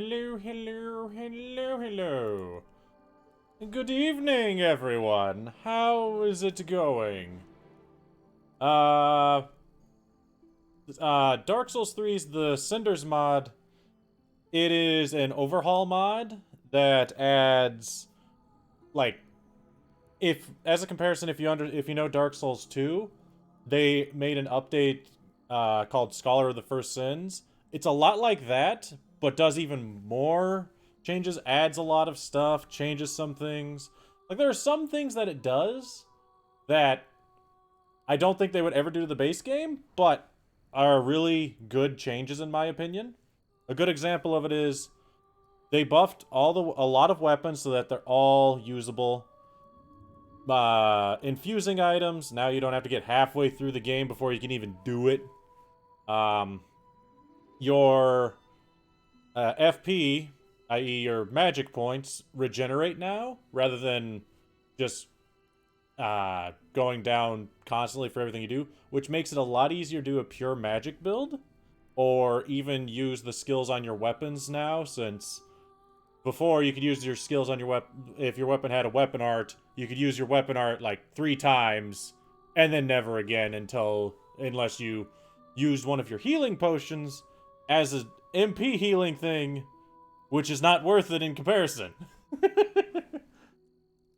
Hello, hello, hello, hello. Good evening, everyone. How is it going? Uh, Dark Souls 3's the Cinders mod. It is an overhaul mod that adds, like, as a comparison, if you know Dark Souls 2, they made an update called Scholar of the First Sins. It's a lot like that, but does even more changes, adds a lot of stuff, changes some things. Like, there are some things that it does that I don't think they would ever do to the base game, but are really good changes in my opinion. A good example of it is they buffed a lot of weapons so that they're all usable. Infusing items, now you don't have to get halfway through the game before you can even do it. Um, your FP, i.e. your magic points, regenerate now, rather than just going down constantly for everything you do, which makes it a lot easier to do a pure magic build, or even use the skills on your weapons now, since before you could use your skills on your weapon. If your weapon had a weapon art, you could use your weapon art like 3 times and then never again unless you used one of your healing potions as an MP healing thing, which is not worth it in comparison.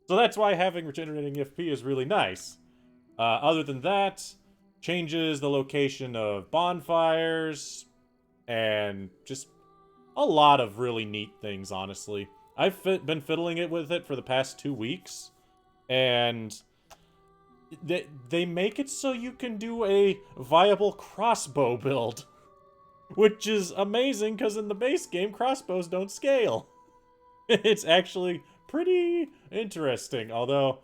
So that's why having regenerating FP is really nice. Other than that, changes the location of bonfires and just a lot of really neat things, honestly. I've been fiddling with it for the past 2 weeks, and they make it so you can do a viable crossbow build, which is amazing because in the base game, crossbows don't scale. It's actually pretty interesting, although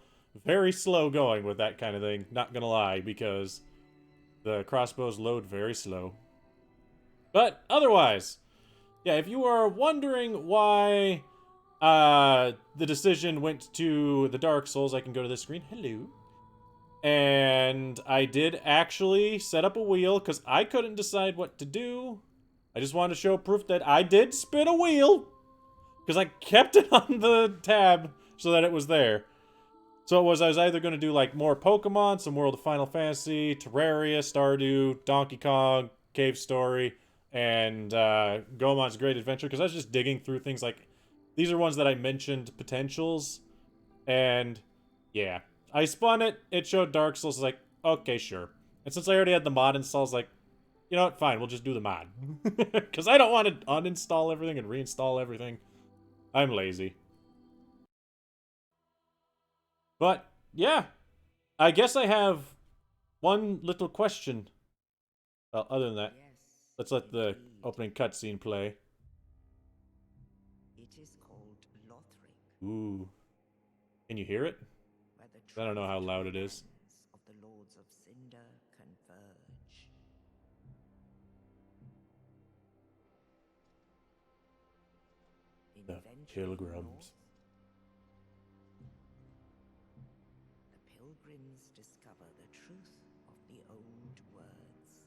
very slow going with that kind of thing, not gonna lie, because the crossbows load very slow. But otherwise, yeah, if you are wondering why the decision went to the Dark Souls, I can go to this screen. Hello. And I did actually set up a wheel because I couldn't decide what to do. I just wanted to show proof that I did spin a wheel because I kept it on the tab so that it was there. So I was either going to do like more Pokemon, some World of Final Fantasy, Terraria, Stardew, Donkey Kong, Cave Story, and Goemon's Great Adventure, because I was just digging through things like, these are ones that I mentioned potentials, and yeah. I spun it, it showed Dark Souls, I was like, okay, sure. And since I already had the mod installed, I was like, you know what, fine, we'll just do the mod. Because I don't want to uninstall everything and reinstall everything. I'm lazy. But, yeah. I guess I have one little question. Well, other than that, Yes, let's let the indeed. opening cutscene play. It is called Lothric, Ooh. Can you hear it? where the I don't know how loud transitory it is. ends of the Lords of Cinder converge. In The venturing pilgrims. north, the pilgrims discover the truth of the old words.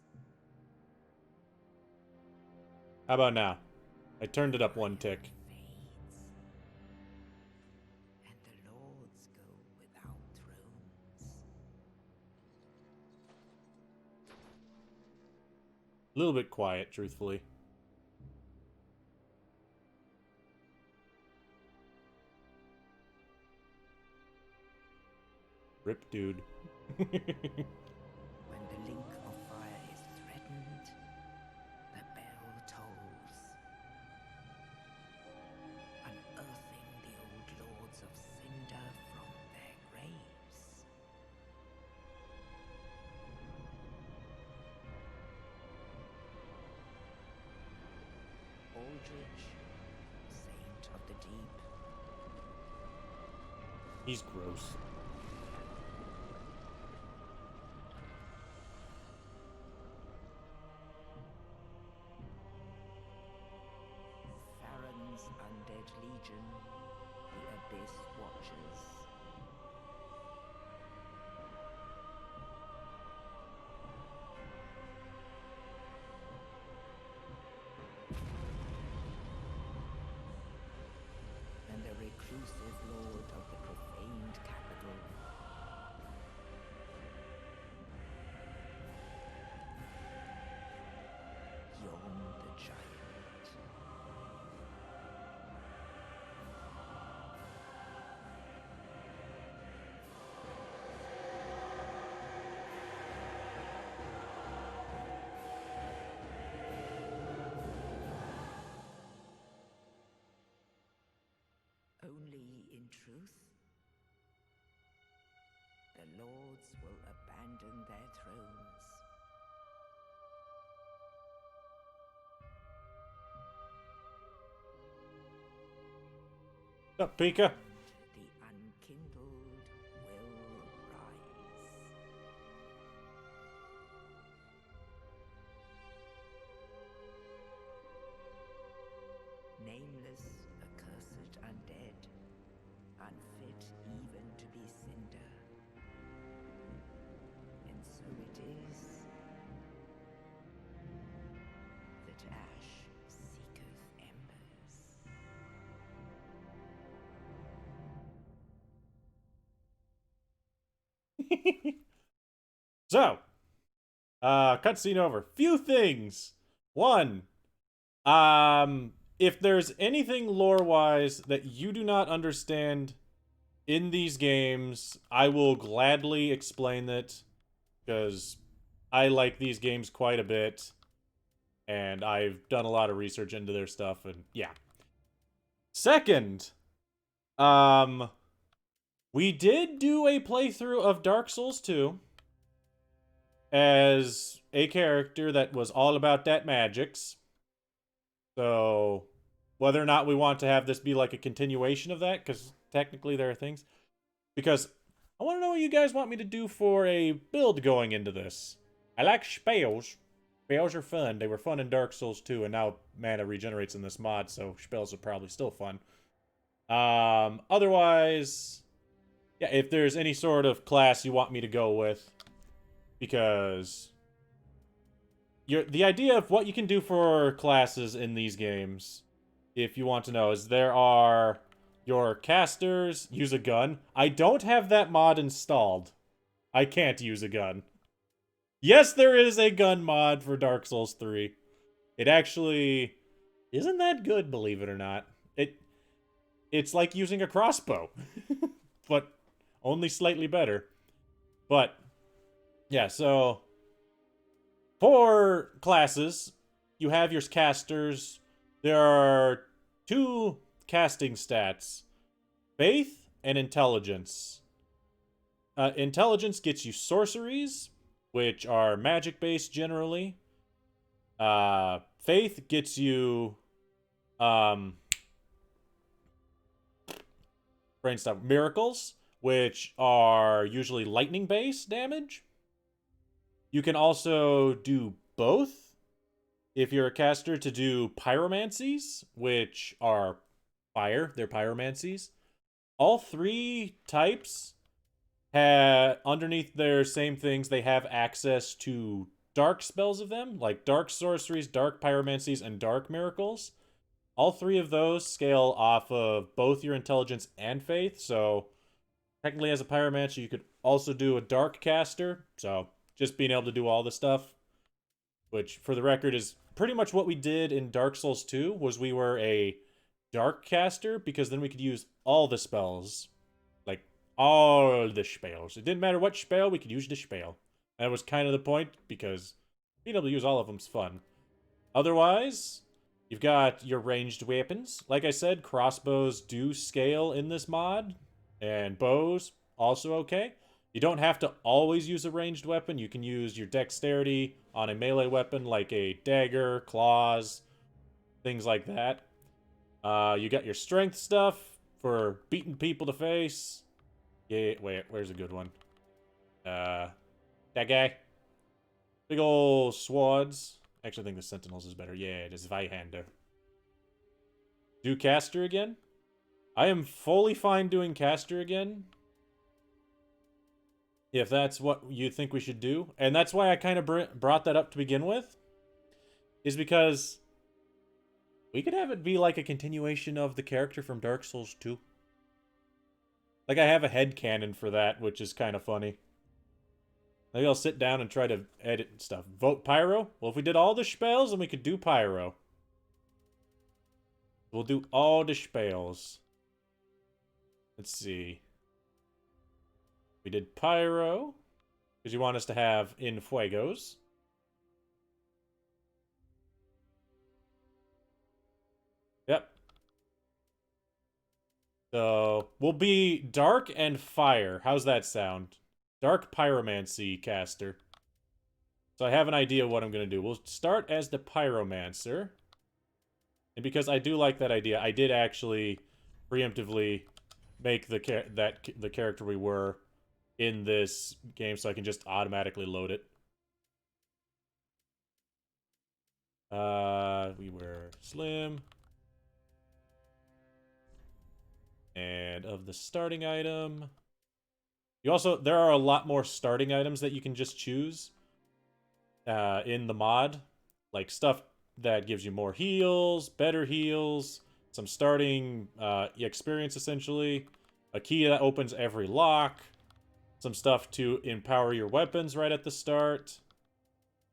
How about now? I turned it up one Fire tick. fades, and the lords go without thrones. A little bit quiet, truthfully. Rip, dude. When the link of fire is threatened, the bell tolls, unearthing the old lords of Cinder from their graves. Aldrich, saint of the deep, He's gross. Farron's undead legion, the Abyss Watchers. truth, the lords will abandon their thrones. What's up, Pika? The unkindled will rise. Nameless, accursed undead, unfit even to be cinder. And so it is that ash seeketh embers. So, cutscene over. Few things. One, if there's anything lore-wise that you do not understand in these games, I will gladly explain it, because I like these games quite a bit, and I've done a lot of research into their stuff, and yeah. Second, we did do a playthrough of Dark Souls 2 as a character that was all about that magics. So, whether or not we want to have this be like a continuation of that, because technically there are things. Because I want to know what you guys want me to do for a build going into this. I like spells. Spells are fun. They were fun in Dark Souls 2, and now mana regenerates in this mod, so spells are probably still fun. Otherwise, yeah, if there's any sort of class you want me to go with, because the idea of what you can do for classes in these games, if you want to know, is there are your casters use a gun. I don't have that mod installed. I can't use a gun. Yes, there is a gun mod for Dark Souls 3. It actually isn't that good, believe it or not. It's like using a crossbow, but only slightly better. But yeah, so for classes, you have your casters. There are two casting stats: faith and intelligence. Intelligence gets you sorceries, which are magic based generally. Faith gets you brainstorm miracles, which are usually lightning based damage. You can also do both if you're a caster to do pyromancies, which are fire. They're pyromancies. All three types have, underneath their same things, they have access to dark spells of them, like dark sorceries, dark pyromancies, and dark miracles. All three of those scale off of both your intelligence and faith, so technically as a pyromancer you could also do a dark caster, so just being able to do all the stuff, which for the record is pretty much what we did in Dark Souls 2, was we were a dark caster, because then we could use all the spells. Like, all the spells. It didn't matter what spell, we could use the spell. And that was kind of the point, because being able to use all of them's fun. Otherwise, you've got your ranged weapons. Like I said, crossbows do scale in this mod, and bows also okay. You don't have to always use a ranged weapon. You can use your dexterity on a melee weapon like a dagger, claws, things like that. You got your strength stuff for beating people to face. Yeah, wait, where's a good one? That guy. Big ol' swords. Actually, I think the Sentinels is better. Yeah, it is Zweihander. Do caster again? I am fully fine doing caster again, if that's what you think we should do. And that's why I kind of brought that up to begin with, is because we could have it be like a continuation of the character from Dark Souls 2. Like, I have a headcanon for that, which is kind of funny. Maybe I'll sit down and try to edit stuff. Vote Pyro? Well, if we did all the spells, then we could do Pyro. We'll do all the spells. Let's see. We did Pyro, because you want us to have In Fuegos. Yep. So we'll be dark and fire. How's that sound? Dark pyromancy caster. So I have an idea of what I'm going to do. We'll start as the pyromancer. And because I do like that idea, I did actually preemptively make the character we were in this game so I can just automatically load it. We were Slim. And of the starting item, there are a lot more starting items that you can just choose in the mod, like stuff that gives you more heals, better heals, some starting experience essentially, a key that opens every lock, some stuff to empower your weapons right at the start,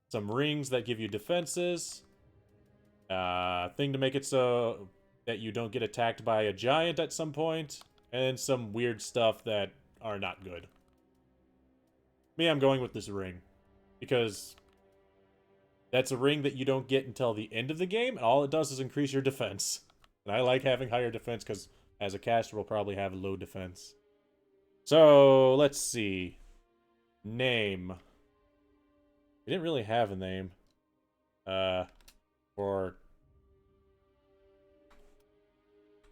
some rings that give you defenses, thing to make it so that you don't get attacked by a giant at some point, and some weird stuff that are not good. Me, I'm going with this ring, because that's a ring that you don't get until the end of the game, and all it does is increase your defense. And I like having higher defense, because as a caster, we'll probably have low defense. So, let's see. Name. We didn't really have a name.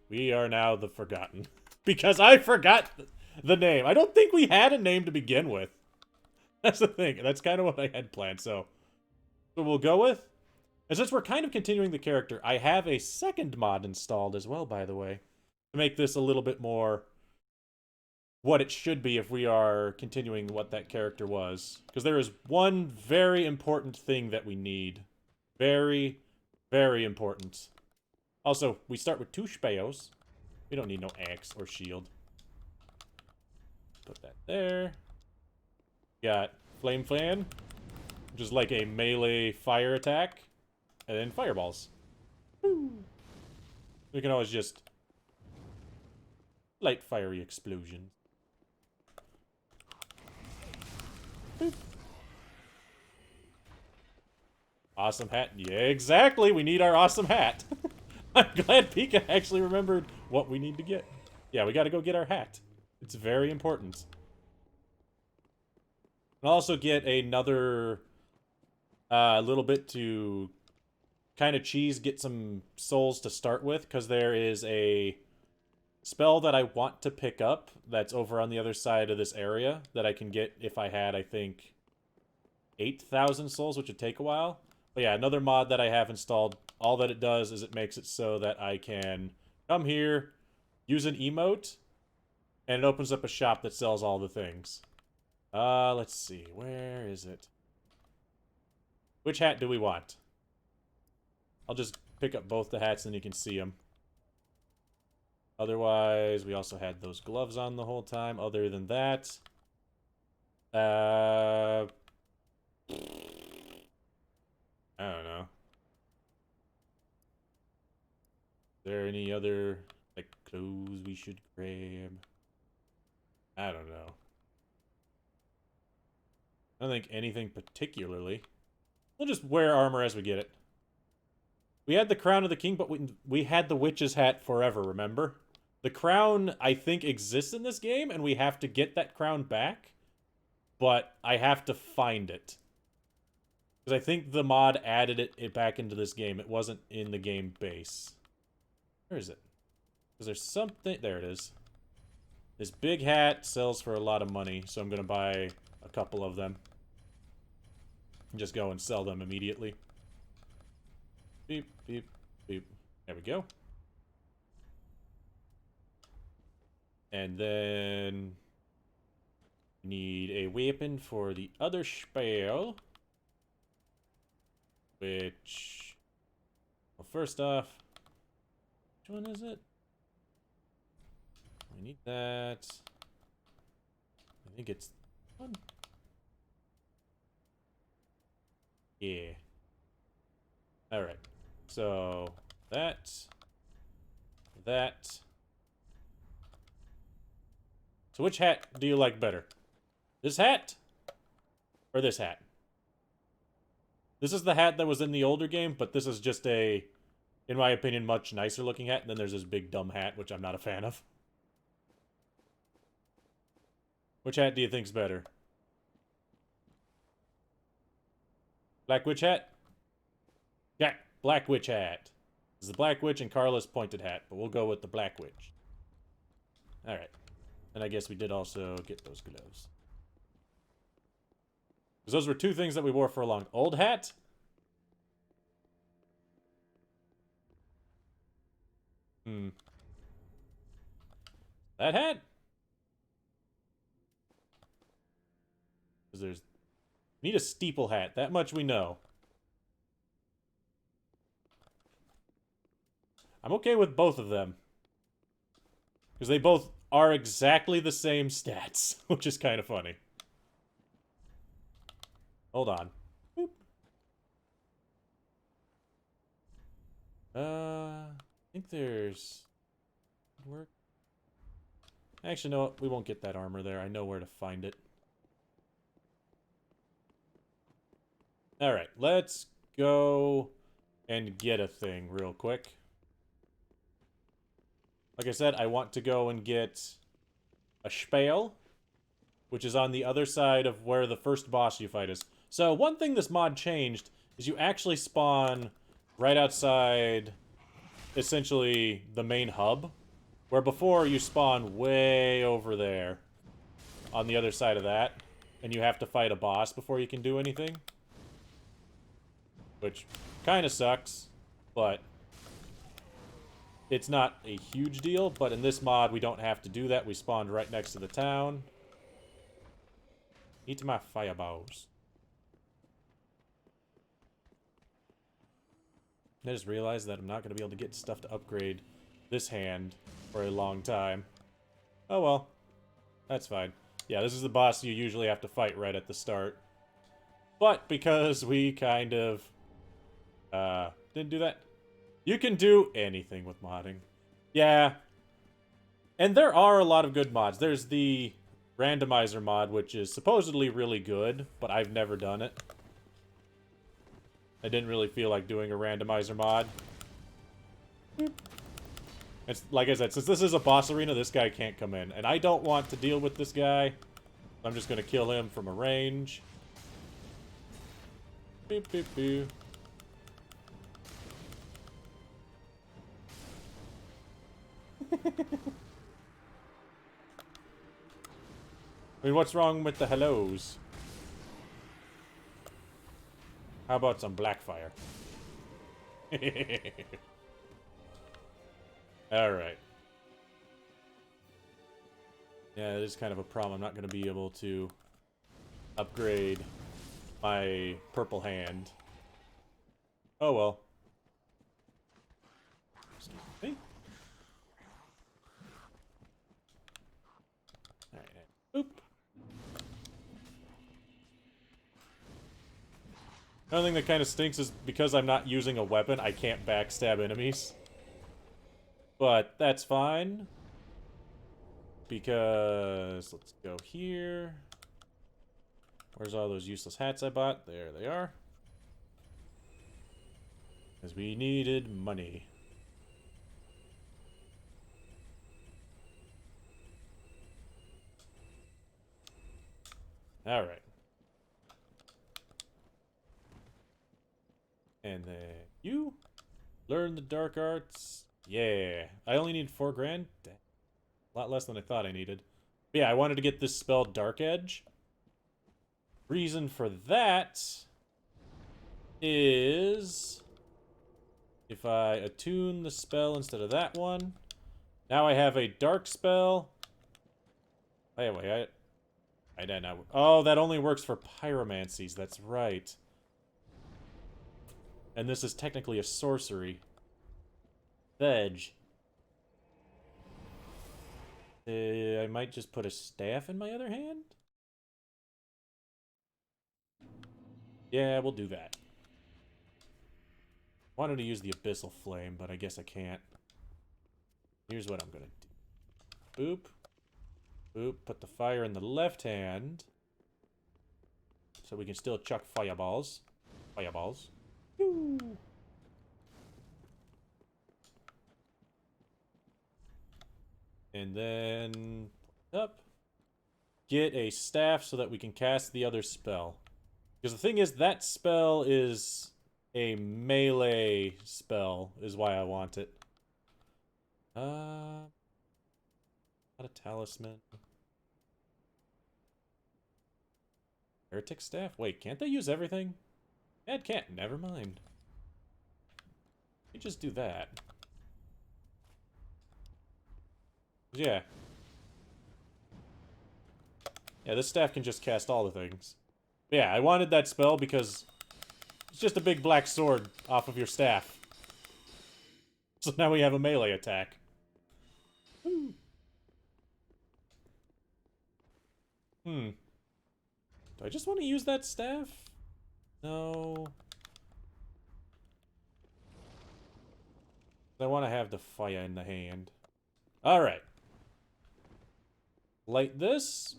We are now the Forgotten. Because I forgot the name. I don't think we had a name to begin with. That's the thing. That's kind of what I had planned, so we'll go with. And since we're kind of continuing the character, I have a second mod installed as well, by the way, to make this a little bit more what it should be if we are continuing what that character was. Because there is one very important thing that we need. Very, very important. Also, we start with 2 speos. We don't need no axe or shield. Put that there. Got Flame Fan, which is like a melee fire attack. And then fireballs. Woo. We can always just light fiery explosions. Boop. Awesome hat. Yeah, exactly. We need our awesome hat. I'm glad Pika actually remembered what we need to get. Yeah, we gotta go get our hat. It's very important. I'll also get another little bit to kind of get some souls to start with, because there is a spell that I want to pick up that's over on the other side of this area that I can get if I had, I think, 8,000 souls, which would take a while. But yeah, another mod that I have installed, all that it does is it makes it so that I can come here, use an emote, and it opens up a shop that sells all the things. Let's see, where is it? Which hat do we want? I'll just pick up both the hats and you can see them. Otherwise, we also had those gloves on the whole time. Other than that, I don't know. Is there any other, like, clothes we should grab? I don't know. I don't think anything particularly. We'll just wear armor as we get it. We had the Crown of the King, but we had the Witch's Hat forever, remember? The crown, I think, exists in this game, and we have to get that crown back. But I have to find it. Because I think the mod added it back into this game. It wasn't in the game base. Where is it? Because there's something... There it is. This big hat sells for a lot of money, so I'm going to buy a couple of them. And just go and sell them immediately. Beep, beep, beep. There we go. And then... need a weapon for the other spell. Which... well, first off... which one is it? We need that. I think it's... one. Yeah. Alright. So... that... So which hat do you like better? This hat? Or this hat? This is the hat that was in the older game, but this is just a, in my opinion, much nicer looking hat. And then there's this big dumb hat, which I'm not a fan of. Which hat do you think's better? Black Witch hat? Yeah, Black Witch hat. It's the Black Witch and Carla's pointed hat, but we'll go with the Black Witch. Alright. And I guess we did also get those gloves. Because those were two things that we wore for a long... Old hat? That hat? Because there's... Need a steeple hat. That much we know. I'm okay with both of them. Because they both are exactly the same stats, which is kind of funny. Hold on. Boop. I think there's... Work. Actually, no, we won't get that armor there. I know where to find it. Alright, let's go and get a thing real quick. Like I said, I want to go and get a Spale, which is on the other side of where the first boss you fight is. So, one thing this mod changed is you actually spawn right outside, essentially, the main hub. Where before, you spawn way over there on the other side of that. And you have to fight a boss before you can do anything. Which kind of sucks, but it's not a huge deal. But in this mod, we don't have to do that. We spawned right next to the town. Eat my fireballs. I just realized that I'm not going to be able to get stuff to upgrade this hand for a long time. Oh well. That's fine. Yeah, this is the boss you usually have to fight right at the start. But because we kind of... didn't do that. You can do anything with modding. Yeah. And there are a lot of good mods. There's the randomizer mod, which is supposedly really good, but I've never done it. I didn't really feel like doing a randomizer mod. It's like I said, since this is a boss arena, this guy can't come in. And I don't want to deal with this guy. I'm just going to kill him from a range. Beep, beep, beep. I mean, what's wrong with the hellos? How about some Blackfire? Alright. Yeah, it is kind of a problem. I'm not going to be able to upgrade my purple hand. Oh well. Excuse me. Alright, boop. Another thing that kind of stinks is because I'm not using a weapon, I can't backstab enemies. But that's fine. Because, let's go here. Where's all those useless hats I bought? There they are. Because we needed money. Alright. And then you learn the dark arts. Yeah. I only need 4 grand. Dang. A lot less than I thought I needed. But yeah, I wanted to get this spell Dark Edge. Reason for that is if I attune the spell instead of that one, now I have a dark spell. Hey, wait, I don't know. Oh, that only works for pyromancies. That's right. And this is technically a sorcery. Veg. I might just put a staff in my other hand? Yeah, we'll do that. Wanted to use the Abyssal Flame, but I guess I can't. Here's what I'm gonna do. Boop. Boop. Put the fire in the left hand. So we can still chuck fireballs. Fireballs. Woo! And then... up. get a staff so that we can cast the other spell. Because the thing is, that spell is a melee spell, is why I want it. Not a talisman. Heretic staff? Wait, can't they use everything? Yeah, it can't. Never mind. Let me just do that. Yeah. Yeah, this staff can just cast all the things. But yeah, I wanted that spell because it's just a big black sword off of your staff. So now we have a melee attack. Woo. Do I just want to use that staff? No. I want to have the fire in the hand. Alright. Light this.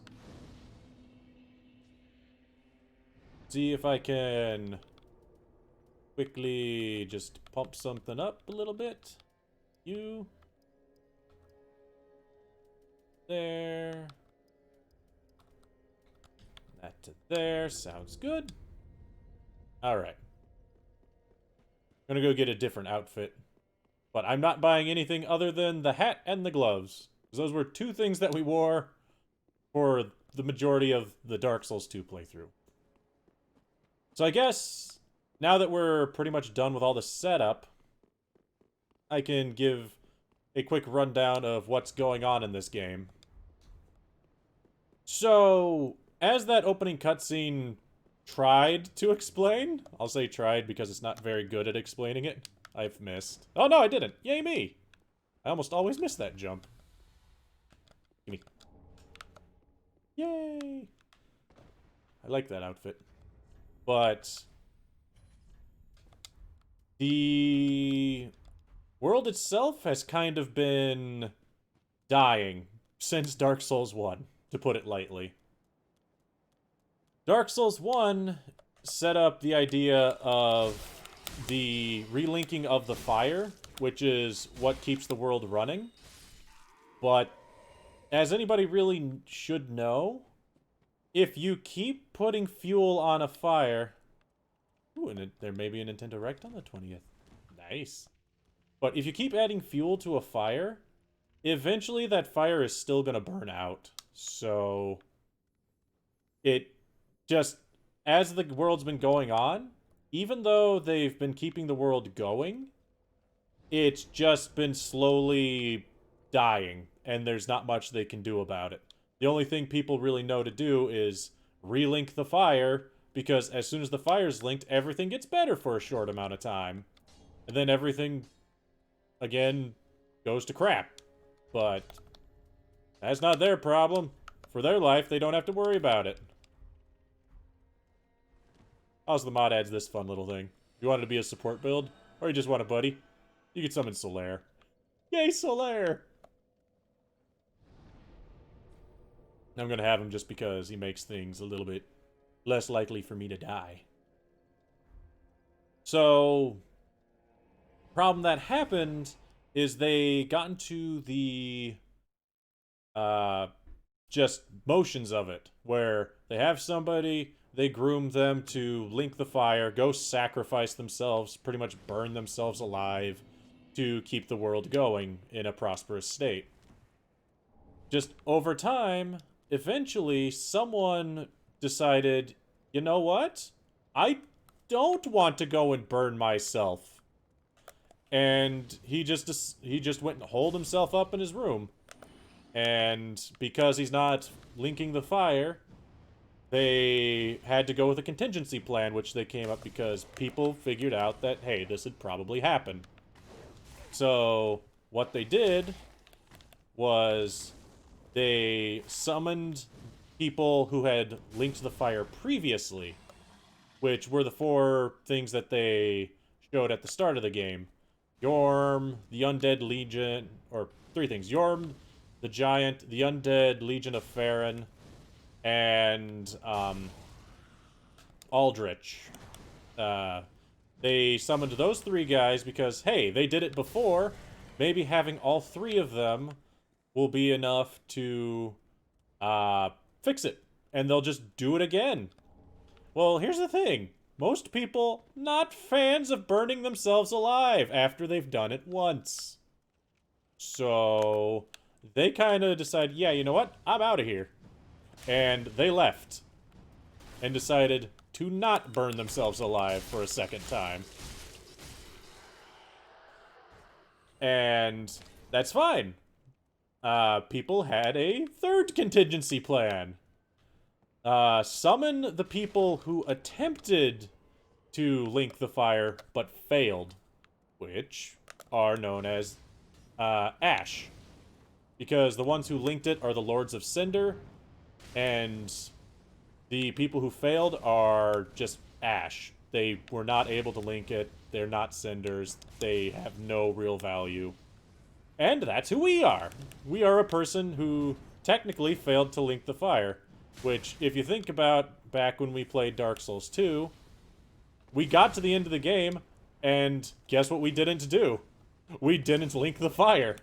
See if I can quickly just pump something up a little bit. You. There. That to there. Sounds good. Alright. I'm gonna go get a different outfit. But I'm not buying anything other than the hat and the gloves. Because those were two things that we wore for the majority of the Dark Souls 2 playthrough. So I guess, now that we're pretty much done with all the setup, I can give a quick rundown of what's going on in this game. So, as that opening cutscene tried to explain, I'll say tried because it's not very good at explaining it. I've missed. Oh no, I didn't. Yay me! I almost always miss that jump. Gimme. Yay! I like that outfit. But the world itself has kind of been dying since Dark Souls 1, to put it lightly. Dark Souls 1 set up the idea of the relinking of the fire, which is what keeps the world running. But as anybody really should know, if you keep putting fuel on a fire... Ooh, and there may be a Nintendo Direct on the 20th. Nice. But if you keep adding fuel to a fire, eventually that fire is still gonna burn out. So... it just... as the world's been going on, even though they've been keeping the world going, it's just been slowly dying, and there's not much they can do about it. The only thing people really know to do is relink the fire, because as soon as the fire's linked, everything gets better for a short amount of time. And then everything, again, goes to crap. But that's not their problem. For their life, they don't have to worry about it. Also, the mod adds this fun little thing. You want it to be a support build? Or you just want a buddy? You can summon Solaire. Yay, Solaire! I'm gonna have him just because he makes things a little bit less likely for me to die. So, problem that happened is they got into the just motions of it, where they have somebody, they groom them to link the fire, go sacrifice themselves, pretty much burn themselves alive to keep the world going in a prosperous state. Just over time, eventually, someone decided, you know what? I don't want to go and burn myself. And he just went and holed himself up in his room. And because he's not linking the fire, they had to go with a contingency plan, which they came up because people figured out that, hey, this would probably happen. So, what they did was they summoned people who had linked the fire previously, which were the 4 things that they showed at the start of the game. Yorm, the Undead Legion, or 3 things. Yorm, the Giant, the Undead Legion of Farron, and Aldrich. They summoned those 3 guys because, hey, they did it before. Maybe having all 3 of them will be enough to fix it. And they'll just do it again. Well, here's the thing. Most people, not fans of burning themselves alive after they've done it once. So, they kind of decided, yeah, you know what? I'm out of here. And they left. And decided to not burn themselves alive for a second time. And that's fine. People had a third contingency plan. Summon the people who attempted to link the fire but failed, which are known as Ash. Because the ones who linked it are the Lords of Cinder, and the people who failed are just Ash. They were not able to link it. They're not Cinders. They have no real value. And that's who we are. We are a person who technically failed to link the fire. Which, if you think about back when we played Dark Souls 2, we got to the end of the game, and guess what we didn't do? We didn't link the fire.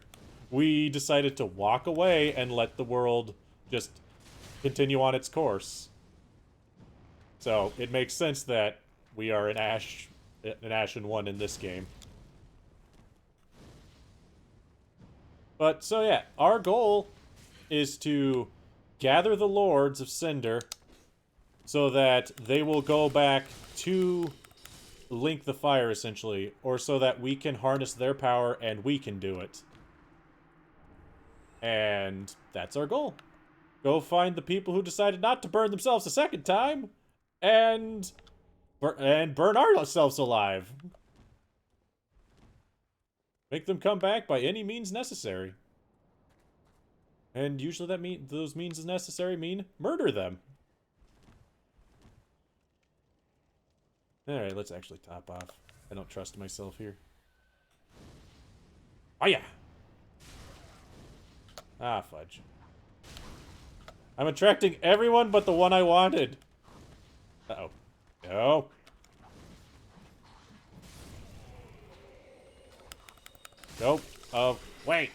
We decided to walk away and let the world just continue on its course. So, it makes sense that we are an Ashen one in this game. But, so yeah, our goal is to gather the Lords of Cinder so that they will go back to link the fire, essentially, or so that we can harness their power and we can do it. And that's our goal. Go find the people who decided not to burn themselves a second time and burn ourselves alive. Make them come back by any means necessary. And usually those means necessary mean murder them. Alright, let's actually top off. I don't trust myself here. Oh yeah! Ah, fudge. I'm attracting everyone but the one I wanted. Uh-oh. No. Nope. Oh, wait.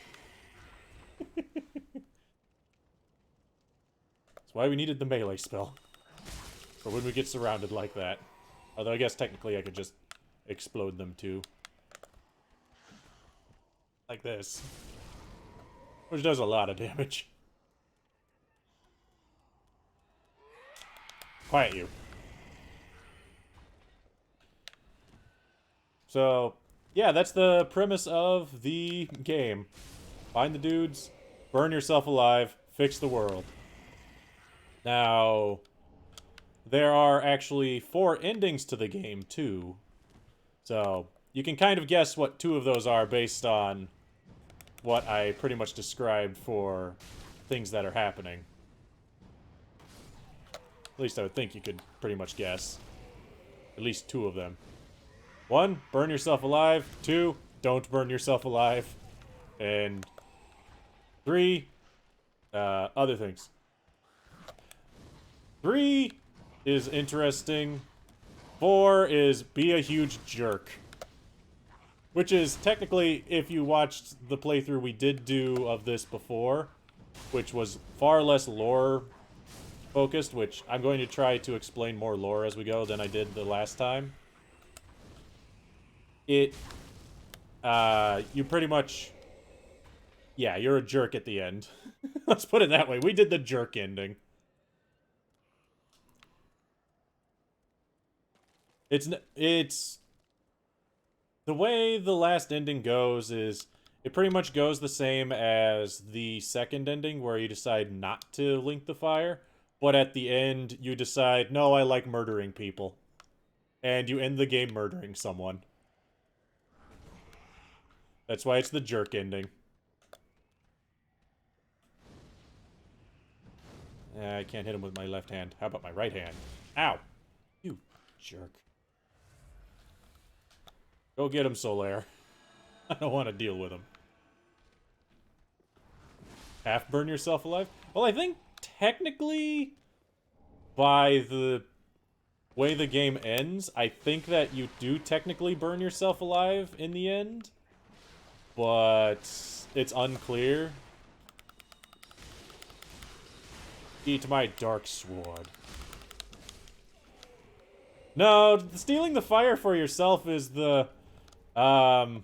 That's why we needed the melee spell. For when we get surrounded like that. Although I guess technically I could just explode them too. Like this. Which does a lot of damage. Quiet you. So, yeah, that's the premise of the game. Find the dudes, burn yourself alive, fix the world. Now, there are actually 4 endings to the game, too. So, you can kind of guess what 2 of those are based on what I pretty much described for things that are happening. At least I would think you could pretty much guess. At least 2 of them. 1, burn yourself alive. 2, don't burn yourself alive. And 3, other things. 3 is interesting. 4 is be a huge jerk. Which is technically, if you watched the playthrough we did do of this before, which was far less lore focused, which I'm going to try to explain more lore as we go than I did the last time. You pretty much, yeah, you're a jerk at the end. Let's put it that way. We did the jerk ending. It's the way the last ending goes is it pretty much goes the same as the second ending where you decide not to link the fire, but at the end you decide, no, I like murdering people. And you end the game murdering someone. That's why it's the jerk ending. I can't hit him with my left hand. How about my right hand? Ow! You jerk. Go get him, Solaire. I don't want to deal with him. Half burn yourself alive? Well, I think technically, by the way the game ends, I think that you do technically burn yourself alive in the end. But it's unclear. Eat my dark sword. No, stealing the fire for yourself is the, I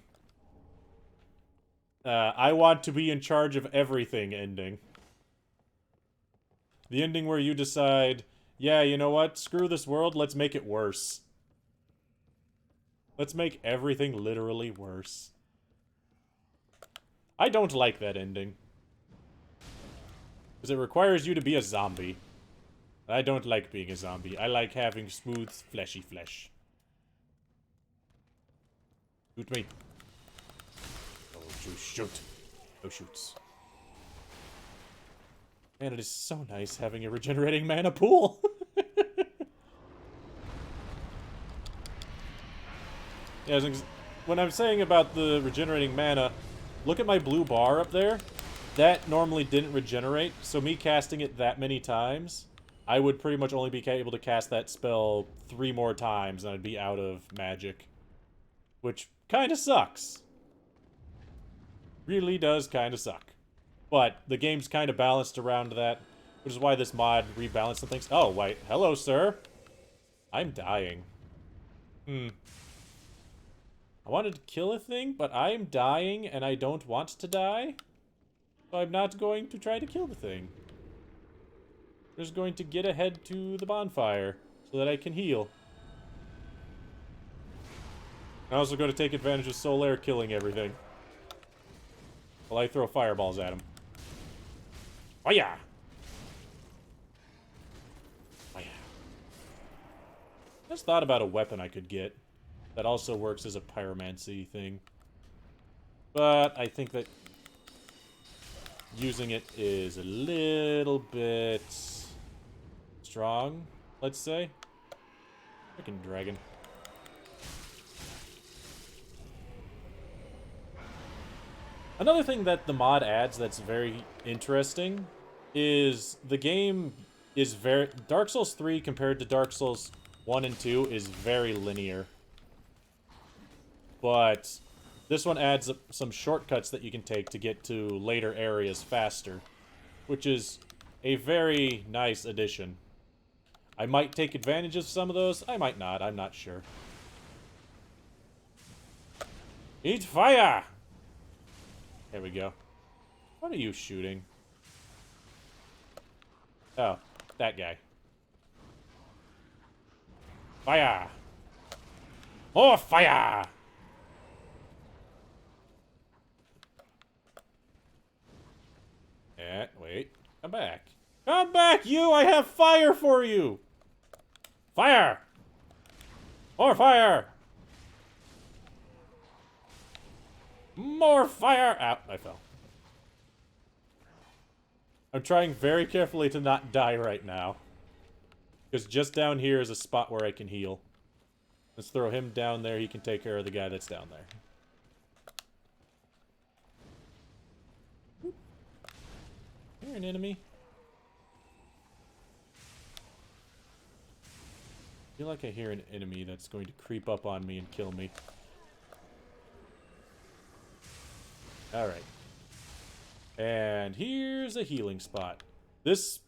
want to be in charge of everything ending. The ending where you decide, yeah, you know what? Screw this world, let's make it worse. Let's make everything literally worse. I don't like that ending. Because it requires you to be a zombie. I don't like being a zombie. I like having smooth, fleshy flesh. Shoot me. Oh, shoot. No shoots. Man, it is so nice having a regenerating mana pool. Yeah, when I'm saying about the regenerating mana, look at my blue bar up there. That normally didn't regenerate, so me casting it that many times, I would pretty much only be able to cast that spell 3 more times and I'd be out of magic. Which kinda sucks. Really does kinda suck. But the game's kinda balanced around that, which is why this mod rebalanced some things. Oh, wait. Hello, sir. I'm dying. I wanted to kill a thing, but I'm dying and I don't want to die. So I'm not going to try to kill the thing. I'm just going to get ahead to the bonfire so that I can heal. I'm also going to take advantage of Solaire killing everything. While I throw fireballs at him. Oh yeah! Oh yeah. I just thought about a weapon I could get that also works as a pyromancy thing. But I think that using it is a little bit strong, let's say. Freaking dragon. Another thing that the mod adds that's very interesting is the game is very... Dark Souls 3 compared to Dark Souls 1 and 2 is very linear. But this one adds some shortcuts that you can take to get to later areas faster, which is a very nice addition. I might take advantage of some of those, I might not, I'm not sure. Eat fire! There we go. What are you shooting? Oh, that guy. Fire! More fire! Wait. Come back. Come back, you! I have fire for you! Fire! More fire! More fire! Ow, I fell. I'm trying very carefully to not die right now. Because just down here is a spot where I can heal. Let's throw him down there. He can take care of the guy that's down there. You're an enemy. I feel like I hear an enemy that's going to creep up on me and kill me. Alright. And here's a healing spot. This,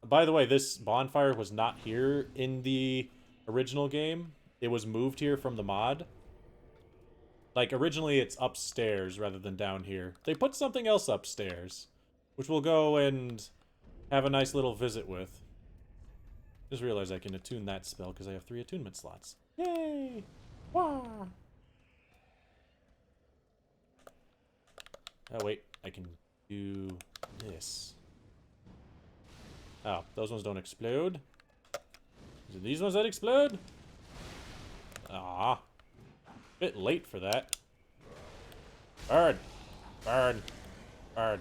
by the way, this bonfire was not here in the original game. It was moved here from the mod. Like, originally it's upstairs rather than down here. They put something else upstairs, which we'll go and have a nice little visit with. Just realized I can attune that spell because I have 3 attunement slots. Yay! Wah! Oh, wait. I can do this. Oh, those ones don't explode. Is it these ones that explode? Ah. Bit late for that. Burn! Burn! Burn!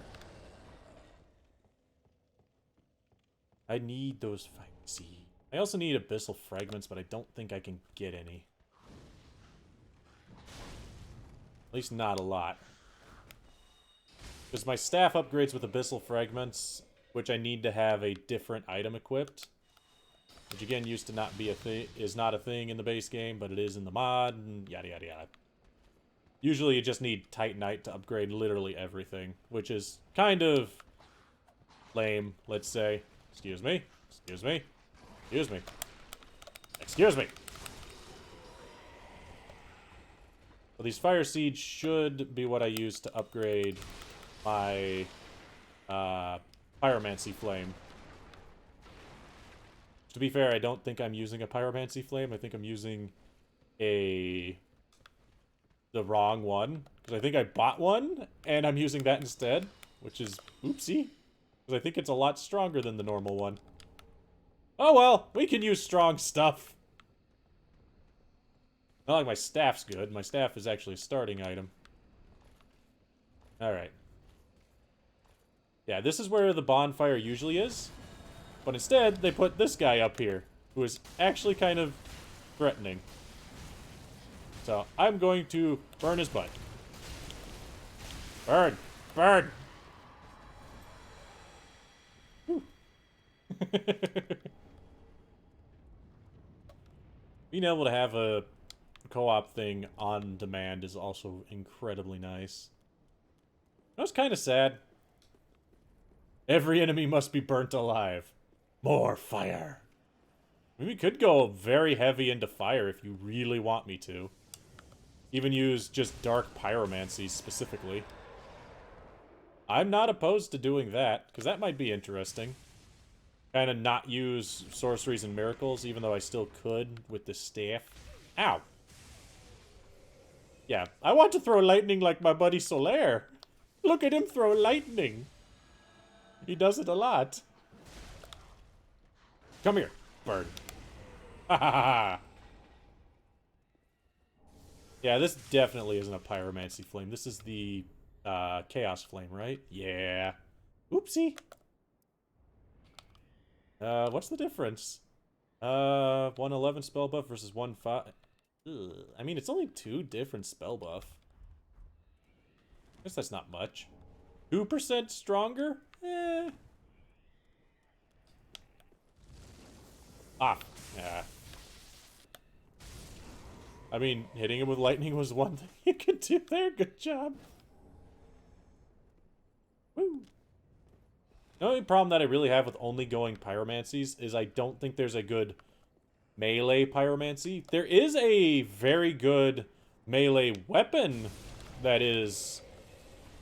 I need those seeds. I also need abyssal fragments, but I don't think I can get any. At least not a lot. Because my staff upgrades with abyssal fragments, which I need to have a different item equipped. Which again used to not be a thing, is not a thing in the base game, but it is in the mod, and yada yada yada. Usually you just need Titanite to upgrade literally everything, which is kind of lame, let's say. Excuse me. Excuse me. Excuse me. Excuse me. Well, these fire seeds should be what I use to upgrade my pyromancy flame. To be fair, I don't think I'm using a pyromancy flame. I think I'm using the wrong one. Because I think I bought one, and I'm using that instead. Which is oopsie. Because I think it's a lot stronger than the normal one. Oh well, we can use strong stuff. Not like my staff's good. My staff is actually a starting item. Alright. Yeah, this is where the bonfire usually is. But instead, they put this guy up here, who is actually kind of threatening. So, I'm going to burn his butt. Burn! Burn! Being able to have a co-op thing on demand is also incredibly nice. That was kind of sad. Every enemy must be burnt alive. More fire. I mean, we could go very heavy into fire if you really want me to. Even use just dark pyromancy specifically. I'm not opposed to doing that, because that might be interesting. Kind of not use sorceries and miracles, even though I still could with the staff. Ow! Yeah, I want to throw lightning like my buddy Solaire. Look at him throw lightning. He does it a lot. Come here, bird. Ha ha ha. Yeah, this definitely isn't a pyromancy flame. This is the chaos flame, right? Yeah. Oopsie. What's the difference? 111 spell buff versus 1-5. I mean, it's only 2 different spell buff. I guess that's not much. 2% stronger? Eh. Ah, yeah. I mean, hitting him with lightning was one thing you could do there. Good job. Woo. The only problem that I really have with only going pyromancies is I don't think there's a good melee pyromancy. There is a very good melee weapon that is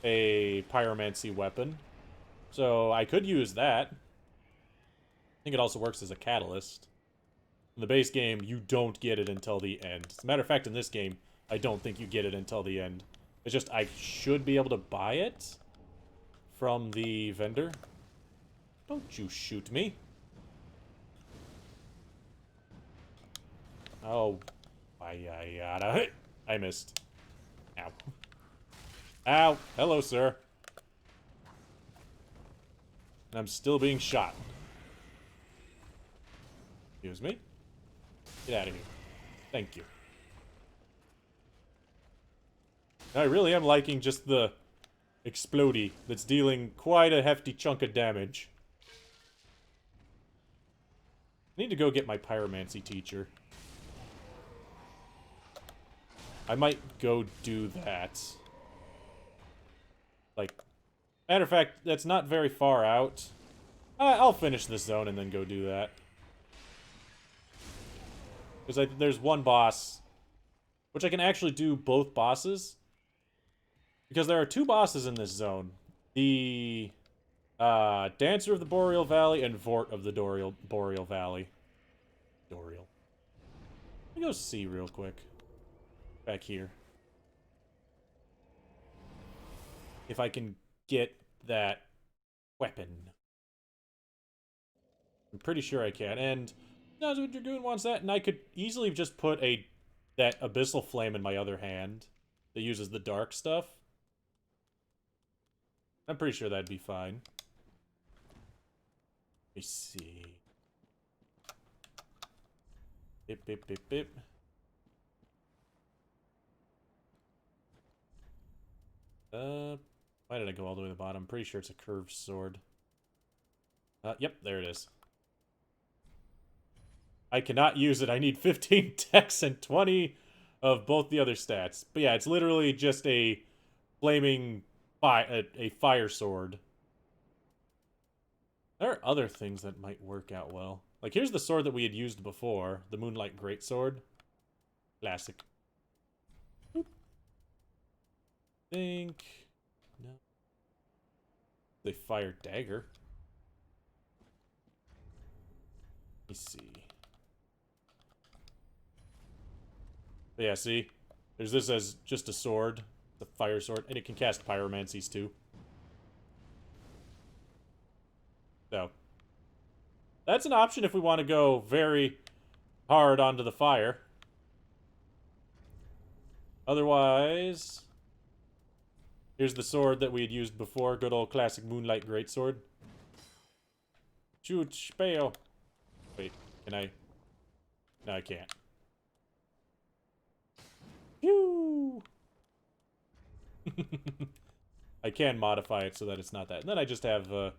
a pyromancy weapon. So I could use that. I think it also works as a catalyst. In the base game, you don't get it until the end. As a matter of fact, in this game, I don't think you get it until the end. It's just I should be able to buy it from the vendor. Don't you shoot me. Oh. I missed. Ow. Ow. Hello, sir. I'm still being shot. Excuse me. Get out of here. Thank you. I really am liking just the explodey that's dealing quite a hefty chunk of damage. I need to go get my pyromancy teacher. I might go do that. Like, matter of fact, that's not very far out. I'll finish this zone and then go do that. Because there's one boss, which I can actually do both bosses. Because there are 2 bosses in this zone. The Dancer of the Boreal Valley and Vort of the Boreal Valley. Let me go see real quick. Back here. If I can get that weapon. I'm pretty sure I can. And Nazwood Dragoon wants that, and I could easily just put that Abyssal Flame in my other hand that uses the dark stuff. I'm pretty sure that'd be fine. Let me see. Bip, bip, bip, bip. Why did I go all the way to the bottom? I'm pretty sure it's a curved sword. Yep, there it is. I cannot use it. I need 15 dex and 20 of both the other stats. But yeah, it's literally just a flaming a fire sword. There are other things that might work out well. Like, here's the sword that we had used before. The Moonlight Greatsword. Classic. Boop. Think... No. They fire dagger. Let me see. But yeah, see? There's this as just a sword. The fire sword. And it can cast pyromancies too. So. That's an option if we want to go very hard onto the fire. Otherwise... Here's the sword that we had used before. Good old classic Moonlight Greatsword. Shoot, spell. Wait, can I? No, I can't. Phew! I can modify it so that it's not that. And then I just have a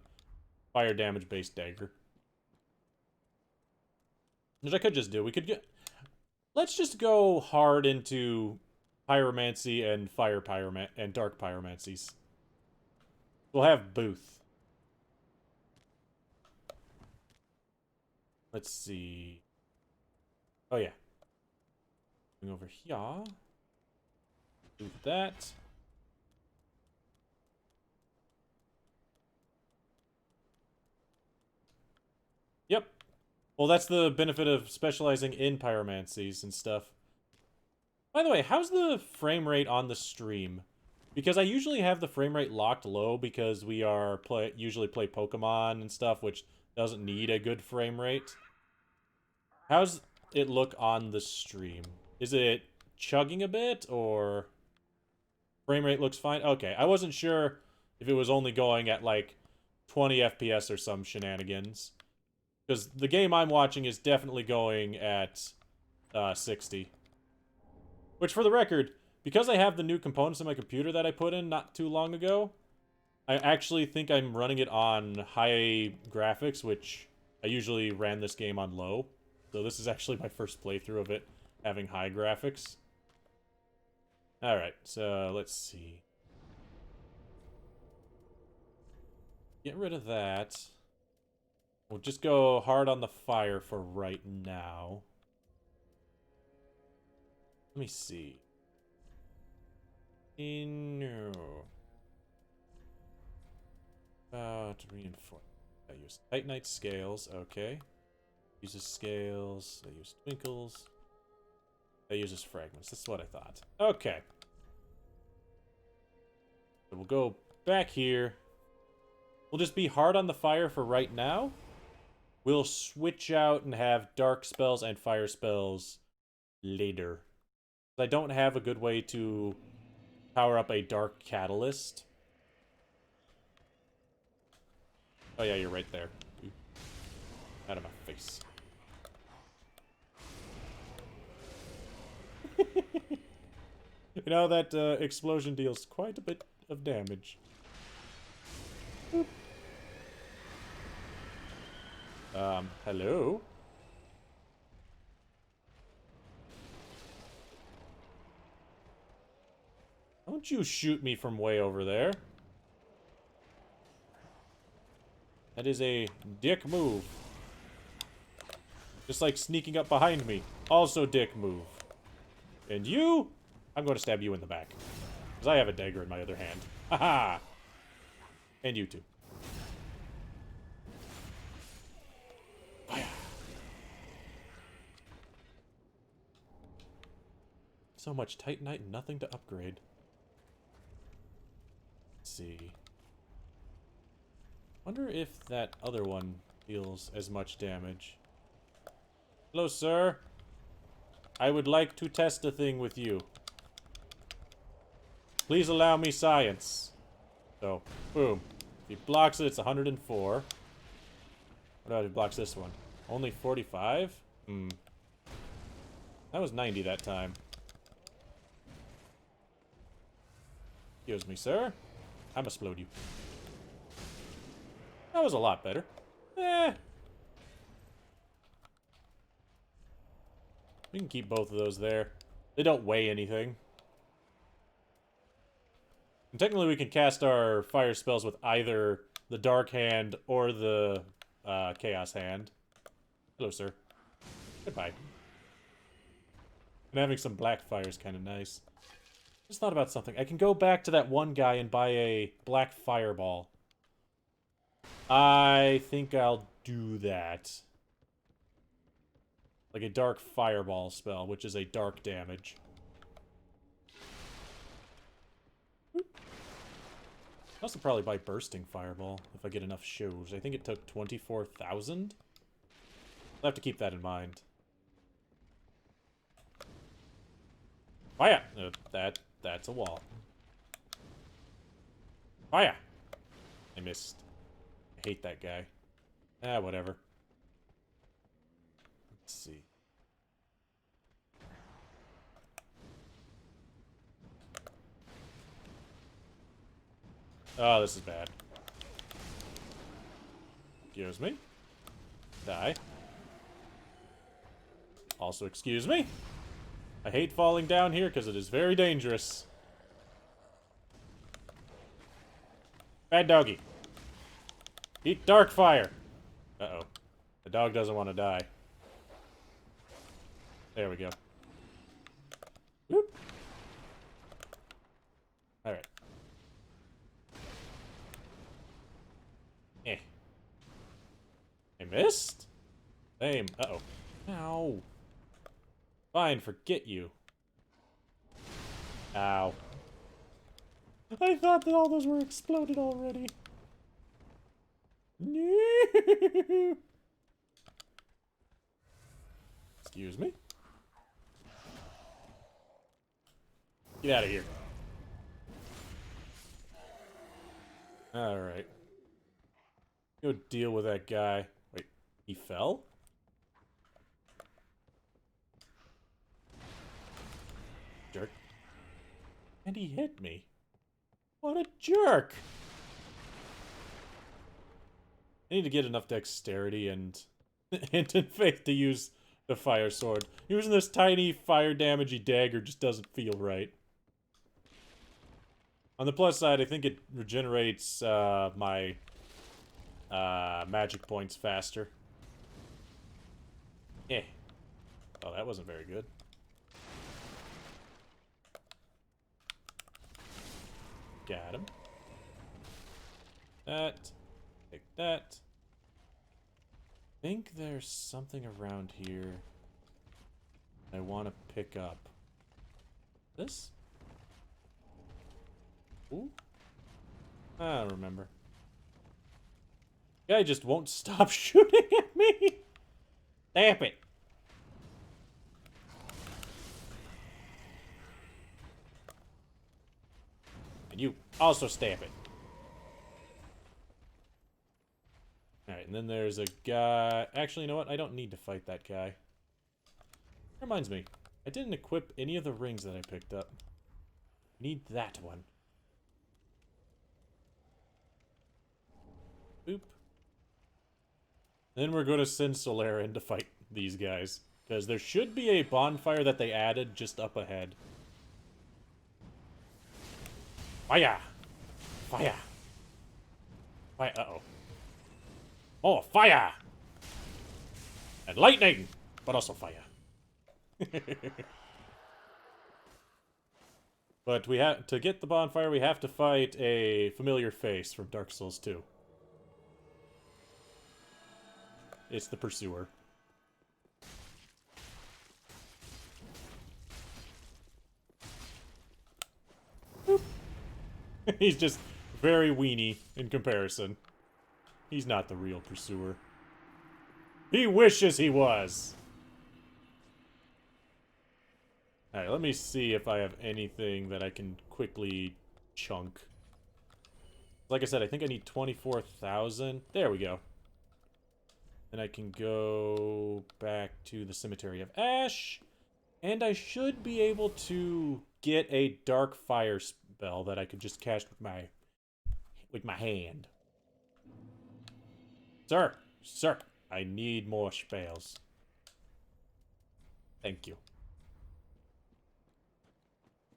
fire damage based dagger. Which I could just do. We could get... Let's just go hard into pyromancy and and dark pyromancies. We'll have Booth. Let's see. Oh yeah. Going over here. Do that. Yep. Well, that's the benefit of specializing in pyromancies and stuff. By the way, how's the frame rate on the stream? Because I usually have the frame rate locked low because we are usually play Pokemon and stuff, which doesn't need a good frame rate. How's it look on the stream? Is it chugging a bit, or frame rate looks fine? Okay, I wasn't sure if it was only going at like 20 FPS or some shenanigans. Because the game I'm watching is definitely going at 60. Which, for the record, because I have the new components in my computer that I put in not too long ago, I actually think I'm running it on high graphics, which I usually ran this game on low. So this is actually my first playthrough of it having high graphics. Alright, so let's see. Get rid of that. We'll just go hard on the fire for right now. Let me see. No. To reinforce. I use Titanite scales. Okay. Uses scales. I use twinkles. That uses fragments. That's what I thought. Okay. So we'll go back here. We'll just be hard on the fire for right now. We'll switch out and have dark spells and fire spells later. I don't have a good way to power up a dark catalyst. Oh yeah, you're right there. Ooh. Out of my face. You know, that explosion deals quite a bit of damage. Boop. Hello? Don't you shoot me from way over there. That is a dick move. Just like sneaking up behind me. Also dick move. And you? I'm going to stab you in the back. Because I have a dagger in my other hand. Haha! And you too. Fire. So much Titanite and nothing to upgrade. Let's see. Wonder if that other one deals as much damage. Hello, sir. I would like to test a thing with you. Please allow me science. So, boom. If he blocks it, it's 104. What about if he blocks this one? Only 45? That was 90 that time. Excuse me, sir. I'm gonna explode you. That was a lot better. We can keep both of those there. They don't weigh anything. And technically we can cast our fire spells with either the Dark Hand or the Chaos Hand. Hello, sir. Goodbye. And having some black fire is kind of nice. Just thought about something. I can go back to that one guy and buy a black fireball. I think I'll do that. Like a dark fireball spell, which is a dark damage. I also probably buy bursting fireball if I get enough shows. I think it took 24,000. I'll have to keep that in mind. Fire! That's a wall. Fire! I missed. I hate that guy. Ah, whatever. Let's see. Oh, this is bad. Excuse me. Die. Also, excuse me. I hate falling down here because it is very dangerous. Bad doggy. Eat dark fire. Uh-oh. The dog doesn't want to die. There we go. Whoop. Alright. Eh. I missed? Same. Uh-oh. Ow. Fine, forget you. Ow. I thought that all those were exploded already. No. Excuse me? Get out of here. Alright. Go deal with that guy. Wait, he fell? Jerk. And he hit me. What a jerk! I need to get enough dexterity and hint and faith to use the fire sword. Using this tiny fire damagey dagger just doesn't feel right. On the plus side, I think it regenerates my magic points faster. Eh. Oh, that wasn't very good. Got him. That. Take that. I think there's something around here I want to pick up. This? Ooh. I don't remember. Guy just won't stop shooting at me. Stamp it. And you also stamp it. Alright, and then there's a guy... Actually, you know what? I don't need to fight that guy. Reminds me, I didn't equip any of the rings that I picked up. Need that one. Boop. Then we're going to send Solera in to fight these guys. Because there should be a bonfire that they added just up ahead. Fire! Fire! Fire! Uh-oh. Oh, fire! And lightning! But also fire. But we have to get the bonfire, we have to fight a familiar face from Dark Souls 2. It's the Pursuer. He's just very weenie in comparison. He's not the real Pursuer. He wishes he was! Alright, let me see if I have anything that I can quickly chunk. Like I said, I think I need 24,000. There we go. Then I can go back to the Cemetery of Ash. And I should be able to get a Dark Fire spell that I could just cast with my hand. Sir! Sir! I need more spells. Thank you.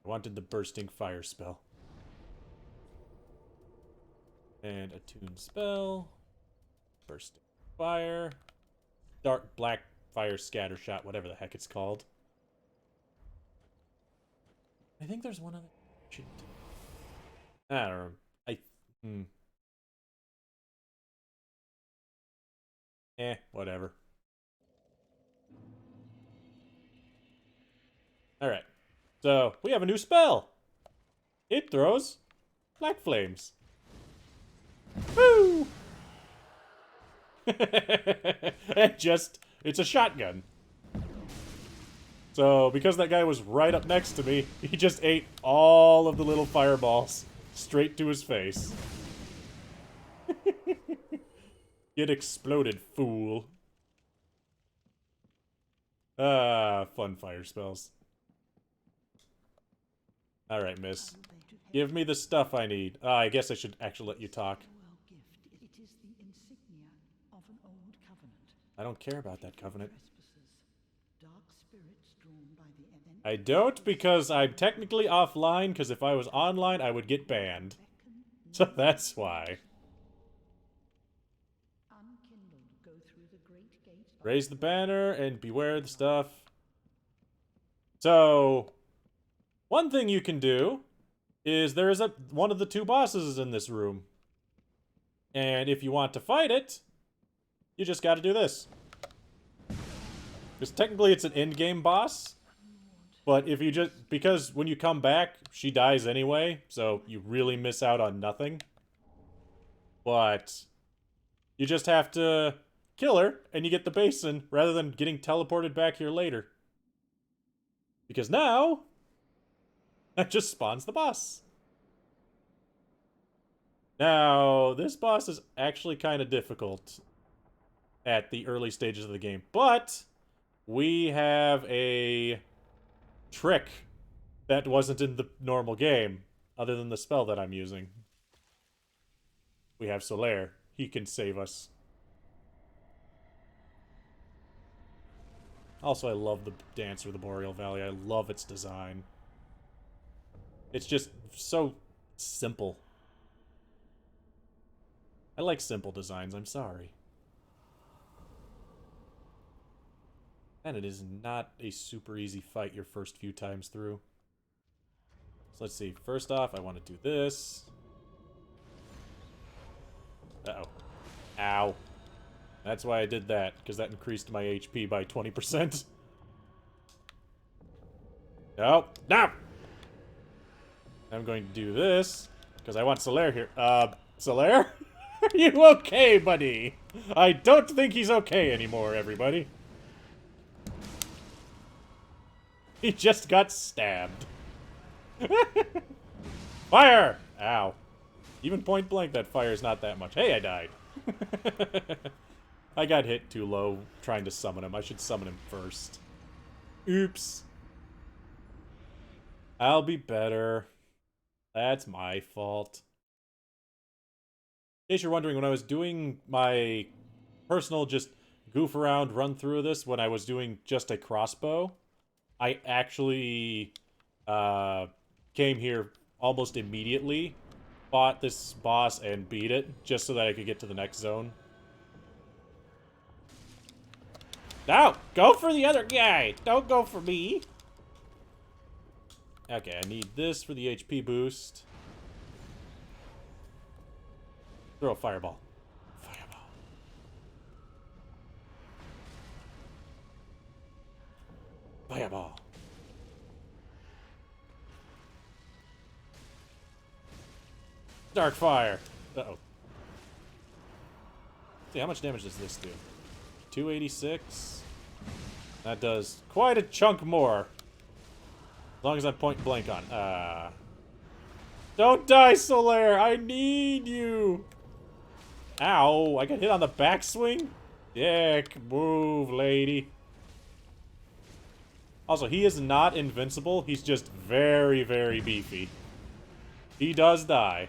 I wanted the Bursting Fire spell. And attune spell. Bursting fire. Dark black fire scatter shot, whatever the heck it's called. I think there's one other. I don't know. Whatever. Alright. So, we have a new spell. It throws black flames. Woo! It's a shotgun. So, because that guy was right up next to me, he just ate all of the little fireballs straight to his face. Get exploded, fool. Fun fire spells. Alright, miss. Give me the stuff I need. I guess I should actually let you talk. It is the insignia of an old covenant. I don't care about that covenant. Dark spirits drawn by the event. I don't, because I'm technically offline, because if I was online, I would get banned. So that's why. Unkindled, go through the great gate. Raise the banner and beware the stuff. So, one thing you can do is there is one of the two bosses in this room. And if you want to fight it, you just gotta do this. Because technically it's an in-game boss. But if you just... Because when you come back, she dies anyway. So you really miss out on nothing. But you just have to kill her and you get the basin rather than getting teleported back here later. Because now... that just spawns the boss. Now, this boss is actually kind of difficult at the early stages of the game. But we have a trick that wasn't in the normal game, other than the spell that I'm using. We have Solaire. He can save us. Also, I love the Dancer of the Boreal Valley. I love its design. It's just so simple. I like simple designs, I'm sorry. And it is not a super easy fight your first few times through. So let's see. First off, I want to do this. Uh-oh. Ow. That's why I did that, because that increased my HP by 20%. No. No! I'm going to do this, because I want Solaire here. Solaire? Are you okay, buddy? I don't think he's okay anymore, everybody. He just got stabbed. Fire! Ow. Even point blank, that fire's not that much. Hey, I died. I got hit too low trying to summon him. I should summon him first. Oops. I'll be better. That's my fault. In case you're wondering, when I was doing my personal just goof around run through of this, when I was doing just a crossbow, I actually came here almost immediately, fought this boss and beat it, just so that I could get to the next zone. No! Go for the other guy! Don't go for me! Okay, I need this for the HP boost. Throw a fireball. Fireball. Fireball. Dark fire. Uh-oh. See, how much damage does this do? 286. That does quite a chunk more. As long as I'm point blank on. Don't die, Solaire! I need you! Ow! I got hit on the backswing? Dick, move, lady. Also, he is not invincible. He's just very, very beefy. He does die.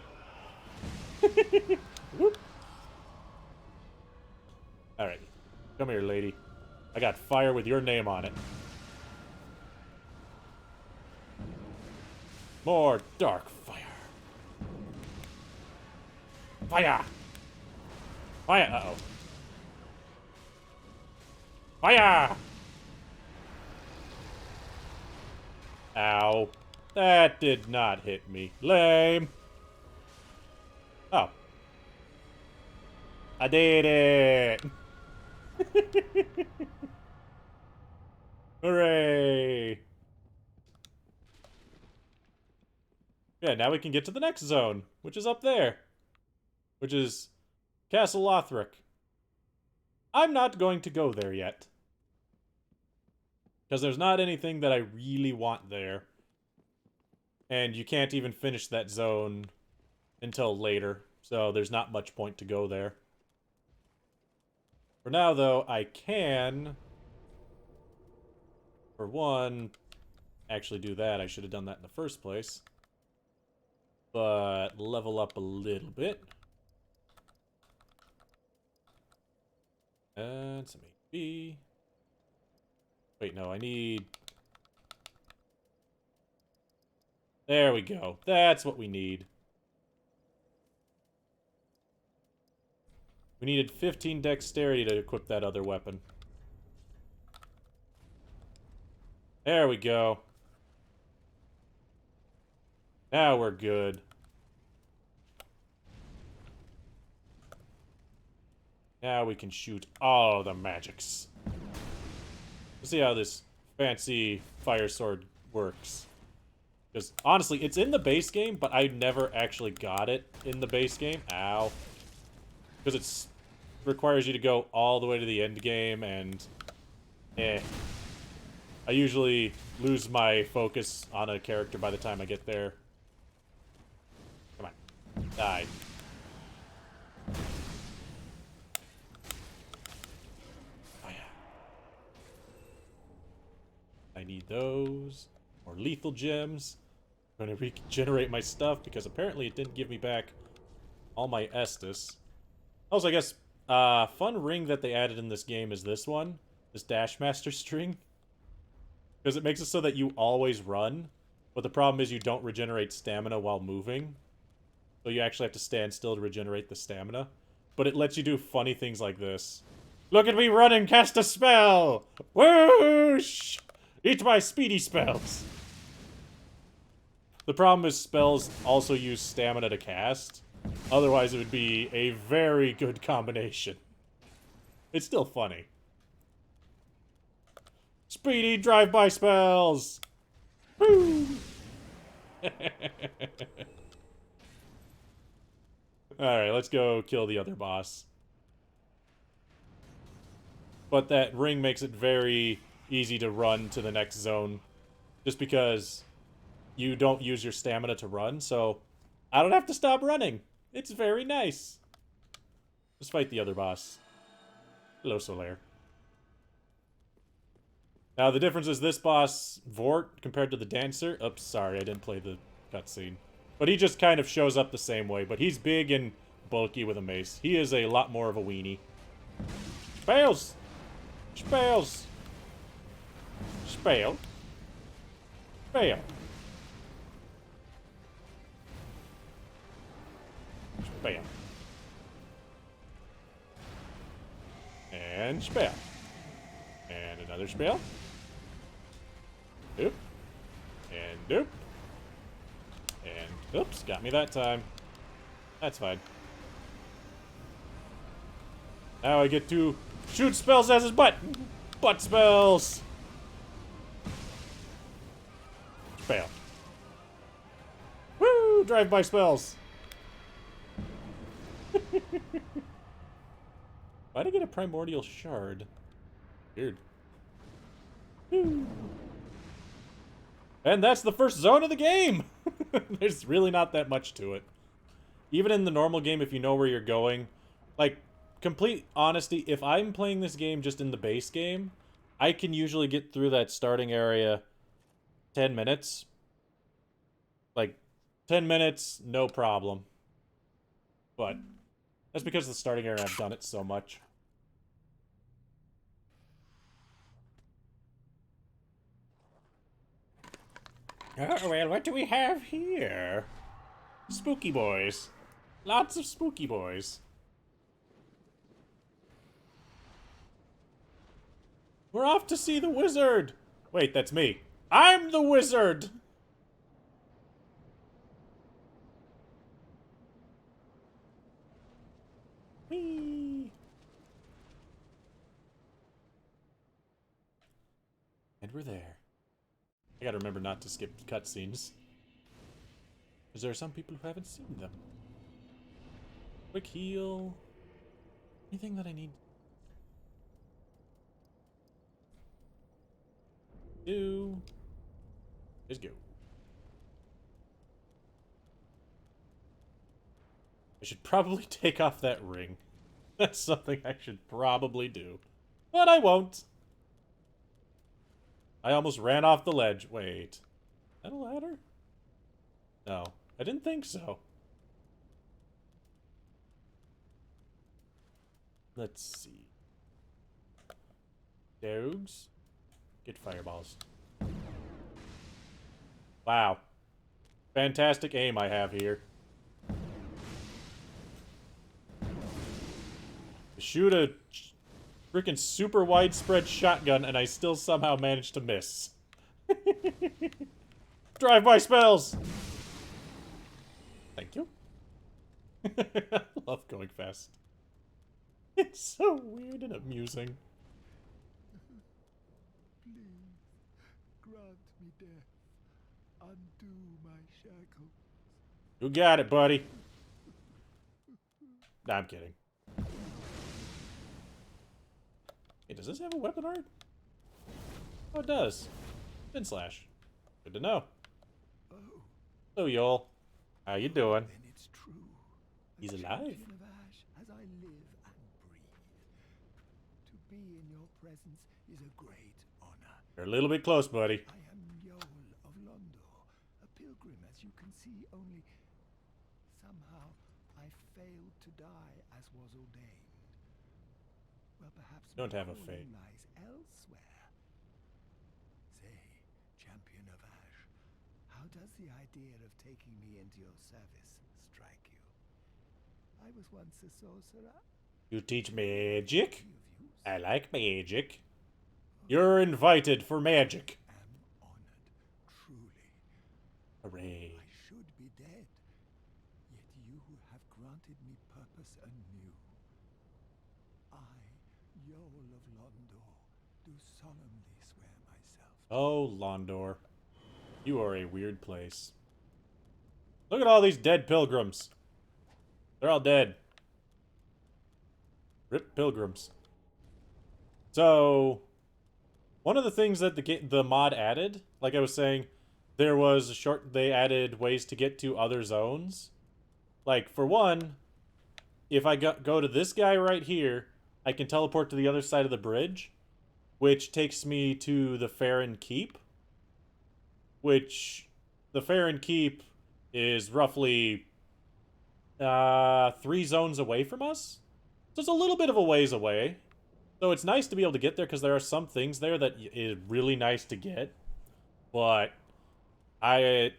Alright. Come here, lady. I got fire with your name on it. More dark fire. Fire! Fire! Uh-oh. Fire! Ow. That did not hit me. Lame. Oh. I did it! Hooray! Yeah, now we can get to the next zone, which is up there. Which is Castle Lothric. I'm not going to go there yet. Because there's not anything that I really want there. And you can't even finish that zone until later. So there's not much point to go there. For now, though, I can... For one, actually do that. I should have done that in the first place. But level up a little bit. And some HP. Wait, no, I need... There we go. That's what we need. We needed 15 dexterity to equip that other weapon. There we go. Now we're good. Now we can shoot all the magics. Let's see how this fancy fire sword works. Because, honestly, it's in the base game, but I never actually got it in the base game. Ow. Because it requires you to go all the way to the end game, and... I usually lose my focus on a character by the time I get there. Come on. Die. Oh, yeah. I need those. More lethal gems. I'm going to regenerate my stuff because apparently it didn't give me back all my Estus. Also, I guess, fun ring that they added in this game is this one. This Dashmaster string. Because it makes it so that you always run. But the problem is you don't regenerate stamina while moving. So you actually have to stand still to regenerate the stamina. But it lets you do funny things like this. Look at me run and cast a spell! Whoosh! Eat my speedy spells! The problem is spells also use stamina to cast. Otherwise it would be a very good combination. It's still funny. Speedy drive-by spells! Woo! Alright, let's go kill the other boss. But that ring makes it very easy to run to the next zone. Just because you don't use your stamina to run, so I don't have to stop running. It's very nice. Let's fight the other boss. Hello, Solaire. Now, the difference is this boss, Vort, compared to the Dancer... Oops, sorry, I didn't play the cutscene. But he just kind of shows up the same way, but he's big and bulky with a mace. He is a lot more of a weenie. Spells! Spells! Spell. Spell. Spell. And spell. And another spell. Doop. And doop. And oops, got me that time. That's fine. Now I get to shoot spells as his butt. Butt spells. Spell. Woo! Drive-by spells. Why'd I get a primordial shard? Weird. Woo. And that's the first zone of the game! There's really not that much to it. Even in the normal game, if you know where you're going, like, complete honesty, if I'm playing this game just in the base game, I can usually get through that starting area 10 minutes. Like, 10 minutes, no problem. But that's because the starting area, I've done it so much. Oh, well, what do we have here? Spooky boys. Lots of spooky boys. We're off to see the wizard. Wait, that's me. I'm the wizard. Whee! And we're there. I gotta remember not to skip cutscenes. Because there are some people who haven't seen them. Quick heal. Anything that I need to do is go. I should probably take off that ring. That's something I should probably do. But I won't. I almost ran off the ledge. Wait. Is that a ladder? No. I didn't think so. Let's see. Dogs. Get fireballs. Wow. Fantastic aim I have here. Shoot a freaking super widespread shotgun and I still somehow managed to miss. Drive-by spells! Thank you. I love going fast. It's so weird and amusing. Please, grant me death. Undo my shackles. You got it, buddy. Nah, I'm kidding. Hey, does this have a weapon art? Oh, it does. Fin slash. Good to know. Oh, So, y'all. How you doing? then it's true. He's A alive. champion of Ash as I live and breathe. To be in your presence is a great honor. You're a little bit close, buddy. I am Yol of Londor, a pilgrim, as you can see, only somehow I failed to die as was ordained. Well, perhaps Don't my have a calling fate. lies elsewhere. Say, champion of Ash, how does the idea of taking me into your service strike you? I was once a sorcerer. You teach magic? Be of use. I like magic. You're invited for magic. Am honored, truly. Hooray. I should be dead, yet you have granted me purpose anew. I, Yol of Londor, do solemnly swear myself. Oh, Londor. You are a weird place. Look at all these dead pilgrims. They're all dead. Rip pilgrims. So, one of the things that the mod added, like I was saying, there was they added ways to get to other zones. Like, for one, if I go to this guy right here, I can teleport to the other side of the bridge, which takes me to the Farron Keep, which the Farron Keep is roughly 3 zones away from us. So it's a little bit of a ways away. So it's nice to be able to get there because there are some things there that is really nice to get. But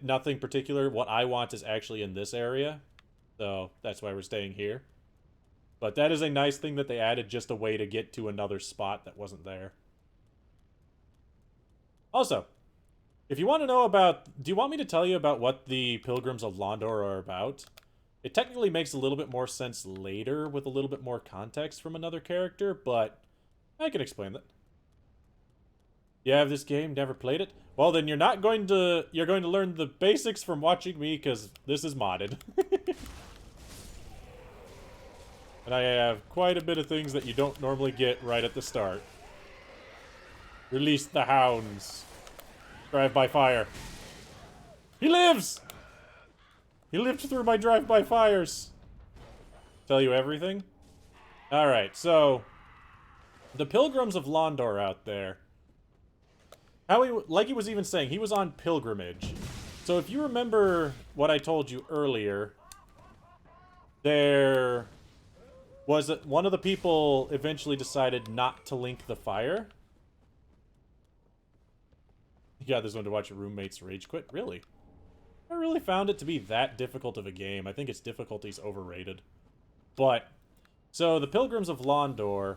nothing particular. What I want is actually in this area. So that's why we're staying here. But that is a nice thing that they added, just a way to get to another spot that wasn't there. Also, if you want to know about... Do you want me to tell you about what the Pilgrims of Londor are about? It technically makes a little bit more sense later with a little bit more context from another character, but I can explain that. You have this game, never played it? Well, then you're going to learn the basics from watching me, because this is modded. And I have quite a bit of things that you don't normally get right at the start. Release the hounds. Drive-by fire. He lives! He lived through my drive-by fires. Tell you everything? Alright, so... the Pilgrims of Londor out there. Like he was even saying, he was on pilgrimage. So if you remember what I told you earlier, there was one of the people eventually decided not to link the fire. You got this one to watch your roommates rage quit? Really? I really found it to be that difficult of a game. I think its difficulty's overrated. But, so the Pilgrims of Londor,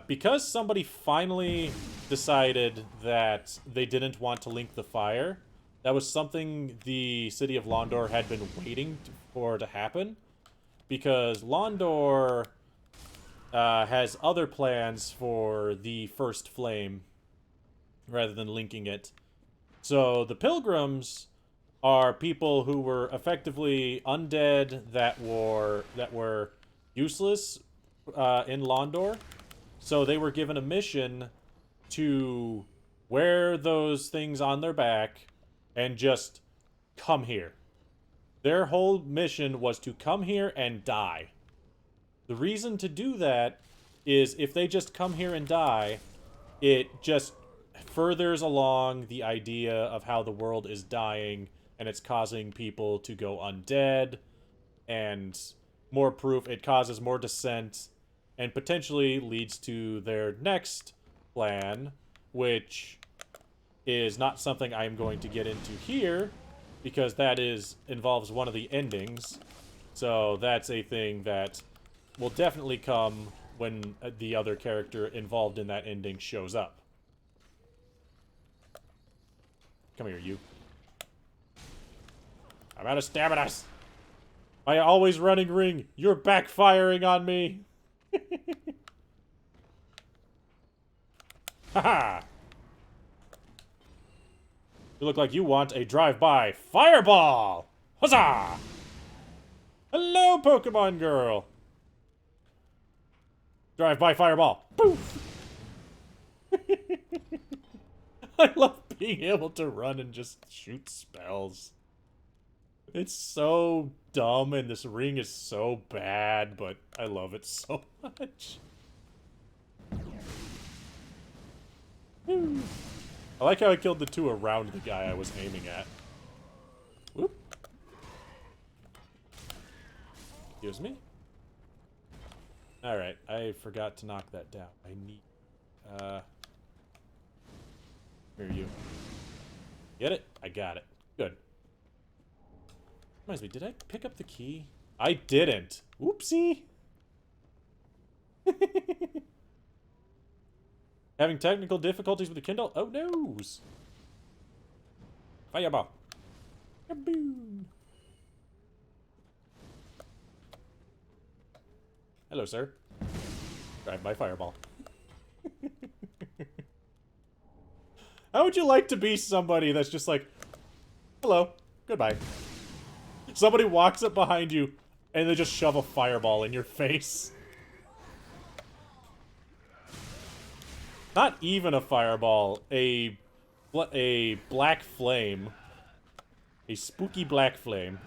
because somebody finally decided that they didn't want to link the fire, that was something the city of Londor had been waiting for to happen. Because Londor has other plans for the first flame rather than linking it. So the Pilgrims are people who were effectively undead that were useless in Londor. So they were given a mission to wear those things on their back and just come here. Their whole mission was to come here and die. The reason to do that is if they just come here and die, it just furthers along the idea of how the world is dying and it's causing people to go undead, and more proof, it causes more dissent and potentially leads to their next plan, which is not something I'm going to get into here because that involves one of the endings. So that's a thing that will definitely come when the other character involved in that ending shows up. Come here, you. I'm out of stamina. My always running ring, you're backfiring on me. Haha. You look like you want a drive-by fireball. Huzzah! Hello, Pokemon girl. Drive-by fireball. Poof! I love being able to run and just shoot spells. It's so dumb and this ring is so bad, but I love it so much. I like how I killed the two around the guy I was aiming at. Whoop. Excuse me. Alright, I forgot to knock that down. I need... Here, you. Get it? I got it. Good. Reminds me, did I pick up the key? I didn't. Oopsie. Having technical difficulties with the Kindle? Oh, noes. Fireball. Kaboom. Hello, sir. Drive my fireball. How would you like to be somebody that's just like, hello, goodbye. Somebody walks up behind you and they just shove a fireball in your face. Not even a fireball, a black flame. A spooky black flame.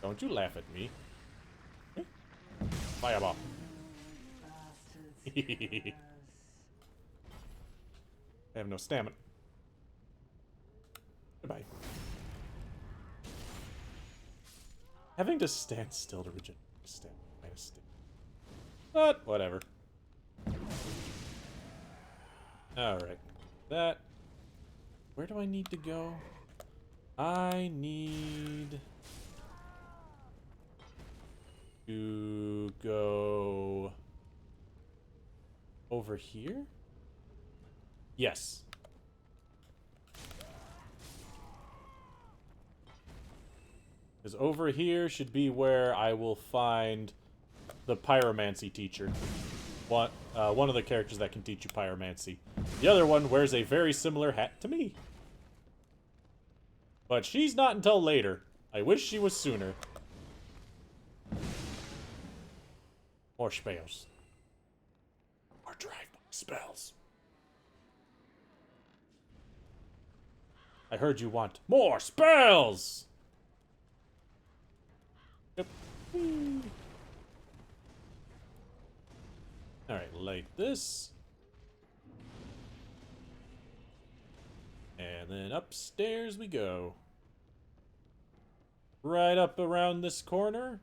Don't you laugh at me. Fireball. I have no stamina. Goodbye. Having to stand still to regenerate stamina. But, whatever. Alright. That. Where do I need to go? I need to go over here? Yes. Because over here should be where I will find the pyromancy teacher. One of the characters that can teach you pyromancy. The other one wears a very similar hat to me. But she's not until later. I wish she was sooner. More spells. More drive-by spells. I heard you want more spells! Yep. Alright, light this. And then upstairs we go. Right up around this corner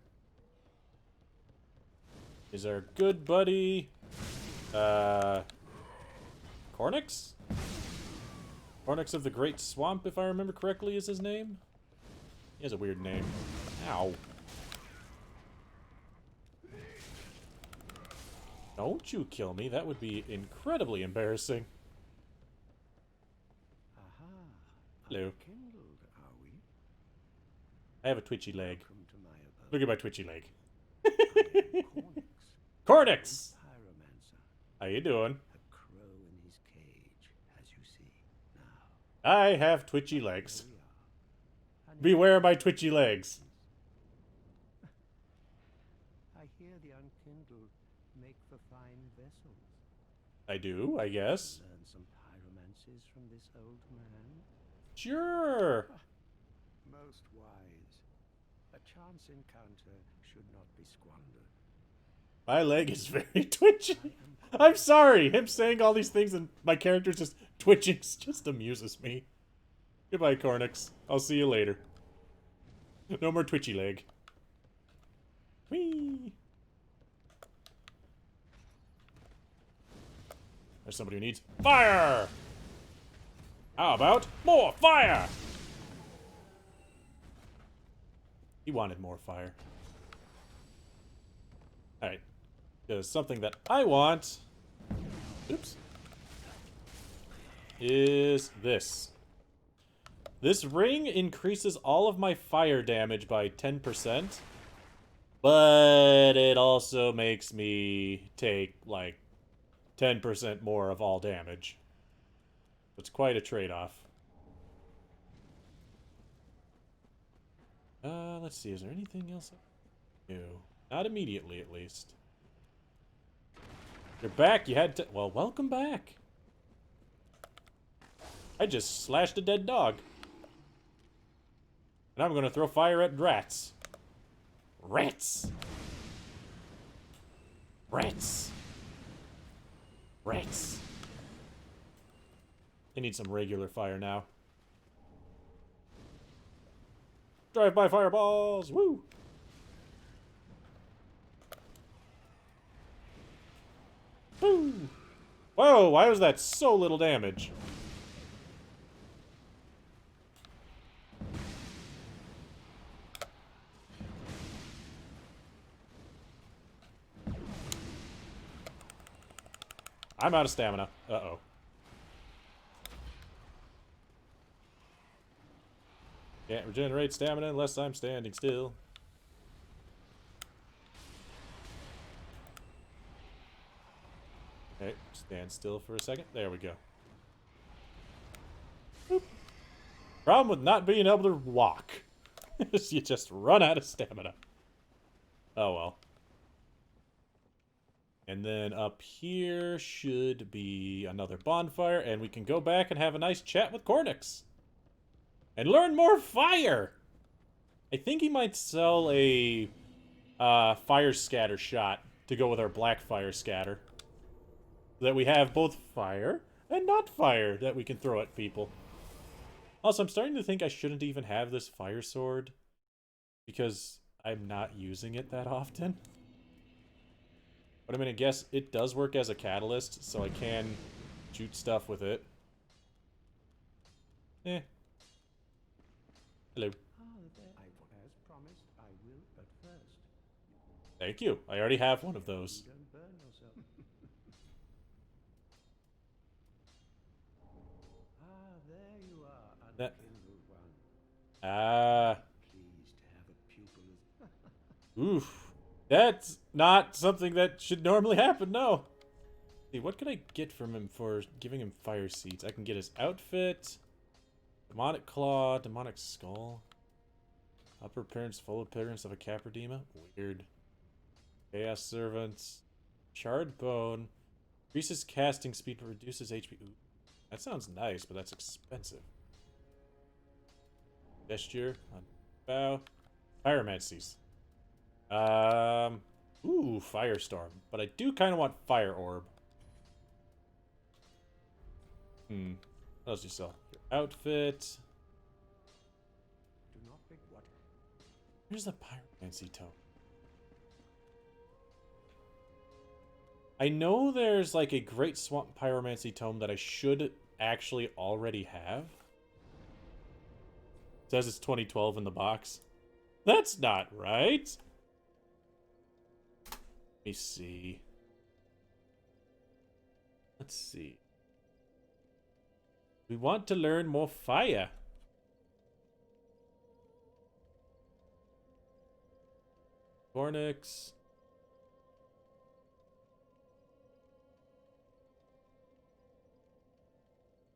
is our good buddy, Cornix? Cornix of the Great Swamp, if I remember correctly, is his name. He has a weird name. Ow. Don't you kill me. That would be incredibly embarrassing. Aha. Hello. Kindled, are we? I have a twitchy leg. Welcome to my abode. Look at my twitchy leg. Cornix, Cornix! pyromancer. How you doing? A crow in his cage, as you see. Now, I have twitchy legs. here we are. And Beware my twitchy legs. I hear the unkindled make for fine vessels. I do, I guess. Learn some pyromancies from this old man. Sure. Most wise. A chance encounter should not be squandered. My leg is very twitchy. I'm sorry. Him saying all these things and my character's just twitching just amuses me. Goodbye, Cornix. I'll see you later. No more twitchy leg. Whee! There's somebody who needs fire! How about more fire? He wanted more fire. Alright. Because something that I want... Oops. Is this. This ring increases all of my fire damage by 10%. But it also makes me take, like, 10% more of all damage. It's quite a trade-off. Let's see. Is there anything else I can do? Not immediately, at least. You're back. You had to... Well, welcome back. I just slashed a dead dog. And I'm going to throw fire at rats. Rats! Rats! Rats! They need some regular fire now. Drive-by fireballs! Woo! Woo! Whoa, why was that so little damage? I'm out of stamina. Uh-oh. Can't regenerate stamina unless I'm standing still. Okay, stand still for a second. There we go. Boop. Problem with not being able to walk is you just run out of stamina. Oh well. And then up here should be another bonfire, and we can go back and have a nice chat with Cornix. And learn more fire! I think he might sell a fire scatter shot to go with our black fire scatter. So that we have both fire and not fire that we can throw at people. Also, I'm starting to think I shouldn't even have this fire sword. Because I'm not using it that often. But I'm gonna guess it does work as a catalyst, so I can shoot stuff with it. Eh. Hello. As promised, I will, but first. Thank you. I already have one of those. You don't burn yourself. There you are, That- unkindled one. Ah. Pleased to have a pupil as... Oof. That's not something that should normally happen, no. See, what could I get from him for giving him fire seeds? I can get his outfit. Demonic Claw, Demonic Skull. Upper appearance, full appearance of a Capradema. Weird. Chaos Servants. Charred Bone. Increases casting speed but reduces HP. Ooh, that sounds nice, but that's expensive. Gesture. On bow. Pyromancies. Ooh, Firestorm. But I do kind of want Fire Orb. What else do you sell? Your outfit. Do not pick what... Here's the Pyromancy Tome. I know there's like a Great Swamp Pyromancy Tome that I should actually already have? It says it's 2012 in the box. That's not right. Let me see. Let's see. We want to learn more fire. Cornix.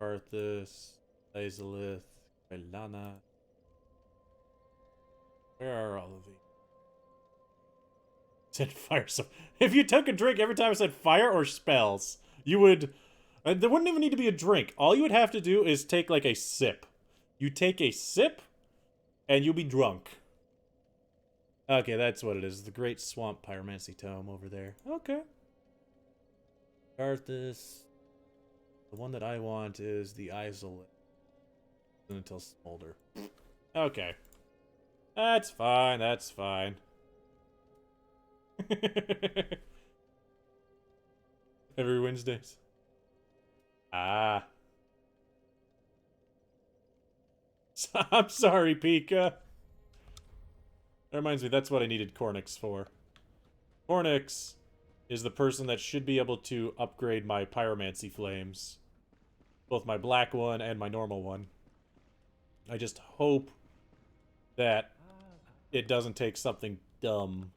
Arthas. Azalith. Belana. Where are all of these? Said fire. So if you took a drink every time I said fire or spells, you would... there wouldn't even need to be a drink. All you would have to do is take like a sip. You take a sip, and you'll be drunk. Okay, that's what it is. The Great Swamp Pyromancy Tome over there. Okay. Arthas. The one that I want is the Isolate. Until Smolder. Okay. That's fine, that's fine. Every Wednesdays. Ah. I'm sorry, Pika. That reminds me, that's what I needed Cornix for. Cornix is the person that should be able to upgrade my Pyromancy Flames. Both my black one and my normal one. I just hope that it doesn't take something dumb.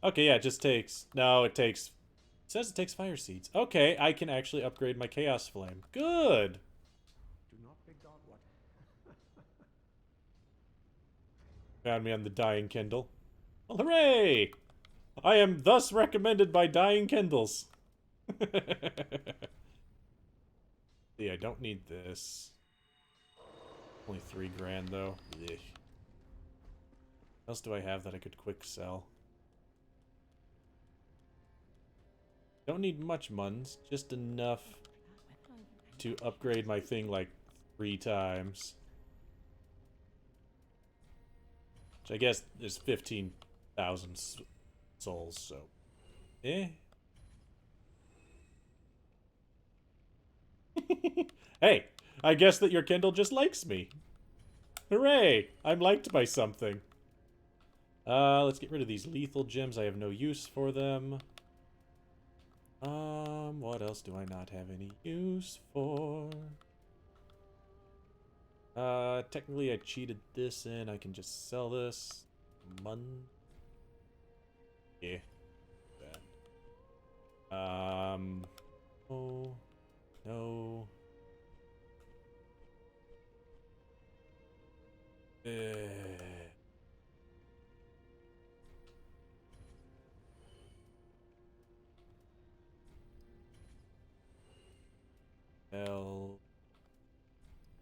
Okay, yeah, it just takes... No, it takes... It says it takes fire seeds. Okay, I can actually upgrade my Chaos Flame. Good! Do not big dog what? Found me on the Dying Kindle. Well, hooray! I am thus recommended by Dying Kindles. Yeah, I don't need this. Only $3,000 though. Ugh. What else do I have that I could quick sell? Don't need much muns, just enough to upgrade my thing like 3 times. Which I guess is 15,000 souls, so... Eh. Hey, I guess that your Kindle just likes me. Hooray! I'm liked by something. Let's get rid of these lethal gems. I have no use for them. What else do I not have any use for? Technically I cheated this in. I can just sell this. Yeah. Bad. Oh. No.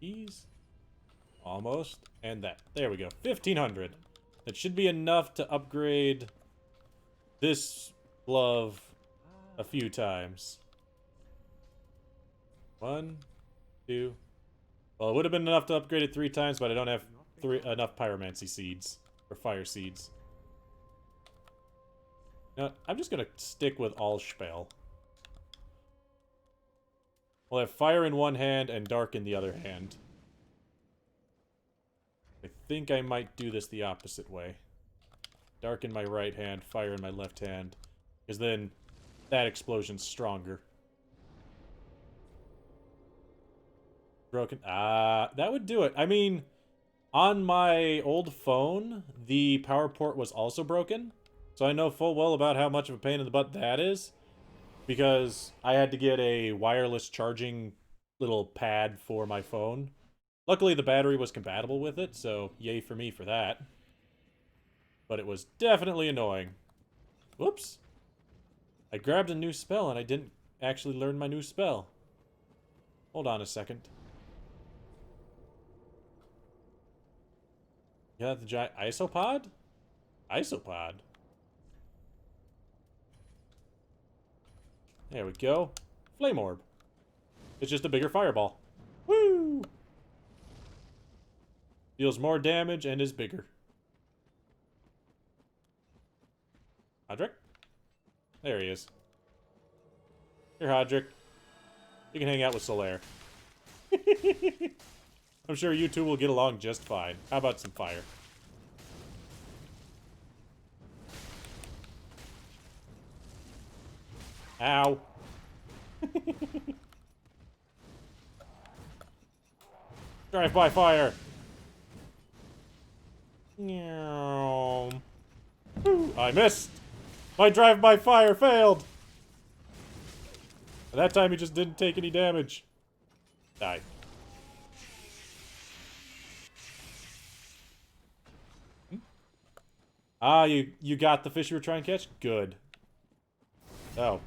Ease. Almost. And that. There we go. 1,500. That should be enough to upgrade this glove a few times. 1, 2. Well, it would have been enough to upgrade it 3 times, but I don't have enough pyromancy seeds. Or fire seeds. No, I'm just gonna stick with all spell. We'll have fire in one hand and dark in the other hand. I think I might do this the opposite way. Dark in my right hand, fire in my left hand. Because then that explosion's stronger. Broken. That would do it. I mean, on my old phone, the power port was also broken. So I know full well about how much of a pain in the butt that is. Because I had to get a wireless charging little pad for my phone. Luckily, the battery was compatible with it, so yay for me for that. But it was definitely annoying. Whoops. I grabbed a new spell and I didn't actually learn my new spell. Hold on a second. Yeah, the giant isopod? Isopod. There we go. Flame orb. It's just a bigger fireball. Woo! Deals more damage and is bigger. Hodrick? There he is. Here, Hodrick. You can hang out with Solaire. I'm sure you two will get along just fine. How about some fire? Ow. Drive-by fire. I missed. My drive-by fire failed. That time he just didn't take any damage. Die. Ah, you got the fish you were trying to catch? Good. Oh.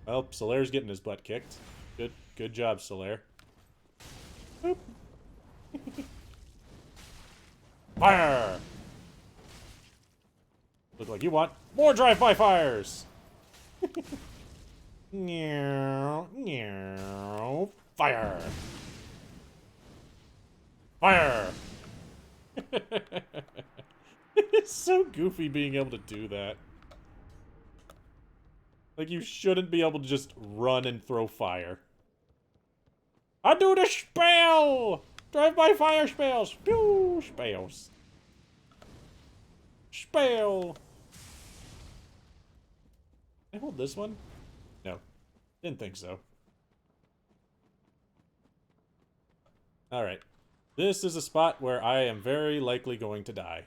Well, Solaire's getting his butt kicked. Good job, Solaire. Boop. Fire! Look like you want more drive-by fires! Fire! Fire! It's so goofy being able to do that. Like, you shouldn't be able to just run and throw fire. I do the spell! Drive-by fire spells! Pew! Spells. Spell! Can I hold this one? No. Didn't think so. Alright. This is a spot where I am very likely going to die.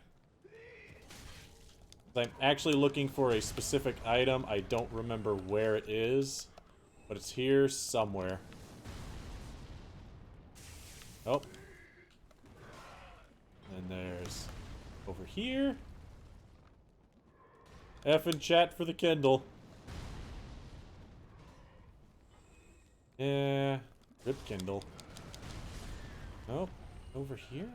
I'm actually looking for a specific item. I don't remember where it is, but it's here somewhere. Oh. And there's over here. F in chat for the Kindle. Yeah. Rip Kindle. Oh, over here?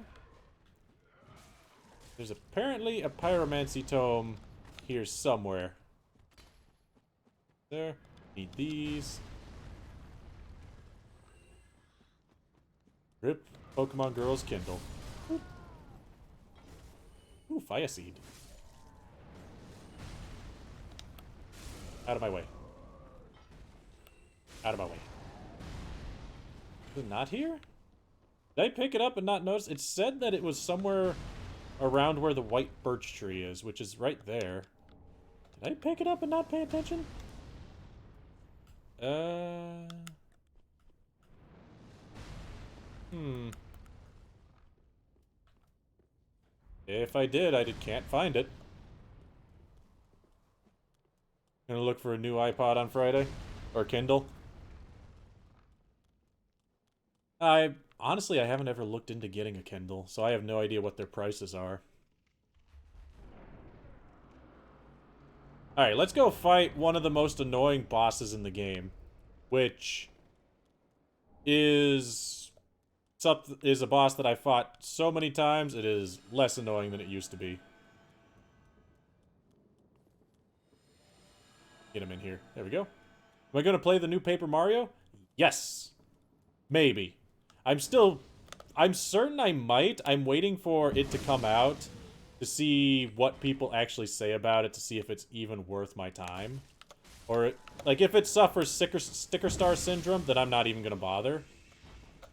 There's apparently a pyromancy tome here somewhere. There. Need these. Rip Pokemon Girl's Kindle. Ooh, ooh, Fire Seed. Out of my way. Out of my way. Is it not here? Did I pick it up and not notice? It said that it was somewhere around where the white birch tree is, which is right there. Did I pick it up and not pay attention? If I did, can't find it. Gonna look for a new iPod on Friday? Or Kindle? Honestly, I haven't ever looked into getting a Kindle, so I have no idea what their prices are. Alright, let's go fight one of the most annoying bosses in the game. Which is a boss that I fought so many times, it is less annoying than it used to be. Get him in here. There we go. Am I going to play the new Paper Mario? Yes. Maybe. I'm certain I might. I'm waiting for it to come out to see what people actually say about it, to see if it's even worth my time. Or, like, if it suffers sticker star syndrome, then I'm not even going to bother.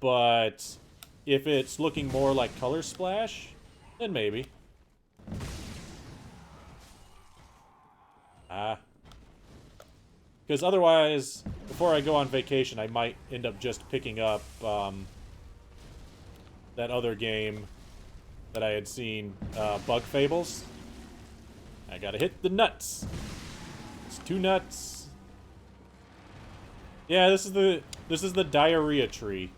But if it's looking more like Color Splash, then maybe. Because otherwise, before I go on vacation, I might end up just picking up that other game that I had seen, Bug Fables. I gotta hit the nuts. It's 2 nuts. Yeah, this is the diarrhea tree.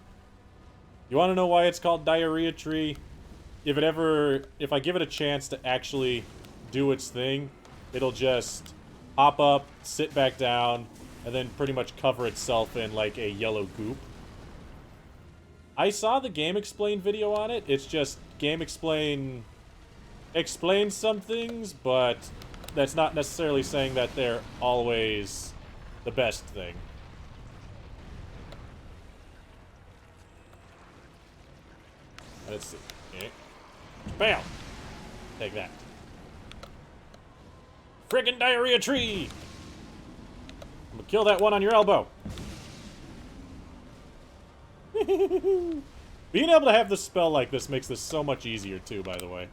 You want to know why it's called diarrhea tree? If I give it a chance to actually do its thing, it'll just hop up, sit back down, and then pretty much cover itself in like a yellow goop. I saw the Game Explain video on it. It's just Game Explain explains some things, but that's not necessarily saying that they're always the best thing. Let's see. Okay. Bam! Take that. Friggin' diarrhea tree! I'm gonna kill that one on your elbow. Being able to have the spell like this makes this so much easier too, by the way.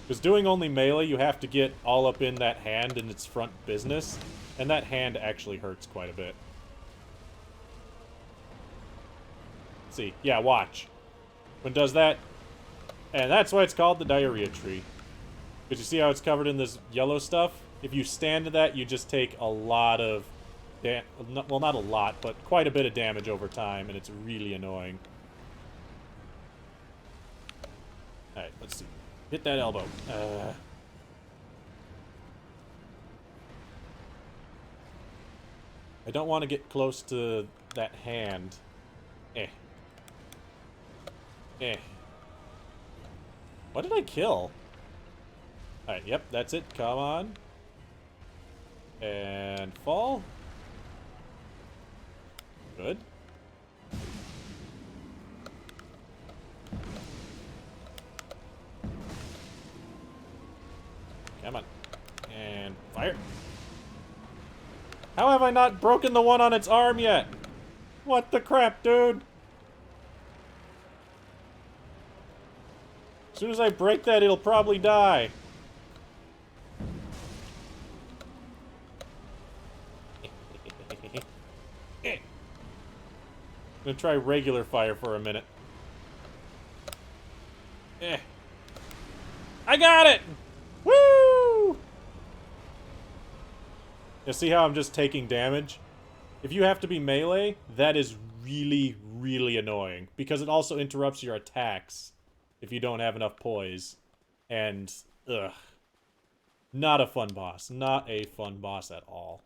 Because doing only melee, you have to get all up in that hand in its front business, and that hand actually hurts quite a bit. Let's see. Yeah, watch. When it does that, and that's why it's called the diarrhea tree. Because you see how it's covered in this yellow stuff? If you stand to that, you just take a lot of... well, not a lot, but quite a bit of damage over time, and it's really annoying. Alright, let's see. Hit that elbow. I don't want to get close to that hand. What did I kill? Alright, yep, that's it. Come on. And fall. Good. Come on. And fire. How have I not broken the one on its arm yet? What the crap, dude? As soon as I break that, it'll probably die. I'm gonna try regular fire for a minute. I got it! Woo! You see how I'm just taking damage? If you have to be melee, that is really, really annoying. Because it also interrupts your attacks if you don't have enough poise. And, ugh. Not a fun boss. Not a fun boss at all.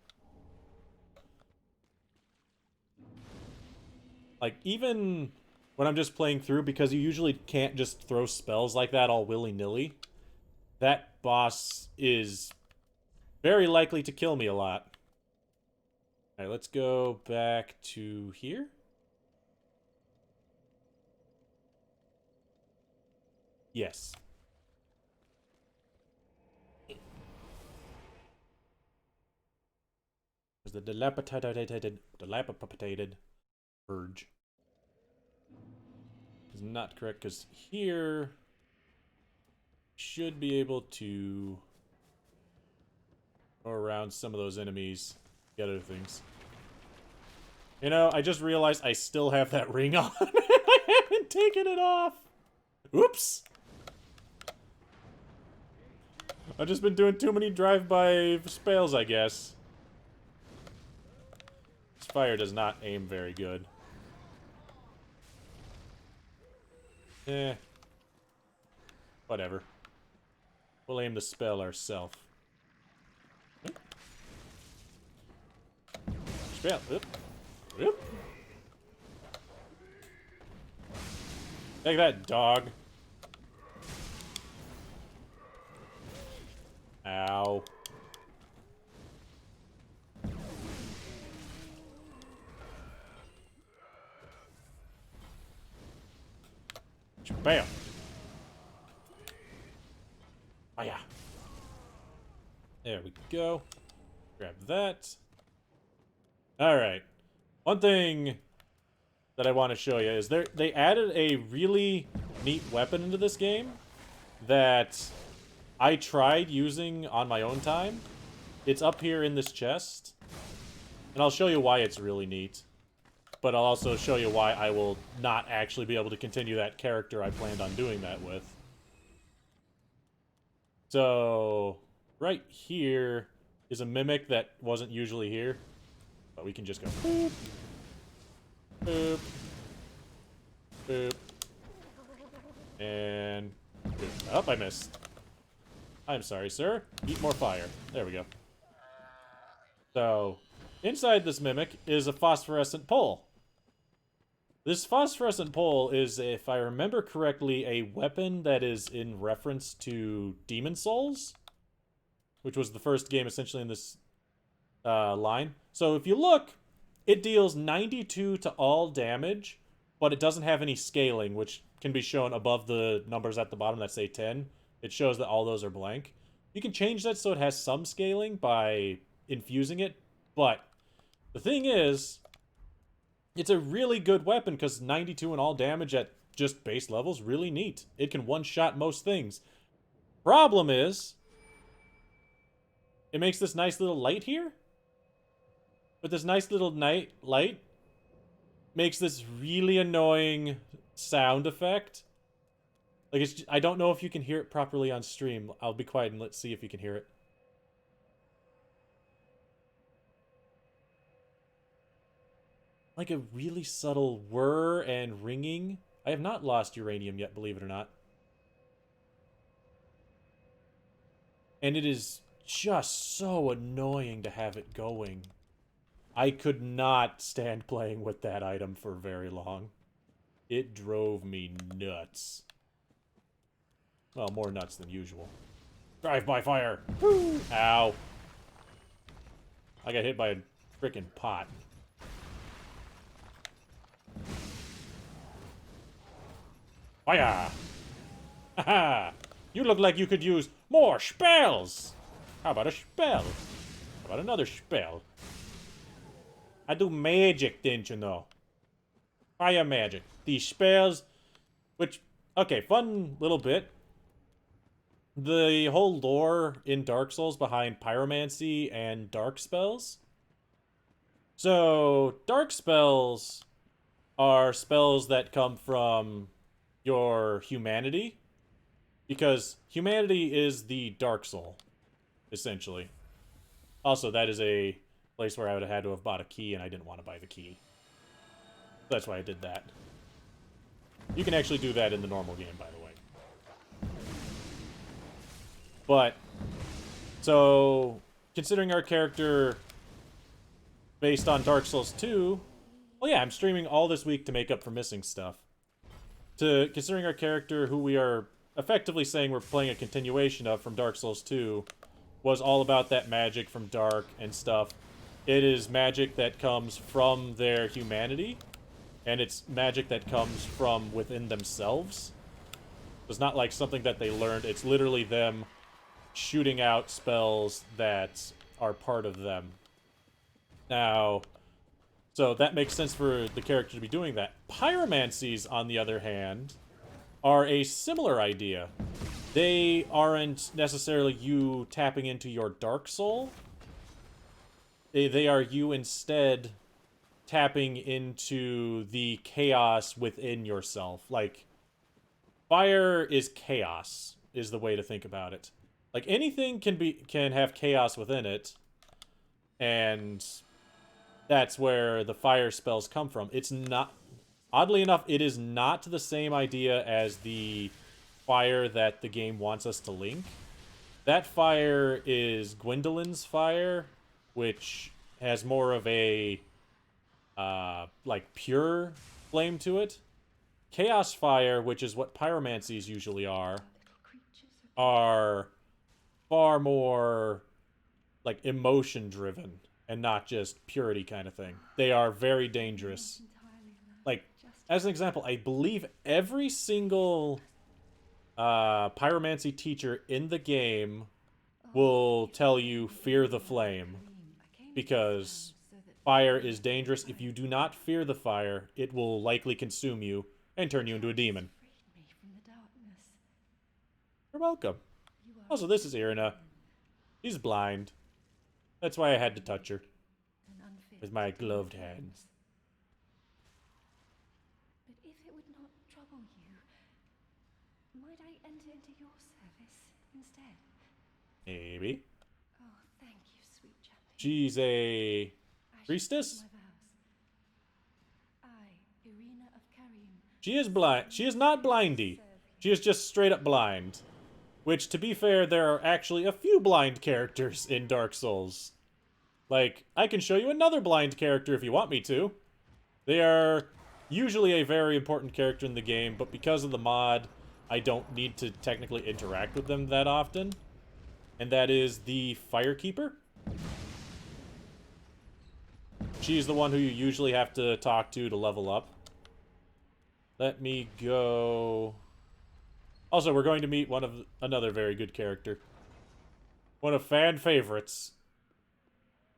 Like, even when I'm just playing through, because you usually can't just throw spells like that all willy-nilly, that boss is very likely to kill me a lot. Alright, let's go back to here. Yes. There's the dilapidated purge. Is not correct, because here should be able to go around some of those enemies, get other things. You know, I just realized I still have that ring on. I haven't taken it off. Oops. I've just been doing too many drive-by spells, I guess. This fire does not aim very good. Whatever. We'll aim the spell ourselves. Spell. Oop. Oop. Take that, dog. Ow. Bam. Oh yeah. There we go. Grab that. Alright. One thing that I want to show you is they added a really neat weapon into this game that I tried using on my own time. It's up here in this chest. And I'll show you why it's really neat. But I'll also show you why I will not actually be able to continue that character I planned on doing that with. So, right here is a mimic that wasn't usually here. But we can just go boop, boop, boop, and boop. Oh, I missed. I'm sorry, sir. Eat more fire. There we go. So, inside this mimic is a phosphorescent pole. This phosphorescent pole is, if I remember correctly, a weapon that is in reference to Demon Souls, which was the first game essentially in this line. So if you look, it deals 92 to all damage, but it doesn't have any scaling, which can be shown above the numbers at the bottom that say 10. It shows that all those are blank. You can change that so it has some scaling by infusing it, but the thing is, It's a really good weapon because 92 and all damage at just base levels, really neat. It can one-shot most things. Problem is, it makes this nice little light here. But this nice little light makes this really annoying sound effect. Like, I don't know if you can hear it properly on stream. I'll be quiet and let's see if you can hear it. Like a really subtle whir and ringing. I have not lost uranium yet, believe it or not. And it is just so annoying to have it going. I could not stand playing with that item for very long. It drove me nuts. Well, more nuts than usual. Drive by fire! Woo! Ow. I got hit by a frickin' pot. Fire! Haha! You look like you could use more spells! How about a spell? How about another spell? I do magic, didn't you know? Fire magic. These spells, which, okay, fun little bit. The whole lore in Dark Souls behind pyromancy and dark spells. So, dark spells are spells that come from your humanity. Because humanity is the Dark Soul, essentially. Also, that is a place where I would have had to have bought a key, and I didn't want to buy the key. That's why I did that. You can actually do that in the normal game, by the way. But, so, considering our character based on Dark Souls 2, well, yeah, I'm streaming all this week to make up for missing stuff. Considering our character, who we are effectively saying we're playing a continuation of from Dark Souls 2, was all about that magic from Dark and stuff. It is magic that comes from their humanity, and it's magic that comes from within themselves. It's not like something that they learned. It's literally them shooting out spells that are part of them. Now, so that makes sense for the character to be doing that. Pyromancies, on the other hand, are a similar idea. They aren't necessarily you tapping into your dark soul. They are you instead tapping into the chaos within yourself. Like, fire is chaos, is the way to think about it. Like, anything can have chaos within it, and that's where the fire spells come from. It's not, oddly enough, it is not the same idea as the fire that the game wants us to link. That fire is Gwendolyn's fire, which has more of a, like, pure flame to it. Chaos fire, which is what pyromancies usually are far more, like, emotion-driven and not just purity kind of thing. They are very dangerous. Like, as an example, I believe every single pyromancy teacher in the game will tell you fear the flame, because fire is dangerous. If you do not fear the fire, it will likely consume you and turn you into a demon. You're welcome. Also, this is Irina. She's blind. That's why I had to touch her with my gloved hands. But if it would not trouble you, might I enter into your service instead? Maybe. Oh, thank you, sweet champion. She's a priestess? My vows. I, Irina of Karim. She is blind. She is not blindy. She is just straight up blind. Which, to be fair, there are actually a few blind characters in Dark Souls. Like, I can show you another blind character if you want me to. They are usually a very important character in the game, but because of the mod, I don't need to technically interact with them that often. And that is the Firekeeper. She's the one who you usually have to talk to level up. Let me go... Also, we're going to meet another very good character. One of fan favorites.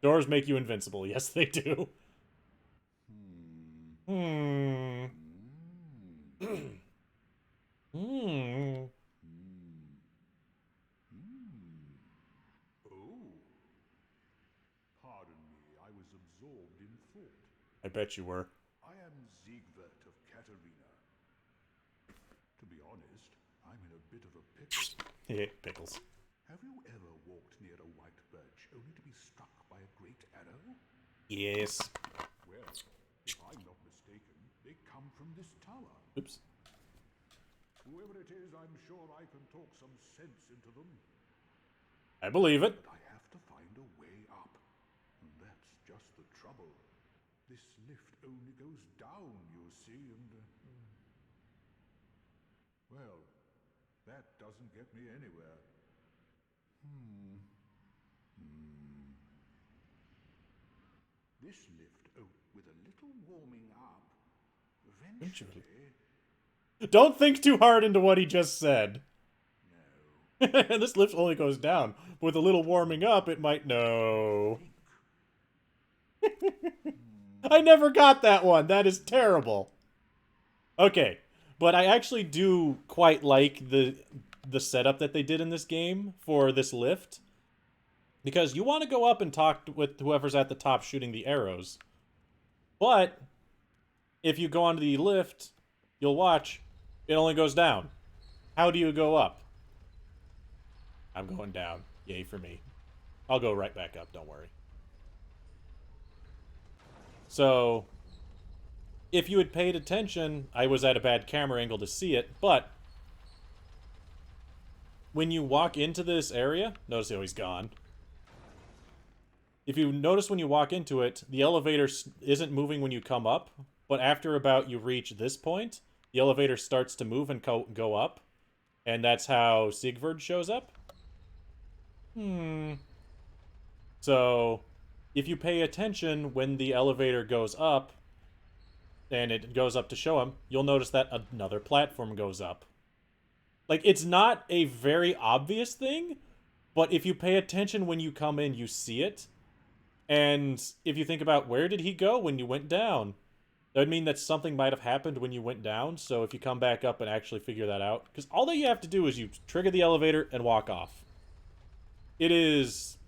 Doors make you invincible. Yes, they do. Hmm. Hmm. Oh, pardon me, I was absorbed in thought. I bet you were. I am Siegbert of Katarina. To be honest, I'm in a bit of a pickle. Pickles. Have you ever walked near a white birch only to be struck by a great arrow? Yes. Well, if I'm not mistaken, they come from this tower. Oops. Whoever it is, I'm sure I can talk some sense into them. I believe it. But I have to find a way up. And that's just the trouble. This lift only goes down, you see, and... well, that doesn't get me anywhere. This lift, oh, with a little warming up, eventually... Don't think too hard into what he just said. No. This lift only goes down. With a little warming up, it might... No. I never got that one. That is terrible. Okay. But I actually do quite like the setup that they did in this game for this lift. Because you want to go up and talk with whoever's at the top shooting the arrows. But if you go onto the lift, you'll watch, it only goes down. How do you go up? I'm going down. Yay for me. I'll go right back up, don't worry. So, if you had paid attention, I was at a bad camera angle to see it, but when you walk into this area, notice how he's gone. If you notice when you walk into it, the elevator isn't moving when you come up, but after about you reach this point, the elevator starts to move and go up, and that's how Siegfried shows up. So, if you pay attention when the elevator goes up, and it goes up to show him, you'll notice that another platform goes up. Like, it's not a very obvious thing, but if you pay attention when you come in, you see it. And if you think about where did he go when you went down, that would mean that something might have happened when you went down. So if you come back up and actually figure that out, because all that you have to do is you trigger the elevator and walk off. It is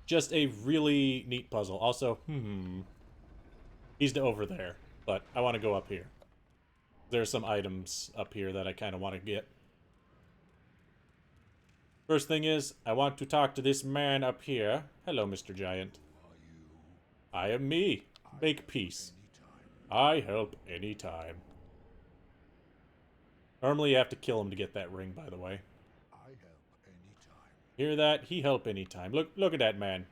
just a really neat puzzle. Also, he's over there, but I want to go up here. There's some items up here that I kind of want to get. First thing is, I want to talk to this man up here. Hello, Mr. Giant. I am me. Make peace. I help anytime. Normally you have to kill him to get that ring, by the way. I help anytime. Hear that? He help anytime. Look at that man.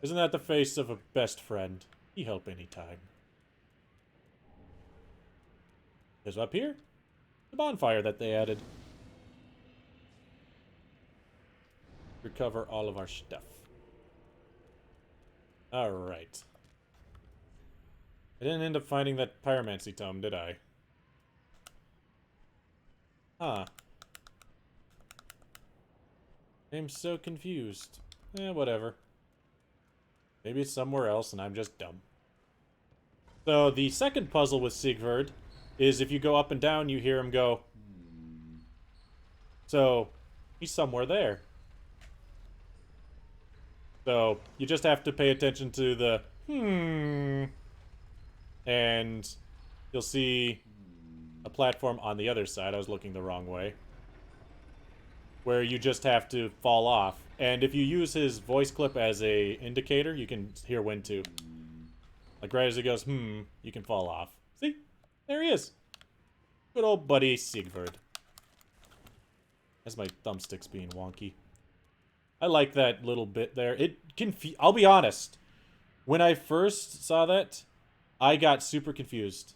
Isn't that the face of a best friend? He help anytime. There's up here. The bonfire that they added. Recover all of our stuff. Alright. I didn't end up finding that pyromancy tome, did I? Huh. I'm so confused. Whatever. Maybe it's somewhere else and I'm just dumb. So, the second puzzle with Siegfried is if you go up and down, you hear him go. So, he's somewhere there. So, you just have to pay attention to the and you'll see a platform on the other side. I was looking the wrong way. Where you just have to fall off. And if you use his voice clip as a indicator, you can hear when to. Like right as he goes, you can fall off. See? There he is. Good old buddy Siegfried. That's my thumbsticks being wonky. I like that little bit there. I'll be honest. When I first saw that, I got super confused.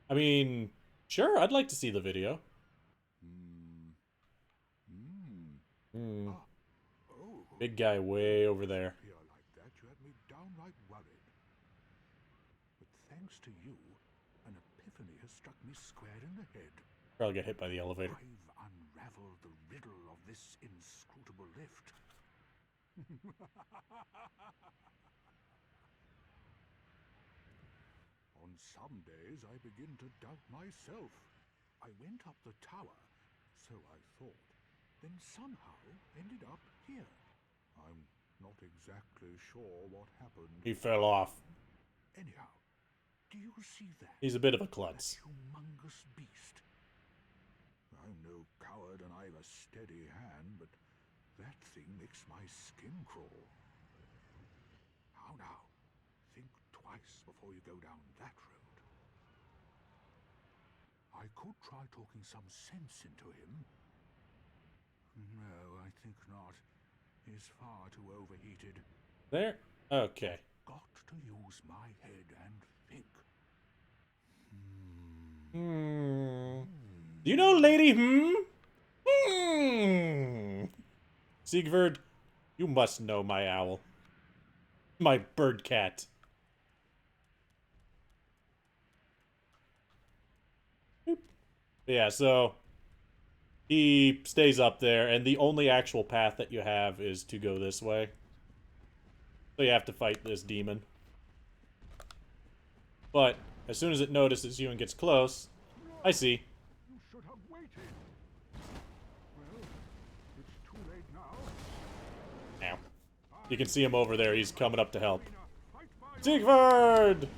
I mean, sure, I'd like to see the video. Big guy way over there. Here like that, you had me downright worried. But thanks to you, an epiphany has struck me square in the head. Probably got hit by the elevator. I've unraveled the riddle of this inscrutable lift. some days I begin to doubt myself. I went up the tower, so I thought, then somehow ended up here. I'm not exactly sure what happened. He fell off. Anyhow, do you see that? He's a bit of a klutz. That humongous beast. I'm no coward and I've a steady hand, but that thing makes my skin crawl. How now? Think twice before you go down that road. I could try talking some sense into him. No, I think not. He's far too overheated. There? Okay. Got to use my head and think. Do you know Lady Siegfried, you must know my owl. My bird cat. Yeah, so he stays up there, and the only actual path that you have is to go this way. So you have to fight this demon. But as soon as it notices you and gets close, I see. You should have waited. Well, it's too late now. Ow. You can see him over there. He's coming up to help. Fight by Siegfried!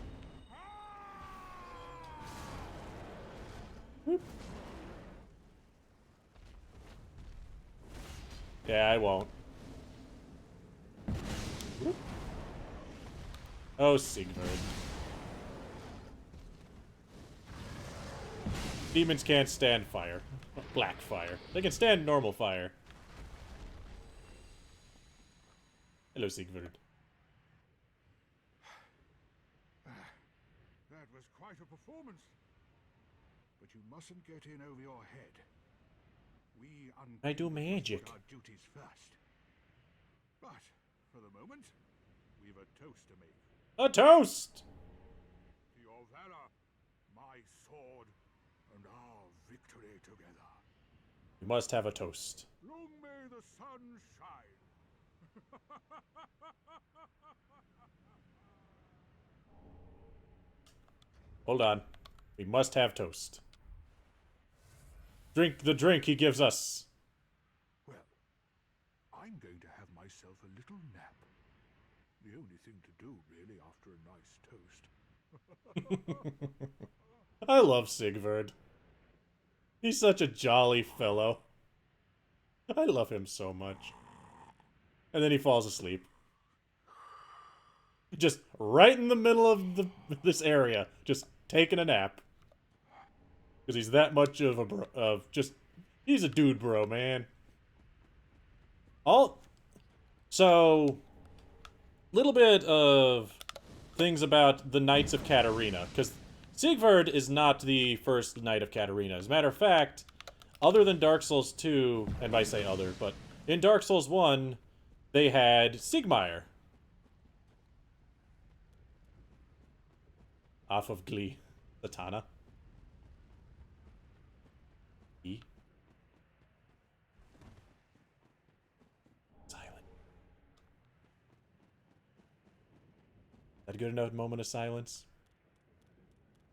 Yeah, I won't. Oh, Siegfried. Demons can't stand fire. Black fire. They can stand normal fire. Hello, Siegfried. That was quite a performance. But you mustn't get in over your head. We I do unclean must magic. put our duties first. But for the moment, we've a toast to make. A toast! To your valor, my sword, and our victory together. You must have a toast. Long may the sun shine. Hold on. We must have toast. Drink the drink he gives us. Well, I'm going to have myself a little nap. The only thing to do, really, after a nice toast. I love Siegfried. He's such a jolly fellow. I love him so much. And then he falls asleep. Just right in the middle of this area. Just taking a nap. Because he's that much of a bro, he's a dude bro, man. So, little bit of things about the Knights of Katarina. Because Siegfried is not the first Knight of Katarina. As a matter of fact, other than Dark Souls 2, and I say other, but in Dark Souls 1, they had Sigmar. Off of Glee. Satana. E. Silent. That a good enough moment of silence?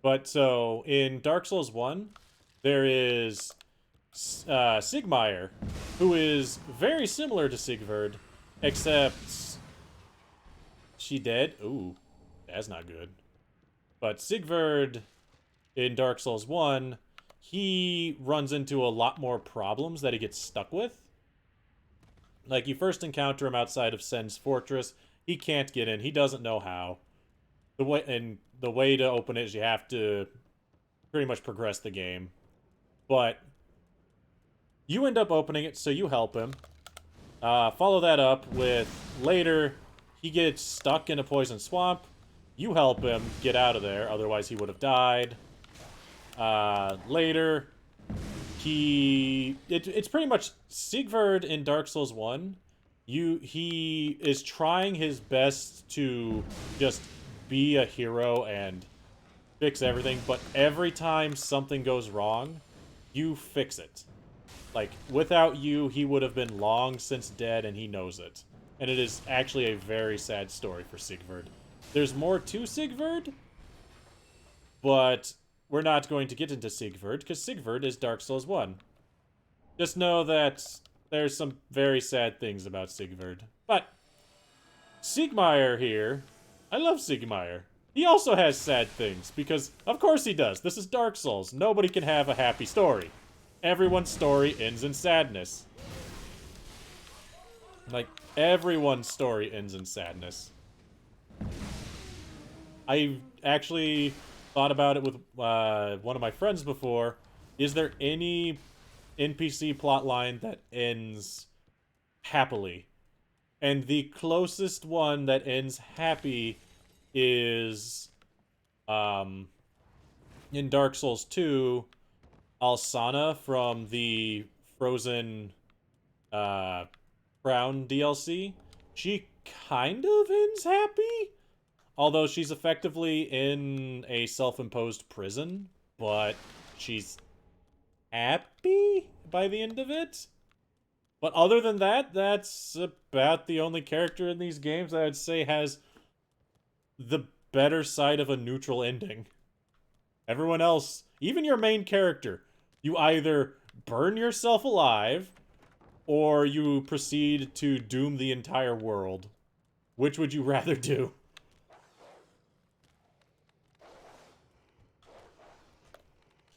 But so, in Dark Souls 1, there is Sigmar, who is very similar to Siegfried, except she dead. Ooh, that's not good. But Siegfried in Dark Souls 1, he runs into a lot more problems that he gets stuck with. Like, you first encounter him outside of Sen's fortress. He can't get in. He doesn't know how. The way to open it is you have to pretty much progress the game. But you end up opening it, so you help him. Follow that up with later, he gets stuck in a poison swamp. You help him get out of there, otherwise he would have died. Later, it's pretty much Siegfried in Dark Souls 1. He is trying his best to just be a hero and fix everything, but every time something goes wrong, you fix it. Like, without you, he would have been long since dead, and he knows it. And it is actually a very sad story for Siegfried. There's more to Siegfried, But we're not going to get into Sigvard, because Sigvard is Dark Souls 1. Just know that there's some very sad things about Sigvard. But Siegmeyer here, I love Siegmeyer. He also has sad things, because of course he does. This is Dark Souls. Nobody can have a happy story. Everyone's story ends in sadness. Like, everyone's story ends in sadness. I actually thought about it with one of my friends before. Is there any NPC plotline that ends happily? And the closest one that ends happy is in Dark Souls 2, Alsana from the Frozen Crown DLC. She kind of ends happy, although she's effectively in a self-imposed prison, but she's happy by the end of it. But other than that, that's about the only character in these games that I would say has the better side of a neutral ending. Everyone else, even your main character, you either burn yourself alive or you proceed to doom the entire world. Which would you rather do?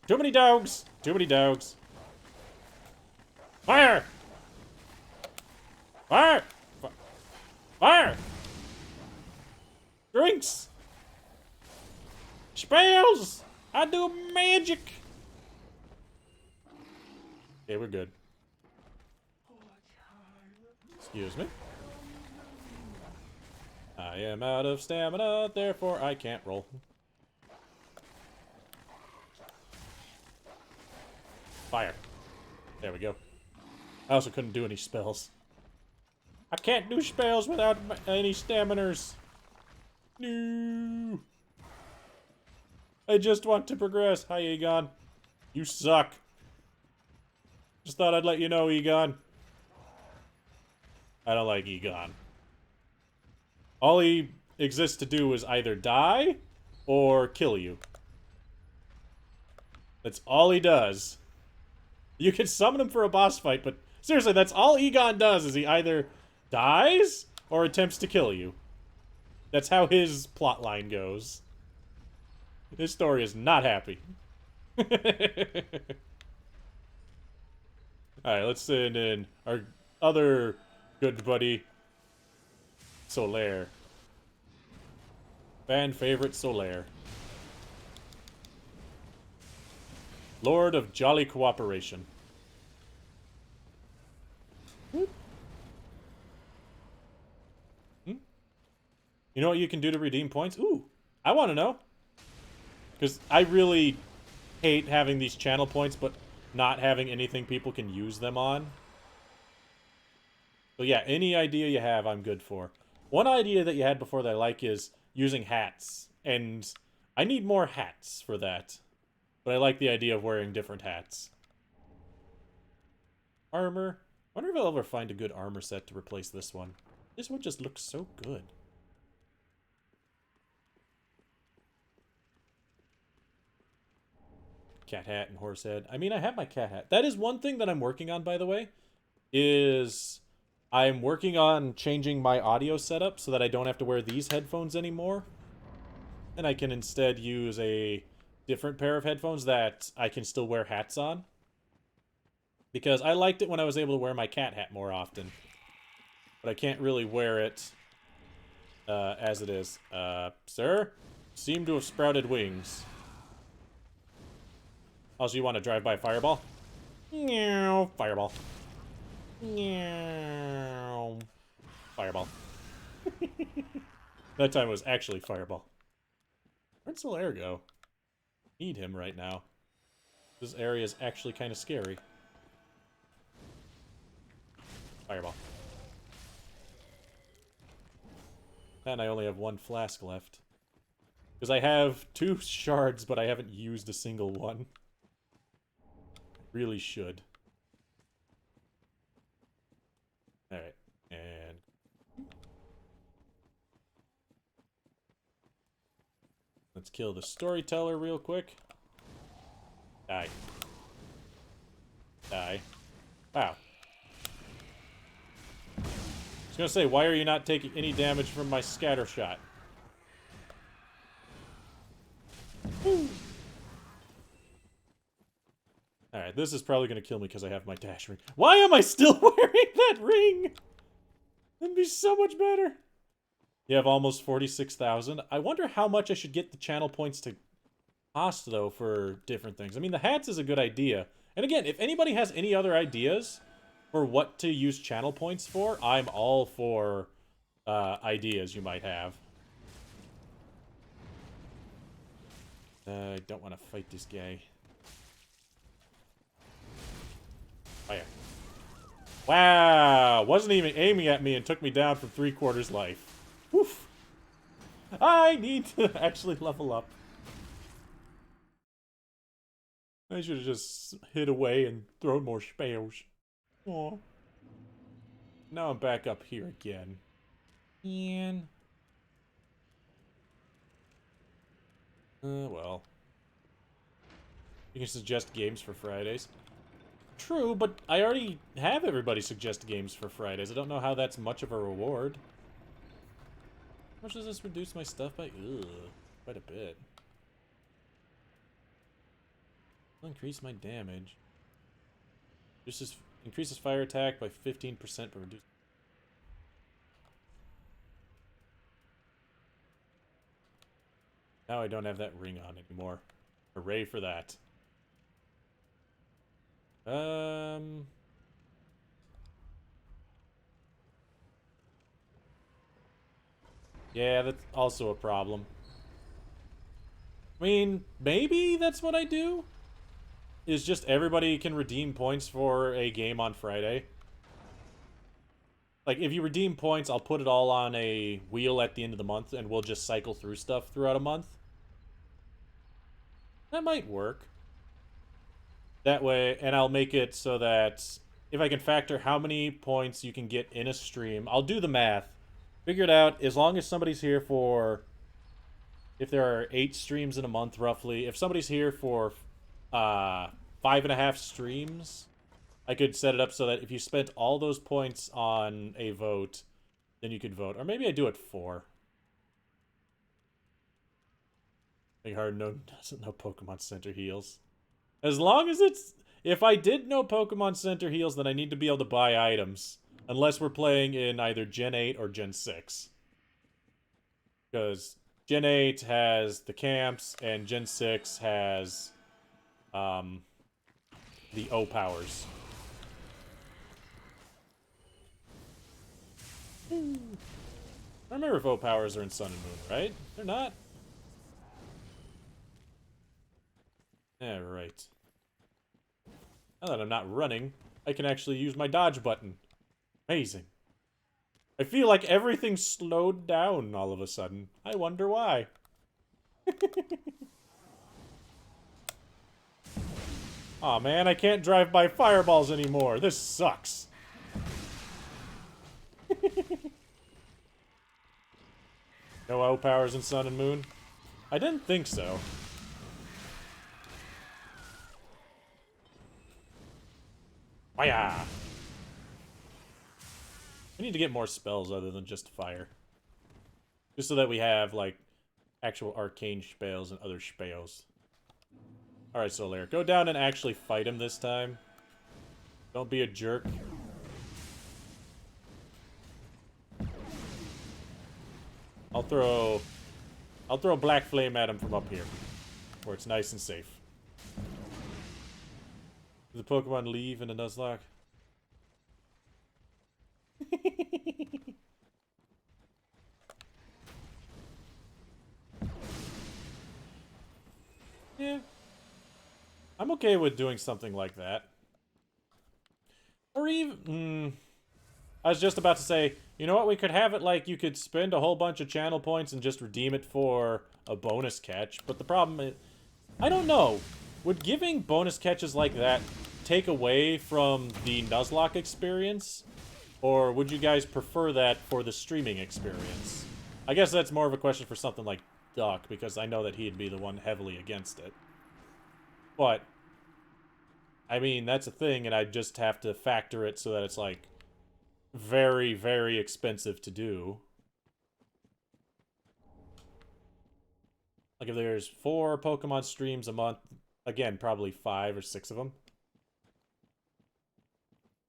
Too many dogs! Too many dogs. Fire! Fire! Fire! Drinks! Spells! I do magic! Okay, we're good. Excuse me. I am out of stamina, therefore I can't roll. Fire. There we go. I also couldn't do any spells. I can't do spells without any staminers. No. I just want to progress. Hi, Egon. You suck. Just thought I'd let you know, Egon. I don't like Egon. All he exists to do is either die or kill you. That's all he does. You can summon him for a boss fight, but seriously, that's all Egon does, is he either dies or attempts to kill you. That's how his plotline goes. His story is not happy. Alright, let's send in our other good buddy, Solaire. Fan favorite Solaire. Lord of Jolly Cooperation. Hmm? You know what you can do to redeem points? Ooh, I want to know. Because I really hate having these channel points, but not having anything people can use them on. So yeah, any idea you have, I'm good for. One idea that you had before that I like is using hats. And I need more hats for that. But I like the idea of wearing different hats. Armor. I wonder if I'll ever find a good armor set to replace this one. This one just looks so good. Cat hat and horse head. I mean, I have my cat hat. That is one thing that I'm working on, by the way, is I'm working on changing my audio setup so that I don't have to wear these headphones anymore. And I can instead use a different pair of headphones that I can still wear hats on. Because I liked it when I was able to wear my cat hat more often. But I can't really wear it as it is. Sir? Seem to have sprouted wings. Also, you want to drive by fireball? Meow. Fireball. Meow. Fireball. That time it was actually fireball. Where'd Solaire go? Need him right now. This area is actually kind of scary. Fireball. And I only have one flask left. Because I have 2 shards, but I haven't used a single one. Really should. Alright, and Let's kill the storyteller real quick. Die. Die. Wow. I was gonna say, why are you not taking any damage from my scatter shot? Alright, this is probably gonna kill me because I have my dash ring. Why am I still wearing that ring? That'd be so much better. You have almost 46,000. I wonder how much I should get the channel points to cost, though, for different things. I mean, the hats is a good idea. And again, if anybody has any other ideas for what to use channel points for, I'm all for ideas you might have. I don't want to fight this guy. Fire. Wow! Wasn't even aiming at me and took me down from 3/4 life. Woof! I need to actually level up. I should have just hid away and thrown more spells. Aw. Now I'm back up here again. Ian. Well. You can suggest games for Fridays. True, but I already have everybody suggest games for Fridays. I don't know how that's much of a reward. How much does this reduce my stuff by? Ugh, quite a bit. I'll increase my damage. Increases fire attack by 15%, but reduce. Now I don't have that ring on anymore. Hooray for that. Yeah, that's also a problem. I mean, maybe that's what I do? Is just everybody can redeem points for a game on Friday. Like, if you redeem points, I'll put it all on a wheel at the end of the month, and we'll just cycle through stuff throughout a month. That might work. That way, and I'll make it so that if I can factor how many points you can get in a stream, I'll do the math. Figure it out, as long as somebody's here for, if there are 8 streams in a month roughly, if somebody's here for 5.5 streams, I could set it up so that if you spent all those points on a vote, then you could vote. Or maybe I do it 4. I think hard doesn't know Pokemon Center heals. As long as it's... If I did know Pokemon Center heals, then I need to be able to buy items. Unless we're playing in either Gen 8 or Gen 6. Because Gen 8 has the camps, and Gen 6 has the O powers. I remember if O powers are in Sun and Moon, right? They're not? Yeah, right. Now that I'm not running, I can actually use my dodge button. Amazing. I feel like everything slowed down all of a sudden. I wonder why. Aw, man, I can't drive by fireballs anymore. This sucks. No O powers in Sun and Moon? I didn't think so. Fire! We need to get more spells other than just fire. Just so that we have, like, actual arcane spells and other spells. Alright, Solaire, go down and actually fight him this time. Don't be a jerk. I'll throw Black Flame at him from up here, where it's nice and safe. Did the Pokemon leave in a Nuzlocke? Yeah. I'm okay with doing something like that. Or even... I was just about to say, you know what, we could have it like you could spend a whole bunch of channel points and just redeem it for a bonus catch, but the problem is... I don't know. Would giving bonus catches like that take away from the Nuzlocke experience? Or would you guys prefer that for the streaming experience? I guess that's more of a question for something like Duck, because I know that he'd be the one heavily against it. But, I mean, that's a thing, and I just have to factor it so that it's, like, very, very expensive to do. Like, if there's 4 Pokemon streams a month, again, probably 5 or 6 of them.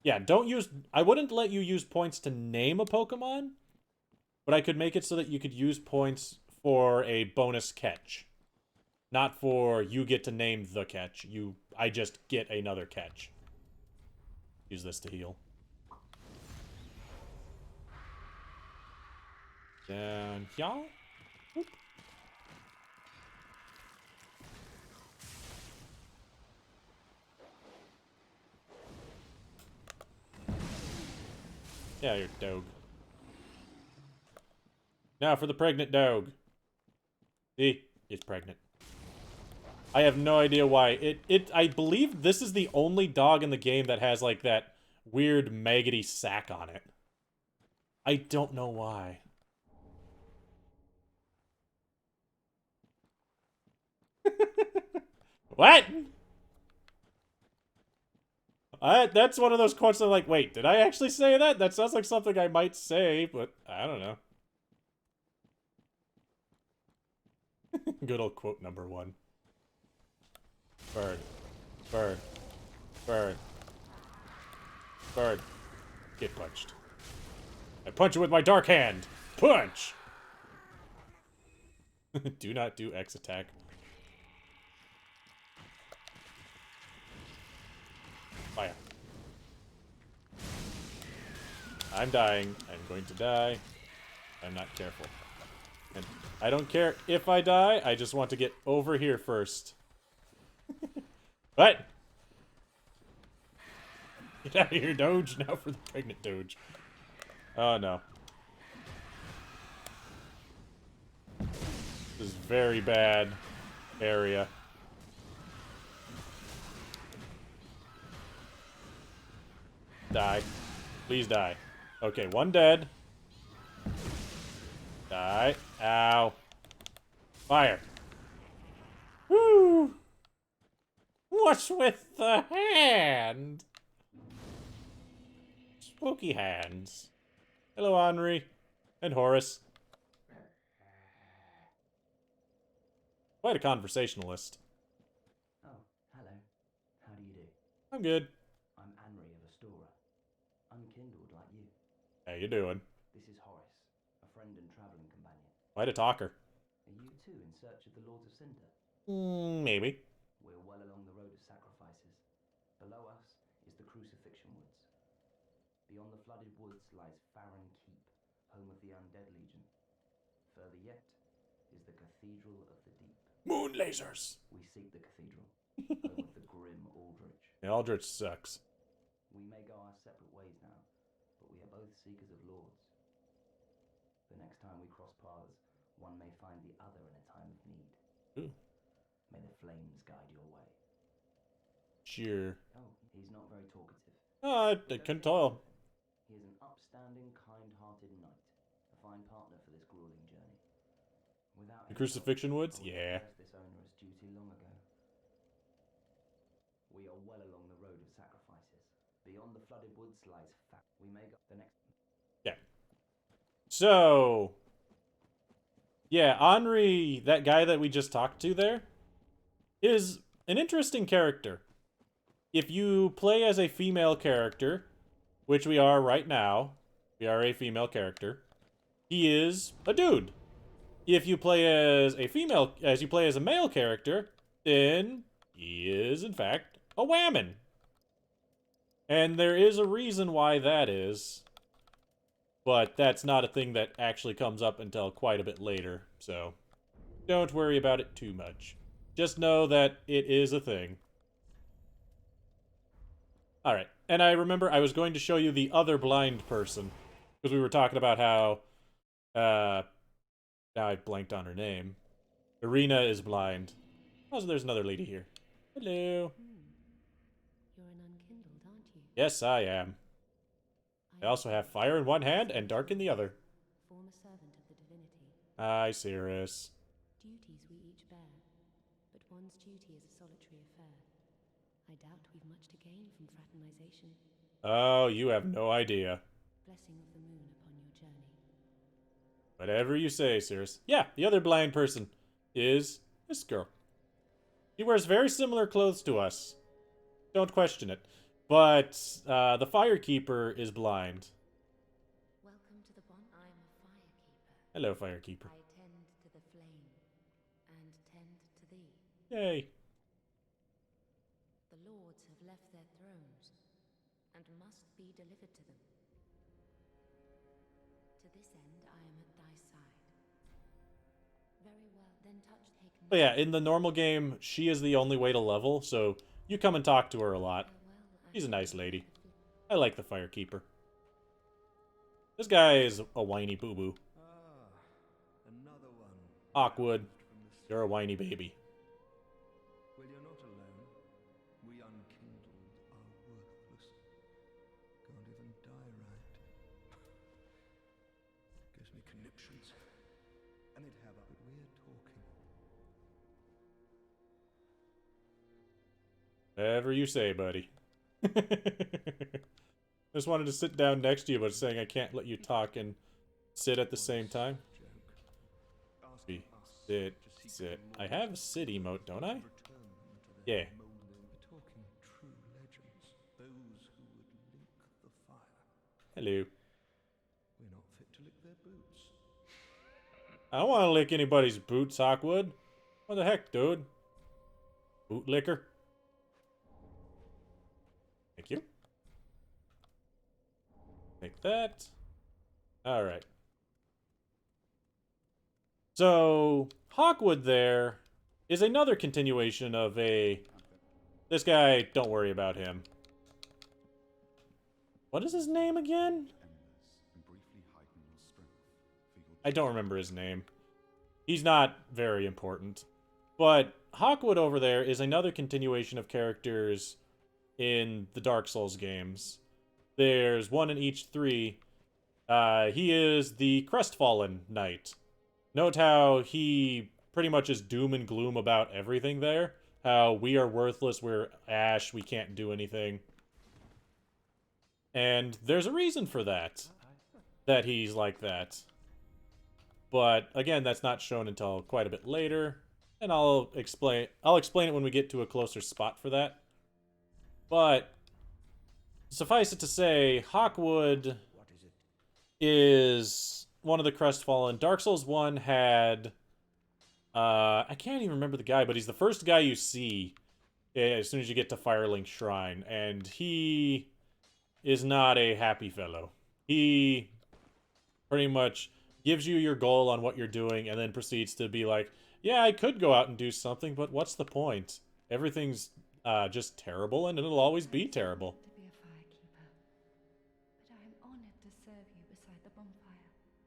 Yeah, don't use... I wouldn't let you use points to name a Pokemon, but I could make it so that you could use points for a bonus catch. Not for you get to name the catch. I just get another catch. Use this to heal. Down here. Whoop. Yeah, you're dog. Now for the pregnant dog. See? It's pregnant. I have no idea why. I believe this is the only dog in the game that has, like, that weird maggoty sack on it. I don't know why. What? That's one of those quotes that I'm like, wait, did I actually say that? That sounds like something I might say, but I don't know. Good old quote number 1. Bird. Bird. Bird. Bird. Get punched. I punch you with my dark hand. Punch! Do not do X attack. Fire. I'm dying. I'm going to die. I'm not careful. And I don't care if I die, I just want to get over here first. What? Get out of here, Doge. Now for the pregnant Doge. Oh, no. This is very bad area. Die. Please die. Okay, 1 dead. Die. Ow. Fire. Woo! What's with the hand? Spooky hands. Hello, Henri. And Horace. Quite a conversationalist. Oh, hello. How do you do? I'm good. I'm Henri of Astora. Unkindled like you. How you doing? This is Horace, a friend and travelling companion. Quite a talker. Are you too in search of the Lords of Cinder? Maybe. We're well along the road of sacrifices. Below us is the Crucifixion Woods. Beyond the flooded woods lies Farron Keep, home of the Undead Legion. Further yet is the Cathedral of the Deep. Moon lasers. We seek the cathedral, home of the grim Aldrich. The Aldrich sucks. We may go our separate ways now, but we are both seekers of lords. The next time we cross paths, one may find the other in a time of need. Ooh. May the flames guide your way. Sure. Oh, he's not very talkative. Oh, I couldn't tell. He is an upstanding, kind-hearted knight, a fine partner for this grueling journey. Without The any Crucifixion help, Woods? I would have Yeah. left this onerous duty long ago. We are well along the road of sacrifices. Beyond the flooded woods lies we may go the next. Yeah. So, yeah, Henri, that guy that we just talked to there, is an interesting character. If you play as a female character, which we are right now, we are a female character, he is a dude. If you play as a male character, then he is, in fact, a whammon. And there is a reason why that is. But that's not a thing that actually comes up until quite a bit later, so don't worry about it too much. Just know that it is a thing. Alright, and I remember I was going to show you the other blind person, because we were talking about how, now I blanked on her name. Irina is blind. Oh, so there's another lady here. Hello. You're an unkindled, aren't you? Yes, I am. I also have fire in one hand and dark in the other. Former servant of the divinity. Hi, Cirrus. one's duty is a solitary affair. I doubt we've much to gain from fraternization. Oh, you have no idea. Blessing of the moon upon your journey. Whatever you say, Cirrus. Yeah, the other blind person is this girl. She wears very similar clothes to us. Don't question it. But the Firekeeper is blind. Welcome to the bond. I am a firekeeper. Hello, Firekeeper. I tend to the flame, and tend to thee. Yay. The lords have left their thrones, and must be delivered to them. To this end, I am at thy side. Very well, then take But yeah, in the normal game, she is the only way to level, so you come and talk to her a lot. She's a nice lady. I like the Firekeeper. This guy is a whiny boo-boo. Another one. Hawkwood, you're a whiny baby. Well, you're not alone. We unkindled are worthless. Can't even die right. Gives me conniptions. And they'd have but we're talking. Whatever you say, buddy. Just wanted to sit down next to you, but saying I can't let you talk and sit at the same time. Sit. I have a sit emote, don't I? Yeah. Talking true legends, those who would link the fire. Hello. We're not fit to lick their boots. I don't want to lick anybody's boots, Hawkwood. What the heck, dude? Boot licker. Thank you. Take that. Alright. So, Hawkwood there is another continuation of a... This guy, don't worry about him. What is his name again? I don't remember his name. He's not very important. But Hawkwood over there is another continuation of characters in the Dark Souls games. There's one in each three. He is the Crestfallen Knight. Note how he pretty much is doom and gloom about everything there. How we are worthless, we're ash, we can't do anything. And there's a reason for that. That he's like that. But again, that's not shown until quite a bit later. And I'll explain it when we get to a closer spot for that. But suffice it to say, Hawkwood is one of the Crestfallen. Dark Souls 1 had... I can't even remember the guy, but he's the first guy you see as soon as you get to Firelink Shrine. And he is not a happy fellow. He pretty much gives you your goal on what you're doing and then proceeds to be like, yeah, I could go out and do something, but what's the point? Everything's just terrible, and it'll always be terrible. To be a firekeeper, but I am honored to serve you beside the bonfire.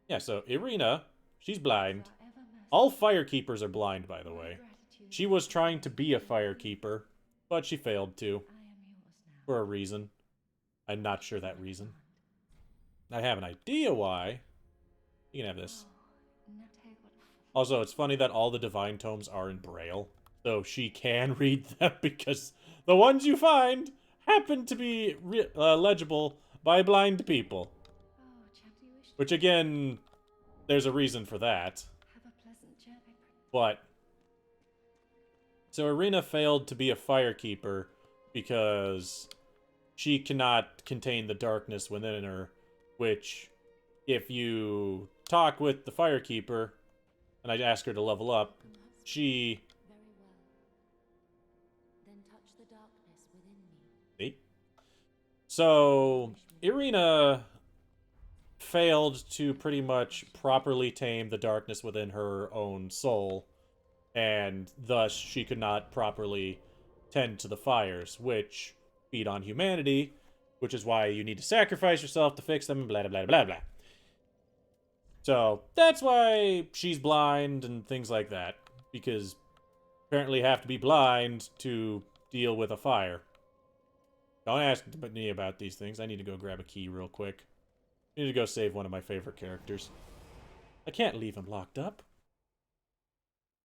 Yeah, so Irina, she's blind. Our ever merciful All firekeepers are blind, by the way. gratitude. She was trying to be a firekeeper, but she failed to, I am yours now. for a reason. I'm not sure that reason. I have an idea why. You can have this. Oh, Nate, what Also, it's funny that all the divine tomes are in Braille, so she can read them because the ones you find happen to be legible by blind people. Oh, chap, do you wish to Which again, there's a reason for that. have a pleasant journey? But so Irina failed to be a firekeeper because she cannot contain the darkness within her, which if you talk with the firekeeper and I ask her to level up, she... Very well. Then touch the darkness within me. See? So Irina failed to pretty much properly tame the darkness within her own soul, and thus she could not properly tend to the fires, which feed on humanity, which is why you need to sacrifice yourself to fix them, blah, blah, blah, blah, blah. So that's why she's blind and things like that, because apparently you have to be blind to deal with a fire. Don't ask me about these things. I need to go grab a key real quick. I need to go save one of my favorite characters. I can't leave him locked up.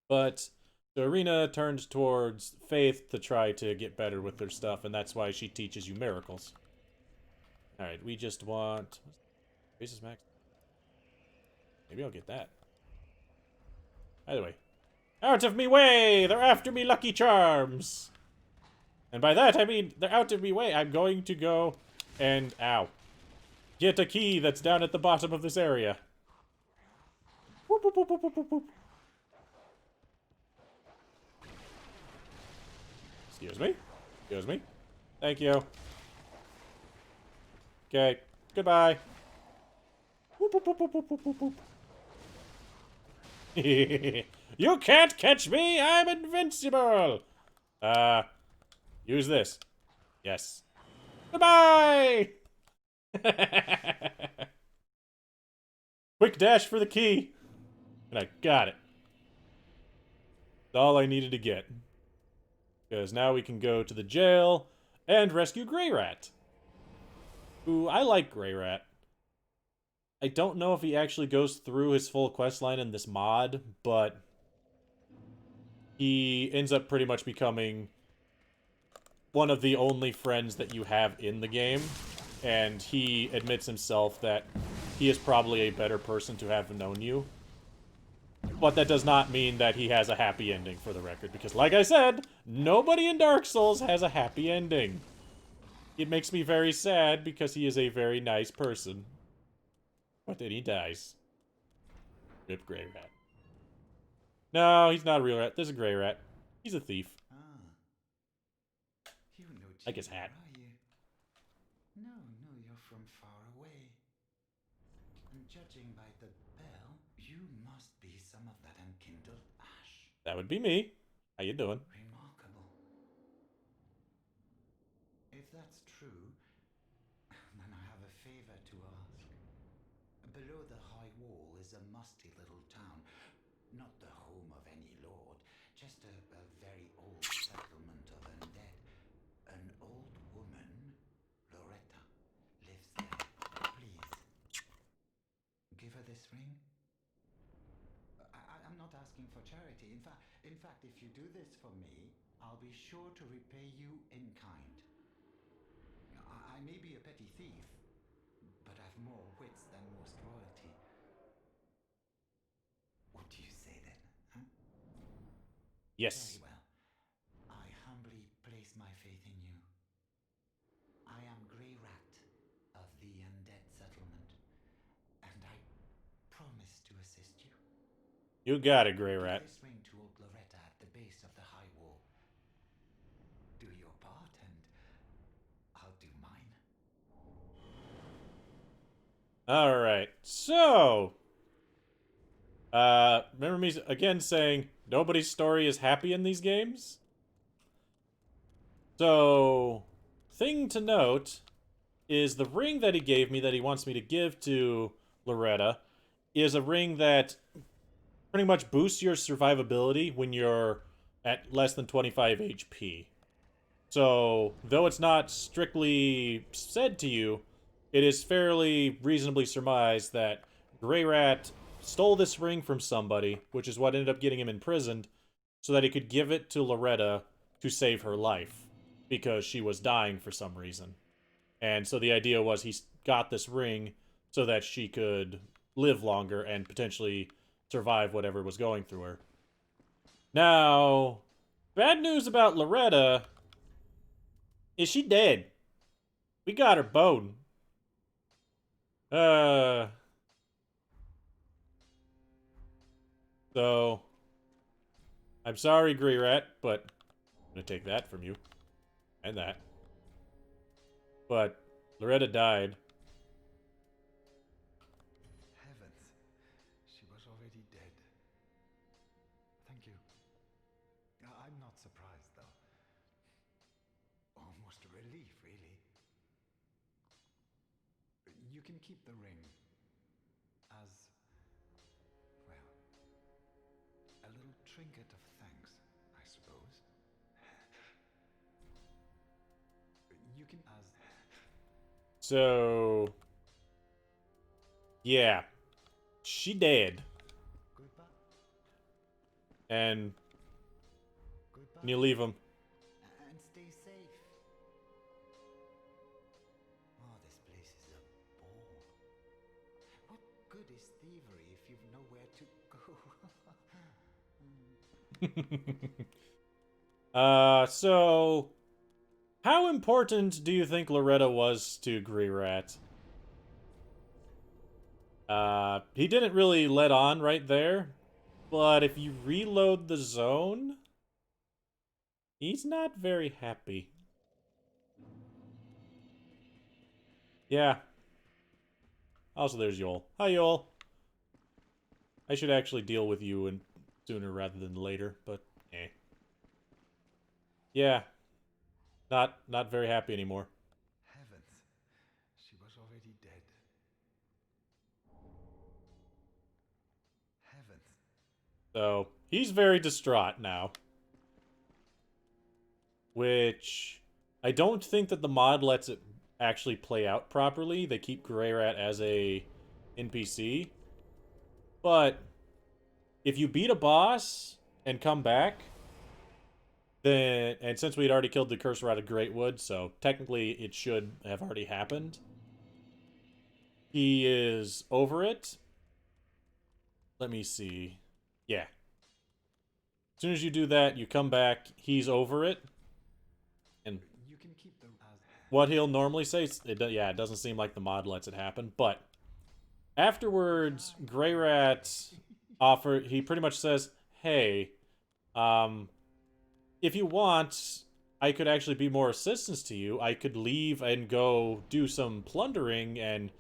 But So Irina turns towards Faith to try to get better with their stuff, and that's why she teaches you miracles. Alright, we just want... Basis max? Maybe I'll get that. Either way. Out of me way! They're after me, Lucky Charms! And by that, I mean, they're out of me way. I'm going to go and... Ow. Get a key that's down at the bottom of this area. Whoop, whoop, whoop, whoop, whoop, whoop. Excuse me. Excuse me. Thank you. Okay. Goodbye. Whoop, whoop, whoop, whoop, whoop, whoop, whoop. You can't catch me! I'm invincible! Use this. Yes. Goodbye! Quick dash for the key. And I got it. That's all I needed to get. Because now we can go to the jail and rescue Grey Rat. Ooh, I like Grey Rat. I don't know if he actually goes through his full quest line in this mod, but he ends up pretty much becoming one of the only friends that you have in the game, and he admits himself that he is probably a better person to have known you. But that does not mean that he has a happy ending, for the record, because like I said, nobody in Dark Souls has a happy ending. It makes me very sad because he is a very nice person. But then he dies. Rip Grey Rat. No, he's not a real rat. There's a Grey Rat. He's a thief. You know Like his hat. are you? No, you're from far away. And judging by the bell, you must be some of that unkindled ash. That would be me. How you doing? Remarkable. If that's true, then I have a favor to ask. Below the high wall is a musty little town. Not the home of any lord, just a very old settlement of undead. An old woman, Loretta, lives there. Please, give her this ring. I'm not asking for charity. In fact, if you do this for me, I'll be sure to repay you in kind. I may be a petty thief, but I've more wits than most royalty. What do you say then, huh? Yes. Very well. I humbly place my faith in you. I am Grey Rat of the Undead Settlement, and I promise to assist you. You got it, Grey Rat. Give this ring to old Loretta at the base of the high wall. Do your part, and I'll do mine. Alright, so... remember me again saying nobody's story is happy in these games? So, thing to note is the ring that he gave me that he wants me to give to Loretta is a ring that pretty much boosts your survivability when you're at less than 25 HP. So, though it's not strictly said to you, it is fairly reasonably surmised that Grey Rat stole this ring from somebody, which is what ended up getting him imprisoned, so that he could give it to Loretta to save her life, because she was dying for some reason. And so the idea was he got this ring so that she could live longer and potentially survive whatever was going through her. Now, bad news about Loretta is she dead. We got her bone. So, I'm sorry, Grey Rat, but I'm gonna take that from you. And that. But Loretta died. Heavens, she was already dead. Thank you. I'm not surprised, though. Almost a relief, really. You can keep the ring as, well, a little trinket of thanks, I suppose. You can as... So, yeah, she dead. Goodbye. And And you leave him. And stay safe. Oh, this place is a bore. What good is thievery if you've nowhere to go? So how important do you think Loretta was to Greirat? He didn't really let on right there, but if you reload the zone, he's not very happy. Yeah. Also, there's Yol. Hi, Yol. I should actually deal with you and sooner rather than later, but eh. Yeah. Not very happy anymore. Heavens, she was already dead. Heavens. So, he's very distraught now. Which I don't think that the mod lets it actually play out properly. They keep Greirat as a NPC. But if you beat a boss and come back, then, and since we'd already killed the Cursor out of Greatwood, so technically it should have already happened. He is over it. Let me see. Yeah. As soon as you do that, you come back, he's over it. And You can keep the what he'll normally say, it doesn't seem like the mod lets it happen, but afterwards, Greirat he pretty much says, hey, if you want, I could actually be more assistance to you. I could leave and go do some plundering and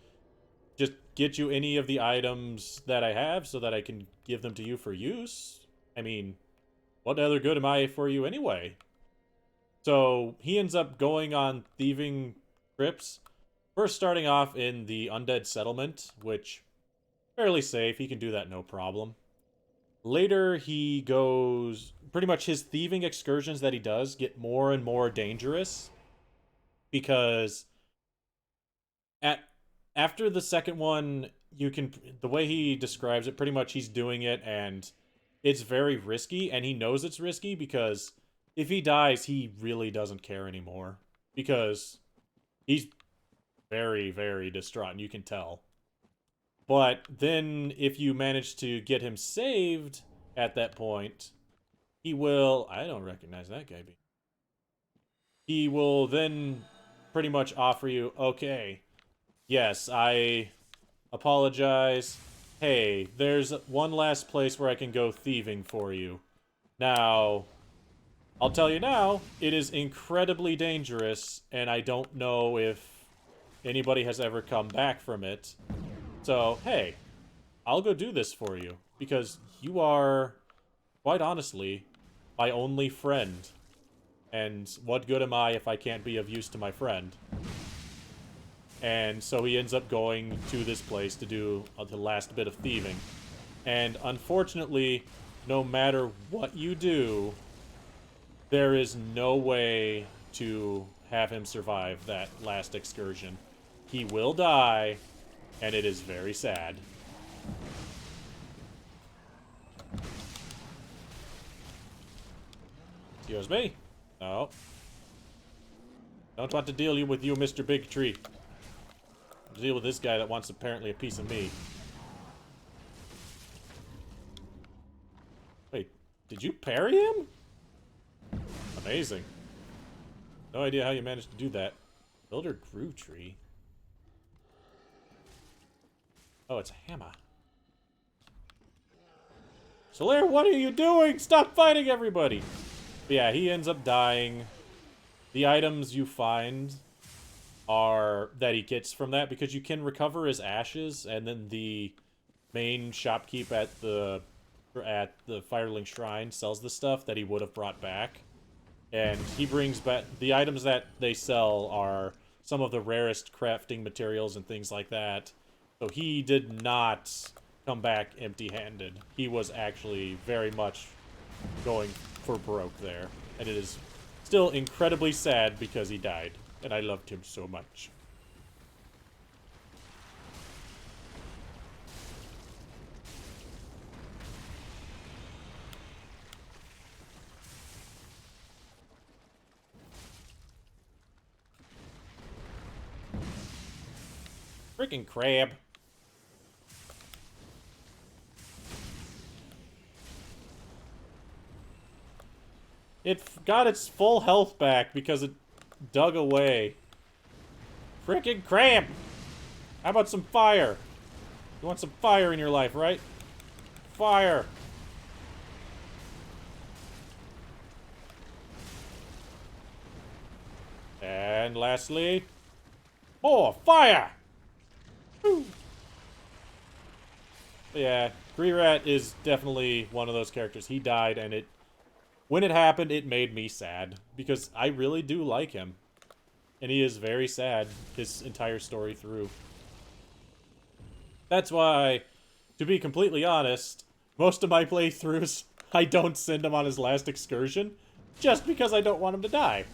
just get you any of the items that I have so that I can give them to you for use. I mean, what other good am I for you anyway? So he ends up going on thieving trips. First starting off in the undead settlement, which fairly safe. He can do that no problem. Later, he goes... Pretty much his thieving excursions that he does get more and more dangerous. Because after the second one, you can... The way he describes it, pretty much he's doing it and it's very risky. And he knows it's risky because if he dies, he really doesn't care anymore. Because he's very, very distraught, and you can tell. But then, if you manage to get him saved at that point, he will... I don't recognize that guy. He will then pretty much offer you, okay, yes, I apologize. Hey, there's one last place where I can go thieving for you. Now, I'll tell you now, it is incredibly dangerous, and I don't know if anybody has ever come back from it. So, hey, I'll go do this for you, because you are, quite honestly, my only friend. And what good am I if I can't be of use to my friend? And so he ends up going to this place to do the last bit of thieving. And unfortunately, no matter what you do, there is no way to have him survive that last excursion. He will die, and it is very sad. Excuse me? No. Don't want to deal with you, Mr. Big Tree. Deal with this guy that wants apparently a piece of me. Wait, did you parry him? Amazing. No idea how you managed to do that. Builder Grew Tree. Oh, it's a hammer. Solaire, what are you doing? Stop fighting everybody! But yeah, he ends up dying. The items you find are that he gets from that, because you can recover his ashes, and then the main shopkeep at the Firelink Shrine sells the stuff that he would have brought back. And he brings back... The items that they sell are some of the rarest crafting materials and things like that. So he did not come back empty-handed. He was actually very much going for broke there. And it is still incredibly sad because he died. And I loved him so much. Freaking crab. It got its full health back because it dug away. Freaking crab! How about some fire? You want some fire in your life, right? Fire! And lastly... more fire! Woo. Yeah, Greerat is definitely one of those characters. He died, and when it happened, it made me sad. Because I really do like him. And he is very sad his entire story through. That's why, to be completely honest, most of my playthroughs, I don't send him on his last excursion. Just because I don't want him to die.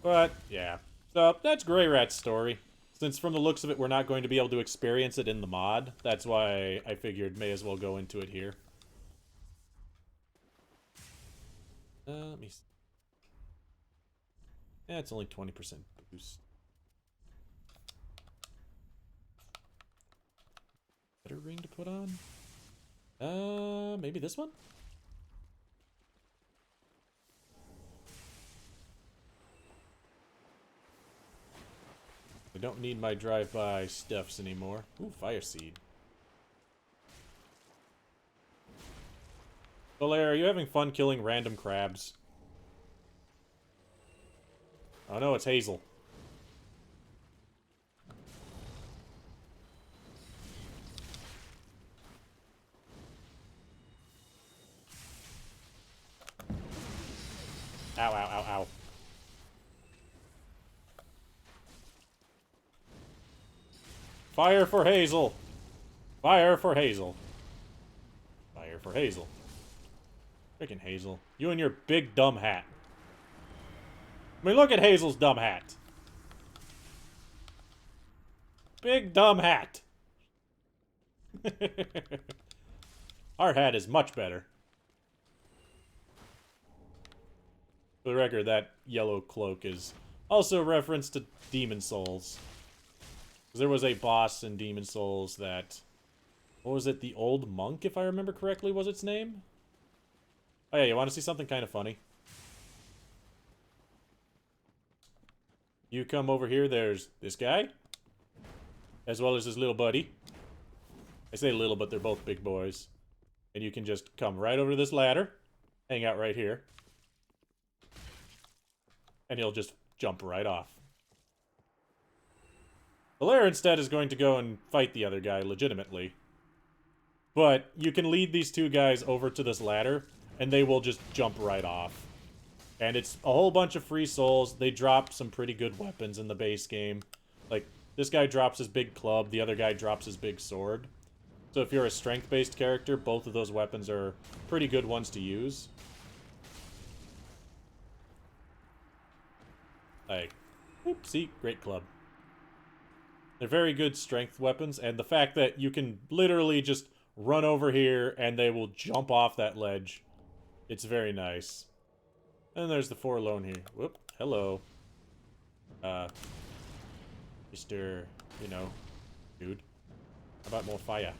But, yeah. So, that's Greerat's story. Since from the looks of it, we're not going to be able to experience it in the mod, that's why I figured may as well go into it here. Let me see. Yeah, it's only 20% boost. Better ring to put on? Maybe this one? I don't need my drive-by stuffs anymore. Ooh, fire seed. Valera, are you having fun killing random crabs? Oh no, it's Hazel. Ow, ow, ow, ow. Fire for Hazel! Fire for Hazel. Fire for Hazel. Freaking Hazel. You and your big dumb hat. I mean, look at Hazel's dumb hat. Big dumb hat. Our hat is much better. For the record, that yellow cloak is also a reference to Demon Souls. There was a boss in Demon Souls that... what was it? The Old Monk, if I remember correctly, was its name? Oh yeah, you want to see something kind of funny? You come over here, there's this guy. As well as his little buddy. I say little, but they're both big boys. And you can just come right over to this ladder. Hang out right here. And he'll just jump right off. Valera instead is going to go and fight the other guy legitimately. But you can lead these two guys over to this ladder, and they will just jump right off. And it's a whole bunch of free souls. They drop some pretty good weapons in the base game. Like, this guy drops his big club, the other guy drops his big sword. So if you're a strength-based character, both of those weapons are pretty good ones to use. Like, see? Great club. They're very good strength weapons, and the fact that you can literally just run over here and they will jump off that ledge. It's very nice. And there's the Forlorn here. Whoop. Hello. Mr. You know, dude. How about more fire?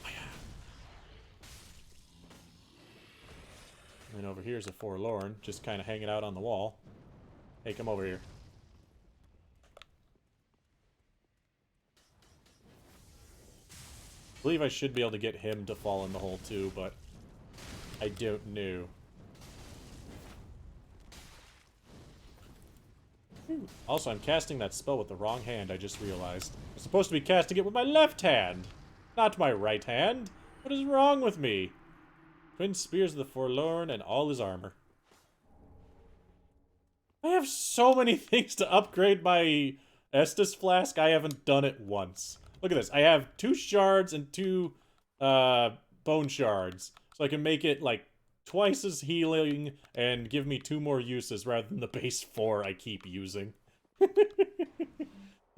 Fire. And then over here's a Forlorn, just kind of hanging out on the wall. Hey, come over here. I believe I should be able to get him to fall in the hole too, but I don't know. Also, I'm casting that spell with the wrong hand, I just realized. I'm supposed to be casting it with my left hand, not my right hand. What is wrong with me? Twin Spears of the Forlorn and all his armor. I have so many things to upgrade my Estus Flask, I haven't done it once. Look at this. I have 2 shards and 2 bone shards. So I can make it, like, twice as healing and give me 2 more uses rather than the base 4 I keep using.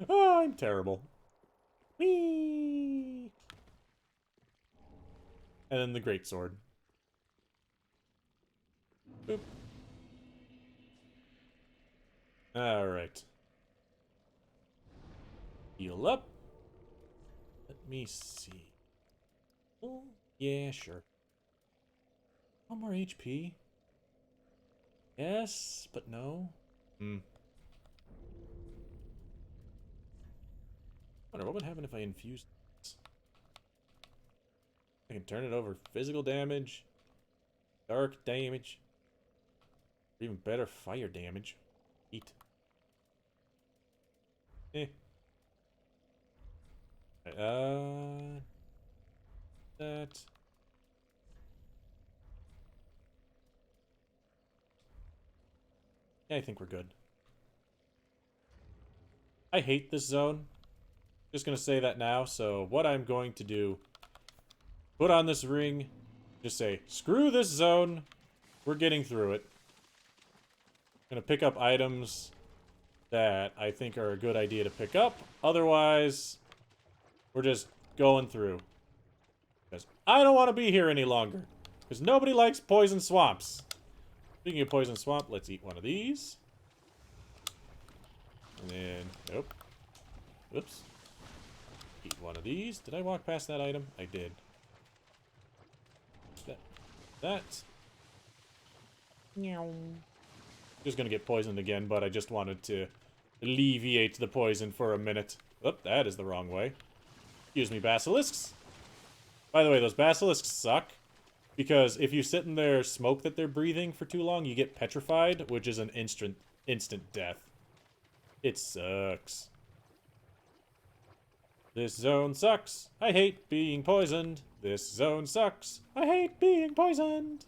Oh, I'm terrible. Whee! And then the greatsword. Boop. Alright. Heal up. Let me see. Oh, yeah, sure. 1 more HP. Yes, but no. Wonder what would happen if I infuse this? I can turn it over physical damage, dark damage, or even better, fire damage. Heat. Eh. That. Yeah, I think we're good. I hate this zone. Just gonna say that now, so what I'm going to do, put on this ring, just say, screw this zone, we're getting through it. Gonna pick up items that I think are a good idea to pick up, otherwise, we're just going through. Because I don't want to be here any longer, because nobody likes poison swamps. Speaking of poison swamp, let's eat one of these. And then, nope. Whoops. Eat one of these. Did I walk past that item? I did. That. Just gonna get poisoned again, but I just wanted to alleviate the poison for a minute. Oop, that is the wrong way. Excuse me, basilisks. By the way, those basilisks suck. Because if you sit in their smoke that they're breathing for too long, you get petrified, which is an instant death. It sucks. This zone sucks. I hate being poisoned. This zone sucks. I hate being poisoned.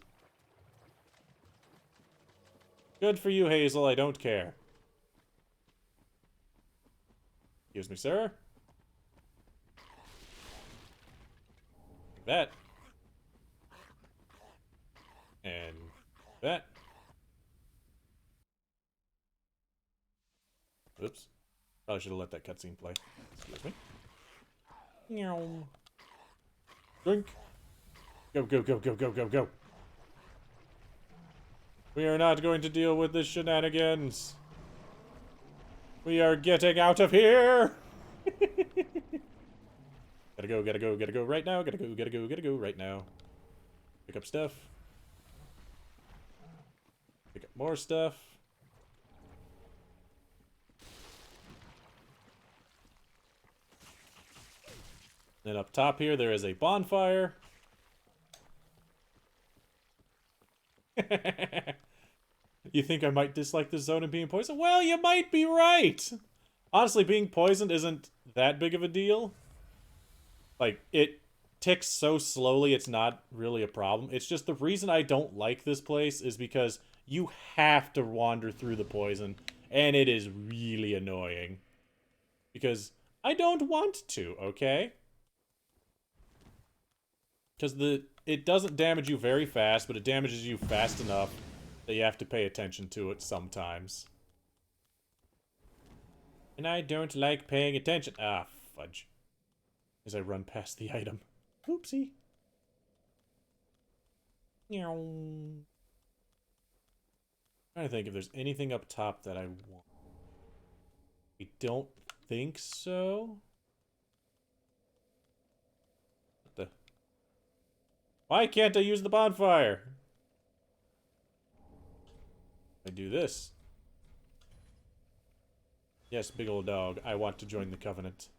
Good for you, Hazel. I don't care. Excuse me, sir. Like that. And that. Oops. Probably should have let that cutscene play. Excuse me. Meow. Drink. Go, go, go, go, go, go, go. We are not going to deal with this shenanigans. We are getting out of here. Gotta go, gotta go, gotta go right now. Gotta go, gotta go, gotta go right now. Pick up stuff. Pick up more stuff. Then up top here, there is a bonfire. You think I might dislike this zone and being poisoned? Well, you might be right. Honestly, being poisoned isn't that big of a deal. Like, it ticks so slowly, it's not really a problem. It's just the reason I don't like this place is because you have to wander through the poison, and it is really annoying. Because I don't want to, okay? Because it doesn't damage you very fast, but it damages you fast enough that you have to pay attention to it sometimes. And I don't like paying attention. Ah, fudge. As I run past the item. Oopsie. Meow. Trying to think if there's anything up top that I want. I don't think so. What the? Why can't I use the bonfire? I do this. Yes, big old dog. I want to join the Covenant.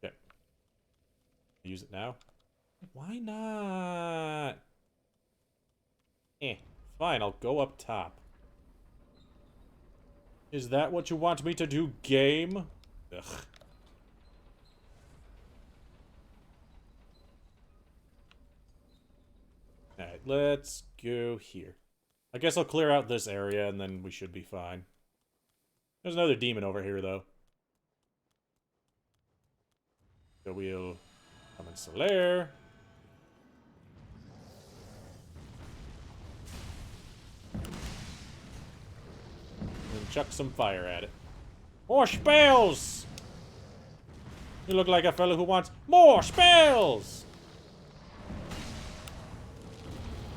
Okay. Use it now? Why not? Fine, I'll go up top. Is that what you want me to do, game? Ugh. Alright, let's go here. I guess I'll clear out this area and then we should be fine. There's another demon over here, though. So we'll come in Solaire. And chuck some fire at it. More spells! You look like a fellow who wants more spells!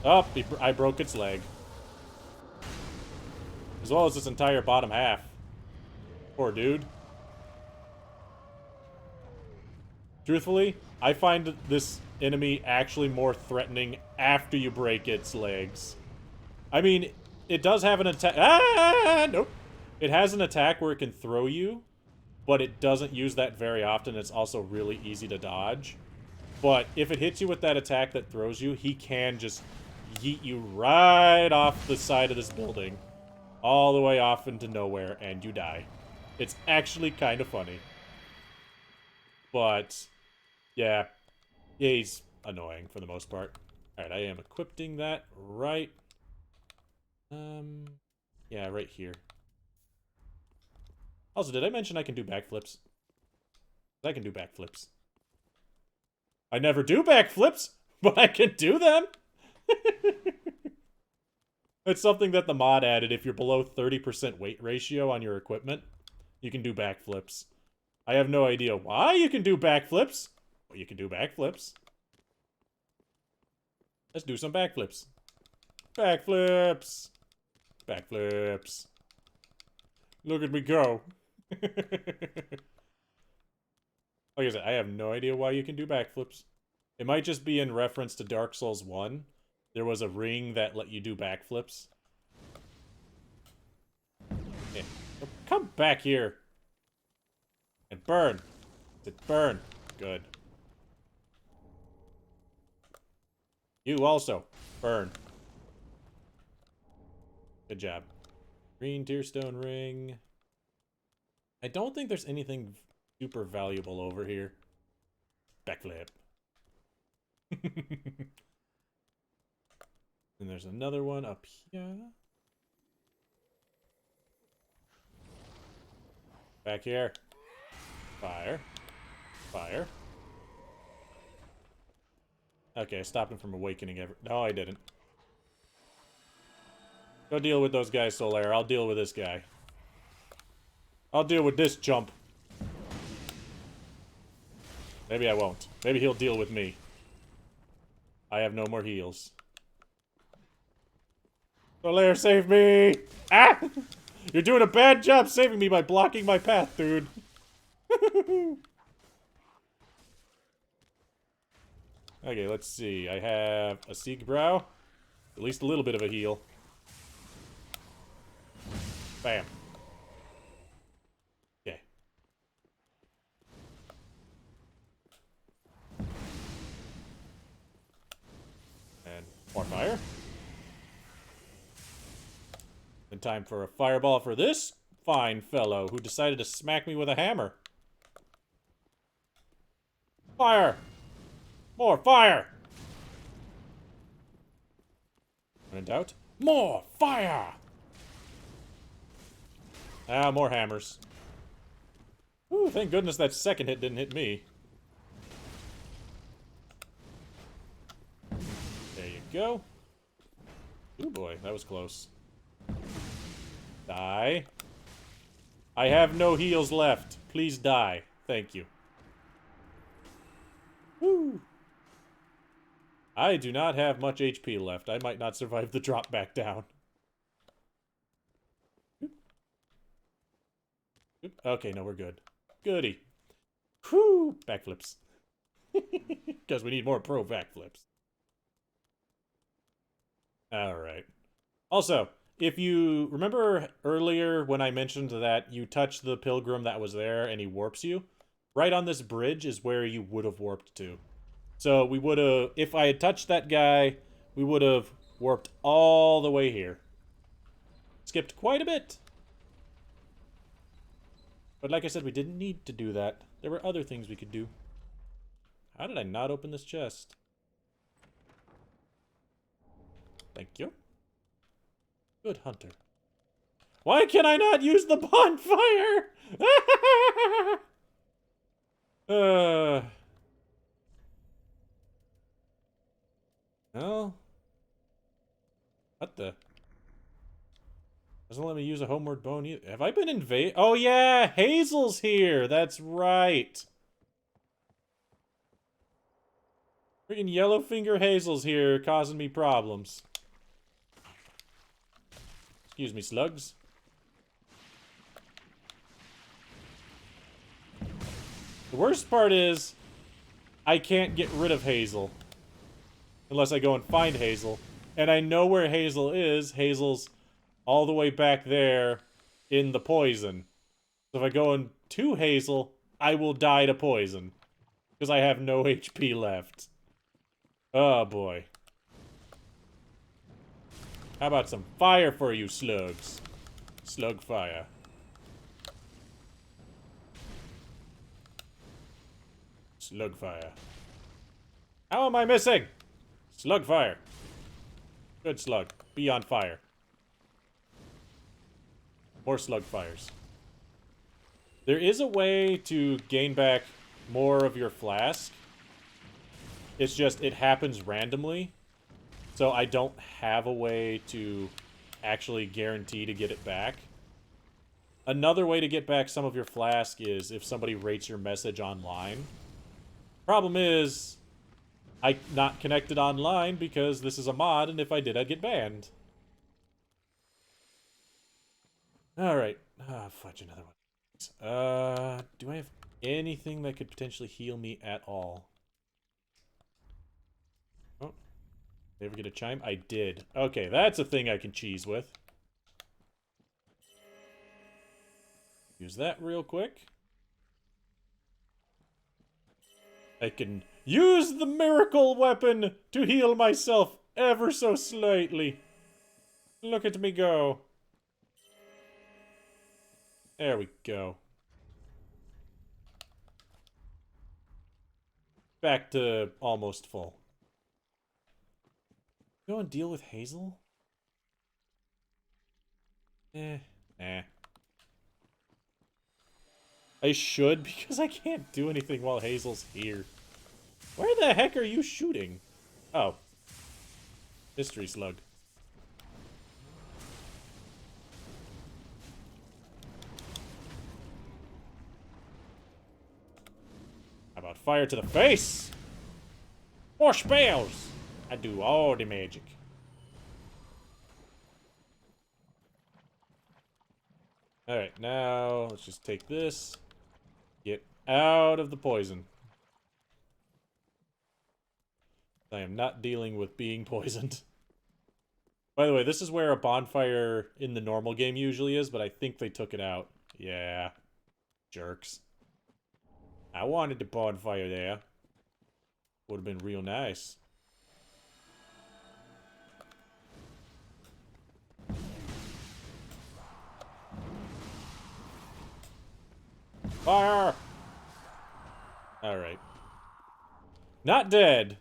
Oh, I broke its leg. As well as this entire bottom half. Poor dude. Truthfully, I find this enemy actually more threatening after you break its legs. I mean, it does have an attack. Ah, nope. It has an attack where it can throw you, but it doesn't use that very often. It's also really easy to dodge. But if it hits you with that attack that throws you, he can just yeet you right off the side of this building. All the way off into nowhere, and you die. It's actually kind of funny. But, yeah. Yeah, he's annoying for the most part. Alright, I am equipping that right... yeah, right here. Also, did I mention I can do backflips? I can do backflips. I never do backflips, but I can do them! It's something that the mod added. If you're below 30% weight ratio on your equipment, you can do backflips. I have no idea why you can do backflips, but you can do backflips. Let's do some backflips. Backflips! Backflips. Look at me go. Like I said, I have no idea why you can do backflips. It might just be in reference to Dark Souls 1. There was a ring that let you do backflips. Yeah. Come back here. And burn. Burn. Good. You also. Burn. Good job. Green Tearstone ring. I don't think there's anything super valuable over here. Backflip. And there's another one up here. Back here. Fire. Fire. Okay, I stopped him from awakening ever. No, I didn't. Go deal with those guys, Solaire. I'll deal with this guy. I'll deal with this chump. Maybe I won't. Maybe he'll deal with me. I have no more heals. Solaire, save me! Ah! You're doing a bad job saving me by blocking my path, dude. Okay, let's see. I have a Siegbrow. At least a little bit of a heal. Bam. Okay. And more fire. And time for a fireball for this fine fellow who decided to smack me with a hammer. Fire! More fire! When in doubt, more fire! Ah, more hammers. Ooh, thank goodness that second hit didn't hit me. There you go. Ooh boy, that was close. Die. I have no heals left. Please die. Thank you. Woo! I do not have much HP left. I might not survive the drop back down. Okay, no, we're good. Goody. Whew! Backflips. Because we need more pro backflips. Alright. Also, if you remember earlier when I mentioned that you touch the pilgrim that was there and he warps you, right on this bridge is where you would have warped to. So we would have, if I had touched that guy, we would have warped all the way here. Skipped quite a bit. But like I said, we didn't need to do that. There were other things we could do. How did I not open this chest? Thank you. Good hunter. Why can I not use the bonfire? No. What the? Doesn't let me use a homeward bone either. Have I been invaded? Oh yeah, Hazel's here. That's right. Freaking Yellowfinger Hazel's here, causing me problems. Excuse me, slugs. The worst part is, I can't get rid of Hazel. Unless I go and find Hazel. And I know where Hazel is. Hazel's all the way back there in the poison. So if I go into Hazel, I will die to poison. Because I have no HP left. Oh boy. How about some fire for you slugs? Slug fire. Slug fire. How am I missing? Slug fire. Good slug. Be on fire. More slug fires. There is a way to gain back more of your flask. It's just, it happens randomly. So I don't have a way to actually guarantee to get it back. Another way to get back some of your flask is if somebody rates your message online. Problem is, I'm not connected online because this is a mod, and if I did, I'd get banned. Alright. Ah, fudge, another one. Do I have anything that could potentially heal me at all? Oh. Did I ever get a chime? I did. Okay, that's a thing I can cheese with. Use that real quick. I can use the miracle weapon to heal myself ever so slightly. Look at me go. There we go. Back to almost full. Go and deal with Hazel? Nah. I should, because I can't do anything while Hazel's here. Where the heck are you shooting? Oh. Mystery slug. How about fire to the face? More spells! I do all the magic. Alright, now let's just take this. Get out of the poison. I am not dealing with being poisoned. By the way, this is where a bonfire in the normal game usually is, but I think they took it out. Yeah. Jerks. I wanted the bonfire there. Would have been real nice. Fire! Alright. Not dead.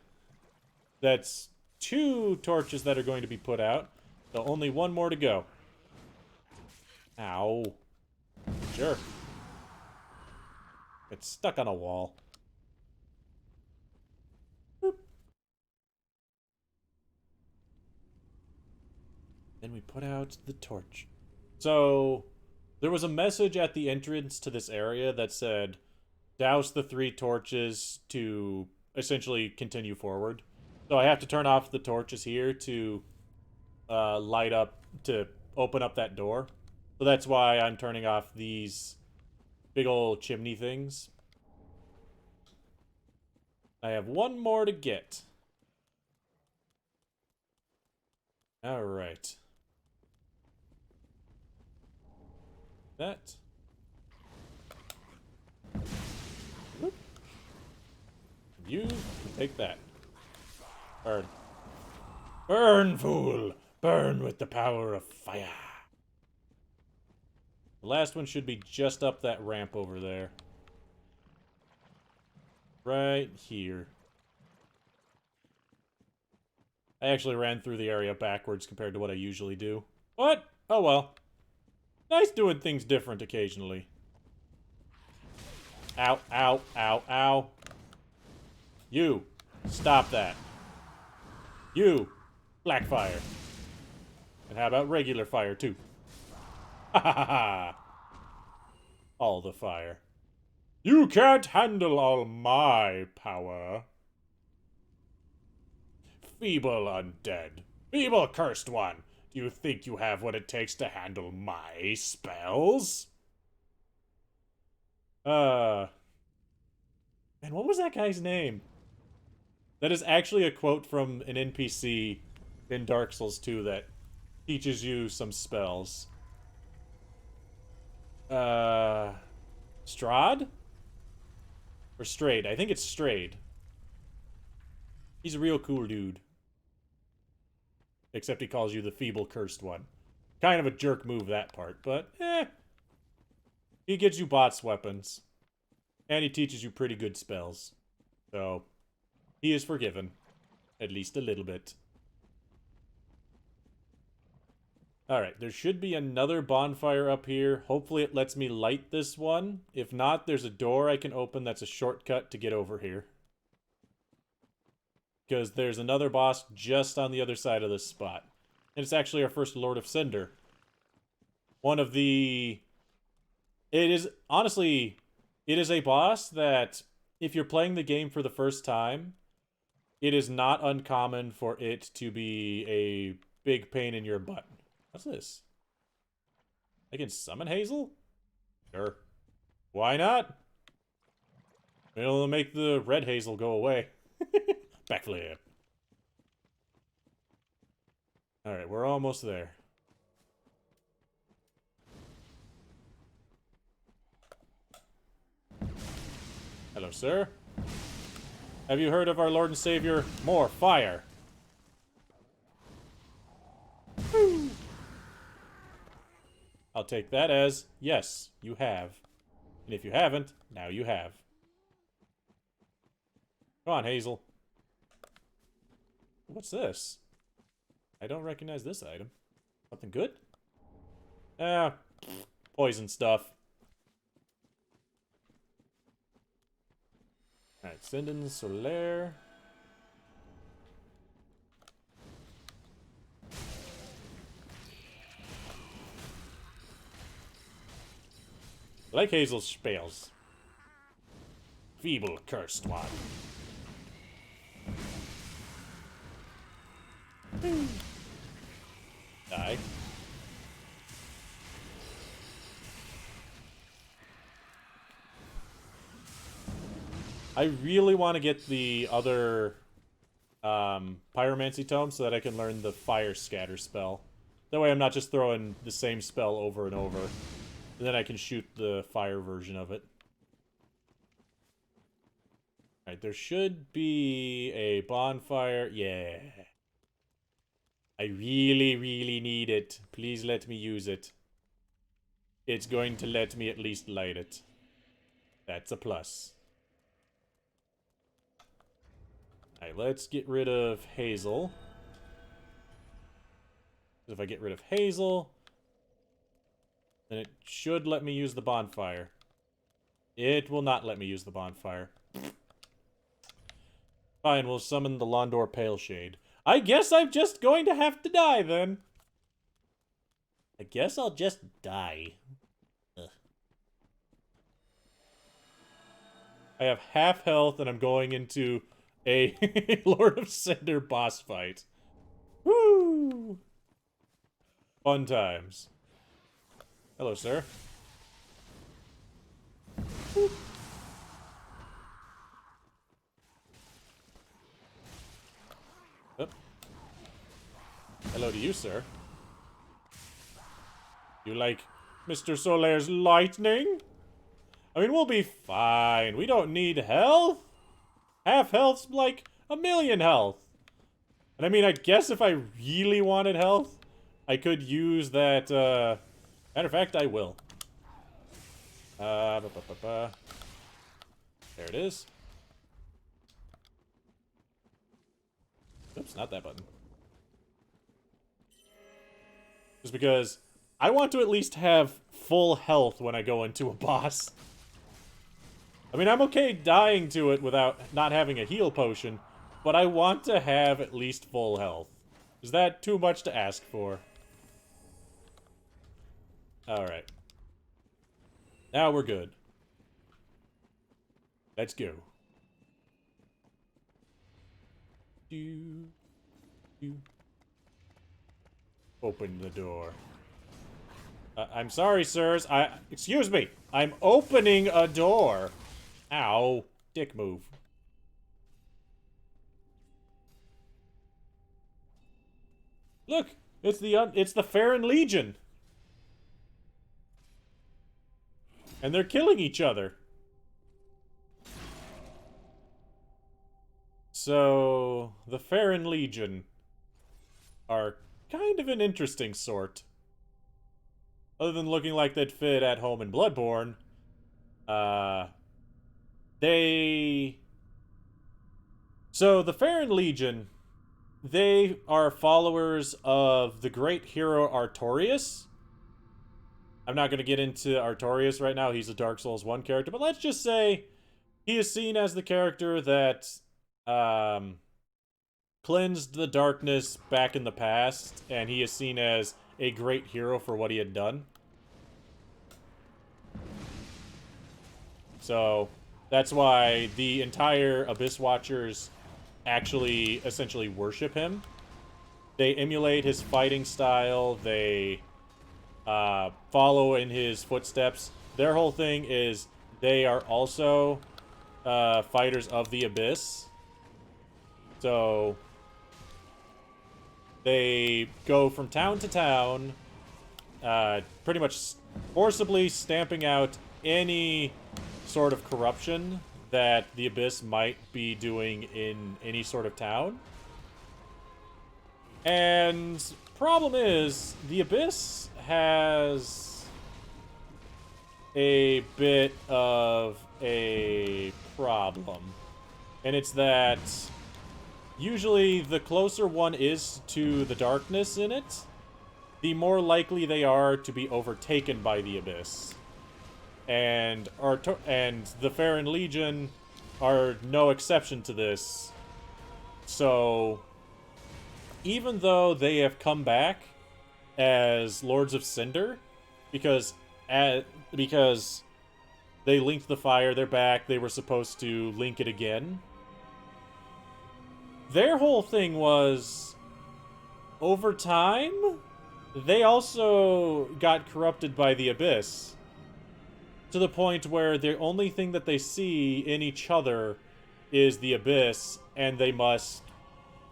That's 2 torches that are going to be put out. So only 1 more to go. Ow. Sure. It's stuck on a wall. Boop. Then we put out the torch. So, there was a message at the entrance to this area that said, douse the 3 torches to essentially continue forward. So I have to turn off the torches here to light up, to open up that door. So that's why I'm turning off these big old chimney things. I have 1 more to get. Alright. That. Whoop. You can take that. Burn. Burn, fool! Burn with the power of fire. The last one should be just up that ramp over there. Right here. I actually ran through the area backwards compared to what I usually do. What? Oh well. Nice doing things different occasionally. Ow, ow, ow, ow. You. Stop that. You. Black fire. And how about regular fire, too? Ha ha ha ha. All the fire. You can't handle all my power. Feeble undead. Feeble cursed one. Do you think you have what it takes to handle my spells? And what was that guy's name? That is actually a quote from an NPC in Dark Souls 2 that teaches you some spells. Strahd? Or Strayed? I think it's Strayed. He's a real cool dude. Except he calls you the feeble cursed one. Kind of a jerk move, that part, but he gives you bots weapons. And he teaches you pretty good spells. So, he is forgiven. At least a little bit. Alright, there should be another bonfire up here. Hopefully it lets me light this one. If not, there's a door I can open that's a shortcut to get over here. Because there's another boss just on the other side of this spot. And it's actually our first Lord of Cinder. One of the... It is, honestly, it is a boss that, if you're playing the game for the first time, it is not uncommon for it to be a big pain in your butt. What's this? I can summon Hazel? Sure. Why not? It'll make the red Hazel go away. Backflip. Alright, we're almost there. Hello, sir. Have you heard of our Lord and Savior? More fire. Woo. I'll take that as, yes, you have. And if you haven't, now you have. Come on, Hazel. What's this? I don't recognize this item. Something good? Ah, poison stuff. Alright, Cinders Solaire. Like Hazel's spells. Feeble cursed one. Die. I really want to get the other Pyromancy Tome so that I can learn the Fire Scatter spell. That way I'm not just throwing the same spell over and over. And then I can shoot the fire version of it. Alright, there should be a bonfire. Yeah. I really, really need it. Please let me use it. It's going to let me at least light it. That's a plus. Alright, let's get rid of Hazel. If I get rid of Hazel, then it should let me use the bonfire. It will not let me use the bonfire. Fine, we'll summon the Londor Paleshade. I guess I'm just going to have to die, then. I guess I'll just die. Ugh. I have half health, and I'm going into a Lord of Cinder boss fight. Woo! Fun times. Hello, sir. Boop. Oop. Hello to you, sir. You like Mr. Solaire's lightning? I mean, we'll be fine. We don't need health. Half health's like 1,000,000 health. And I mean, I guess if I really wanted health, I could use that, matter of fact, I will. There it is. Oops, not that button. Just because I want to at least have full health when I go into a boss. I mean, I'm okay dying to it without not having a heal potion, but I want to have at least full health. Is that too much to ask for? Alright. Now we're good. Let's go. Open the door. I'm sorry, sirs. Excuse me. I'm opening a door. Ow. Dick move. Look, it's the Farron Legion. And they're killing each other. So, the Farron Legion are kind of an interesting sort. Other than looking like they'd fit at home in Bloodborne, So, the Farron Legion, they are followers of the great hero Artorias. I'm not going to get into Artorias right now. He's a Dark Souls 1 character, but let's just say he is seen as the character that cleansed the darkness back in the past, and he is seen as a great hero for what he had done. So, that's why the entire Abyss Watchers actually essentially worship him. They emulate his fighting style. They follow in his footsteps. Their whole thing is they are also fighters of the Abyss. So they go from town to town, pretty much forcibly stamping out any sort of corruption that the Abyss might be doing in any sort of town. And problem is, the Abyss has a bit of a problem. And it's that usually the closer one is to the darkness in it, the more likely they are to be overtaken by the Abyss. And the Farron Legion are no exception to this. So, even though they have come back as Lords of Cinder, because they linked the fire, they're back, they were supposed to link it again. Their whole thing was, over time, they also got corrupted by the Abyss. To the point where the only thing that they see in each other is the Abyss, and they must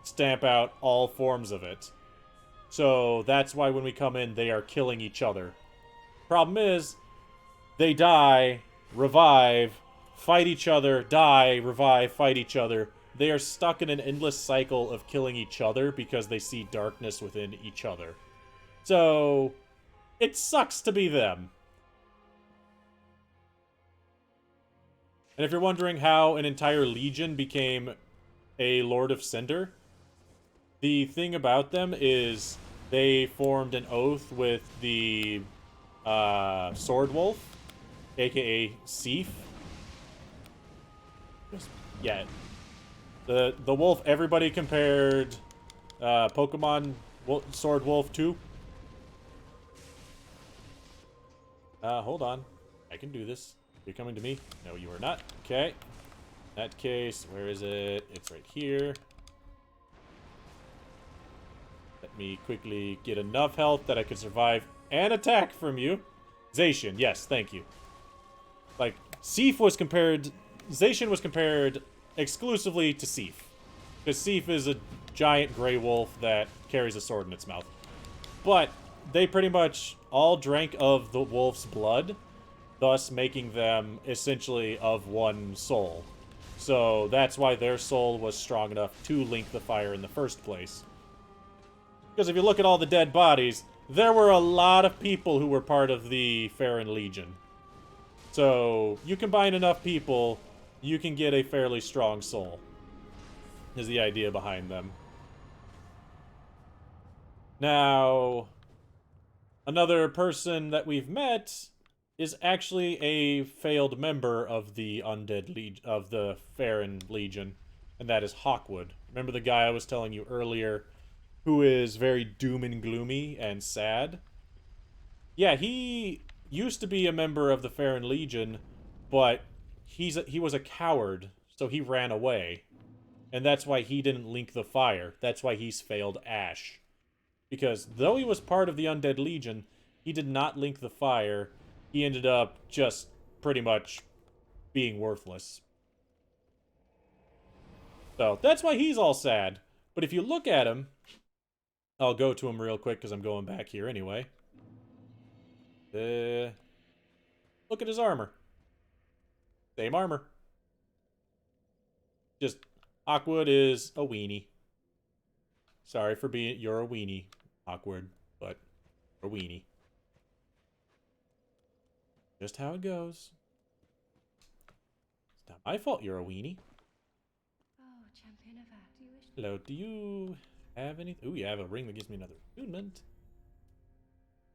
stamp out all forms of it. So that's why when we come in, they are killing each other. Problem is, they die, revive, fight each other, die, revive, fight each other. They are stuck in an endless cycle of killing each other because they see darkness within each other. So, it sucks to be them. And if you're wondering how an entire legion became a Lord of Cinder, the thing about them is they formed an oath with the Sword Wolf, aka Sif. Yeah, the wolf everybody compared Pokemon Sword Wolf to. Hold on, I can do this. You're coming to me? No, you are not. Okay. In that case, where is it? It's right here. Let me quickly get enough health that I can survive an attack from you. Zacian, yes, thank you. Like, Sif was compared... Zacian was compared exclusively to Sif. Because Sif is a giant gray wolf that carries a sword in its mouth. But they pretty much all drank of the wolf's blood, thus making them essentially of one soul. So that's why their soul was strong enough to link the fire in the first place. Because if you look at all the dead bodies, there were a lot of people who were part of the Farron Legion. So you combine enough people, you can get a fairly strong soul, is the idea behind them. Now, another person that we've met is actually a failed member of the of the Farron Legion, and that is Hawkwood. Remember the guy I was telling you earlier, who is very doom and gloomy and sad? Yeah, he used to be a member of the Farron Legion, but he was a coward, so he ran away. And that's why he didn't link the fire. That's why he's failed Ash. Because though he was part of the Undead Legion, he did not link the fire. He ended up just pretty much being worthless. So that's why he's all sad. But if you look at him, I'll go to him real quick because I'm going back here anyway. Look at his armor. Same armor. Just, Awkward is a weenie. Sorry for being, you're a weenie, Awkward, but a weenie. Just how it goes. It's not my fault you're a weenie. Oh, Champion of Ash, do you wish... Hello, do you have anything? Ooh, you have a ring that gives me another attunement.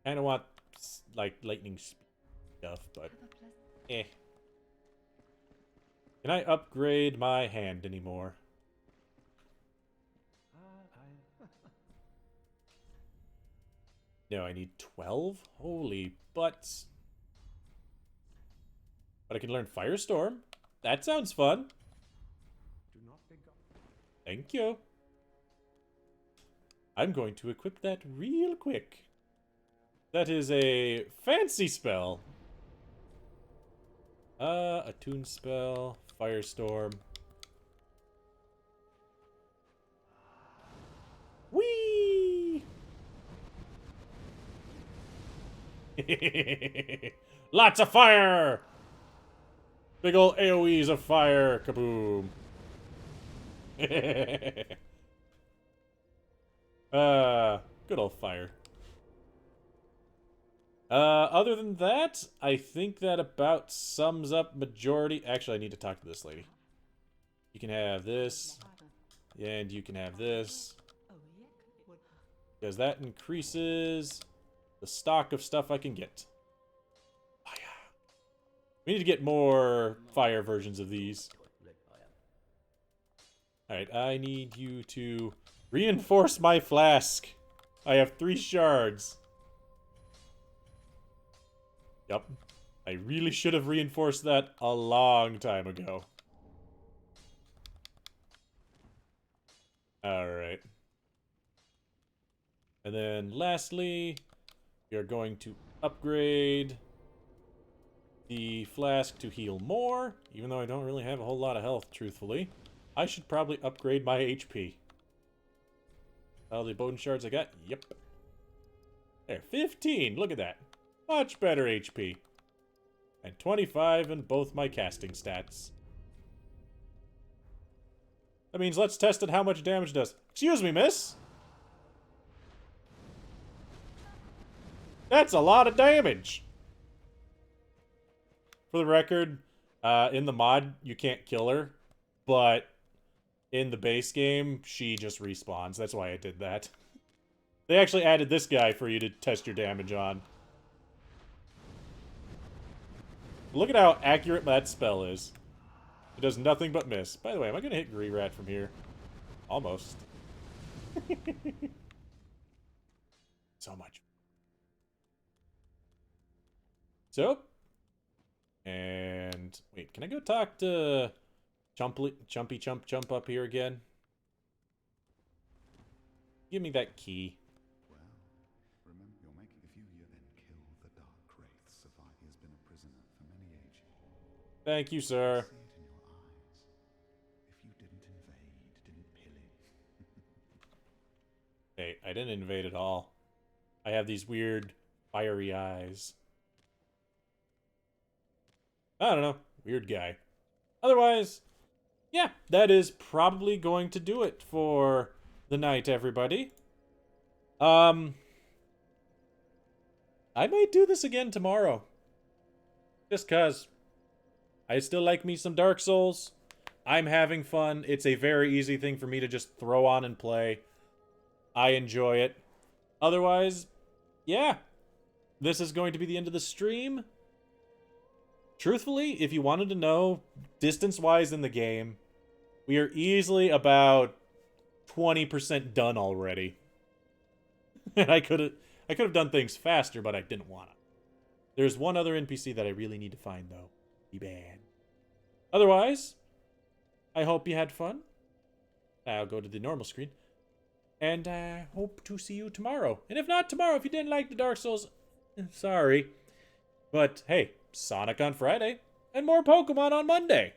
Kinda want, like, lightning speed stuff, but... eh. Can I upgrade my hand anymore? No, I need 12? Holy butts. But I can learn Firestorm. That sounds fun. Thank you. I'm going to equip that real quick. That is a fancy spell. Attune spell, Firestorm. Whee! Lots of fire! Big ol' AoEs of fire, kaboom. Good old fire. Other than that, I think that about sums up majority. Actually, I need to talk to this lady. You can have this, and you can have this. Because that increases the stock of stuff I can get. Fire. We need to get more fire versions of these. Alright, I need you to reinforce my flask. I have 3 shards. Yup. I really should have reinforced that a long time ago. Alright. And then lastly, we are going to upgrade the flask to heal more, even though I don't really have a whole lot of health, truthfully. I should probably upgrade my HP. All the bone shards I got? Yep. There, 15! Look at that. Much better HP. And 25 in both my casting stats. That means let's test it how much damage it does. Excuse me, miss! That's a lot of damage! For the record, in the mod, you can't kill her. But in the base game, she just respawns. That's why I did that. They actually added this guy for you to test your damage on. Look at how accurate that spell is. It does nothing but miss. By the way, am I going to hit Greerat from here? Almost. So much. So. And wait, can I go talk to Chumpy Chump up here again? Give me that key. Well, remember you're making a few here, then kill the dark wraiths of I has been a prisoner for many ages. Thank you, sir. See it in your eyes. If you didn't invade, didn't pillage. Hey, I didn't invade at all. I have these weird fiery eyes. I don't know. Weird guy. Otherwise, yeah, that is probably going to do it for the night, everybody. I might do this again tomorrow. Just cause. I still like me some Dark Souls. I'm having fun. It's a very easy thing for me to just throw on and play. I enjoy it. Otherwise, yeah. This is going to be the end of the stream. Truthfully, if you wanted to know, distance-wise in the game, we are easily about 20% done already. And I could have done things faster, but I didn't want to. There's one other NPC that I really need to find, though. Be bad. Otherwise, I hope you had fun. I'll go to the normal screen. And I hope to see you tomorrow. And if not tomorrow, if you didn't like the Dark Souls, sorry. But hey, Sonic on Friday, and more Pokemon on Monday.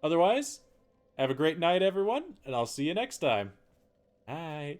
Otherwise, Have a great night, everyone, and I'll see you next time. Bye.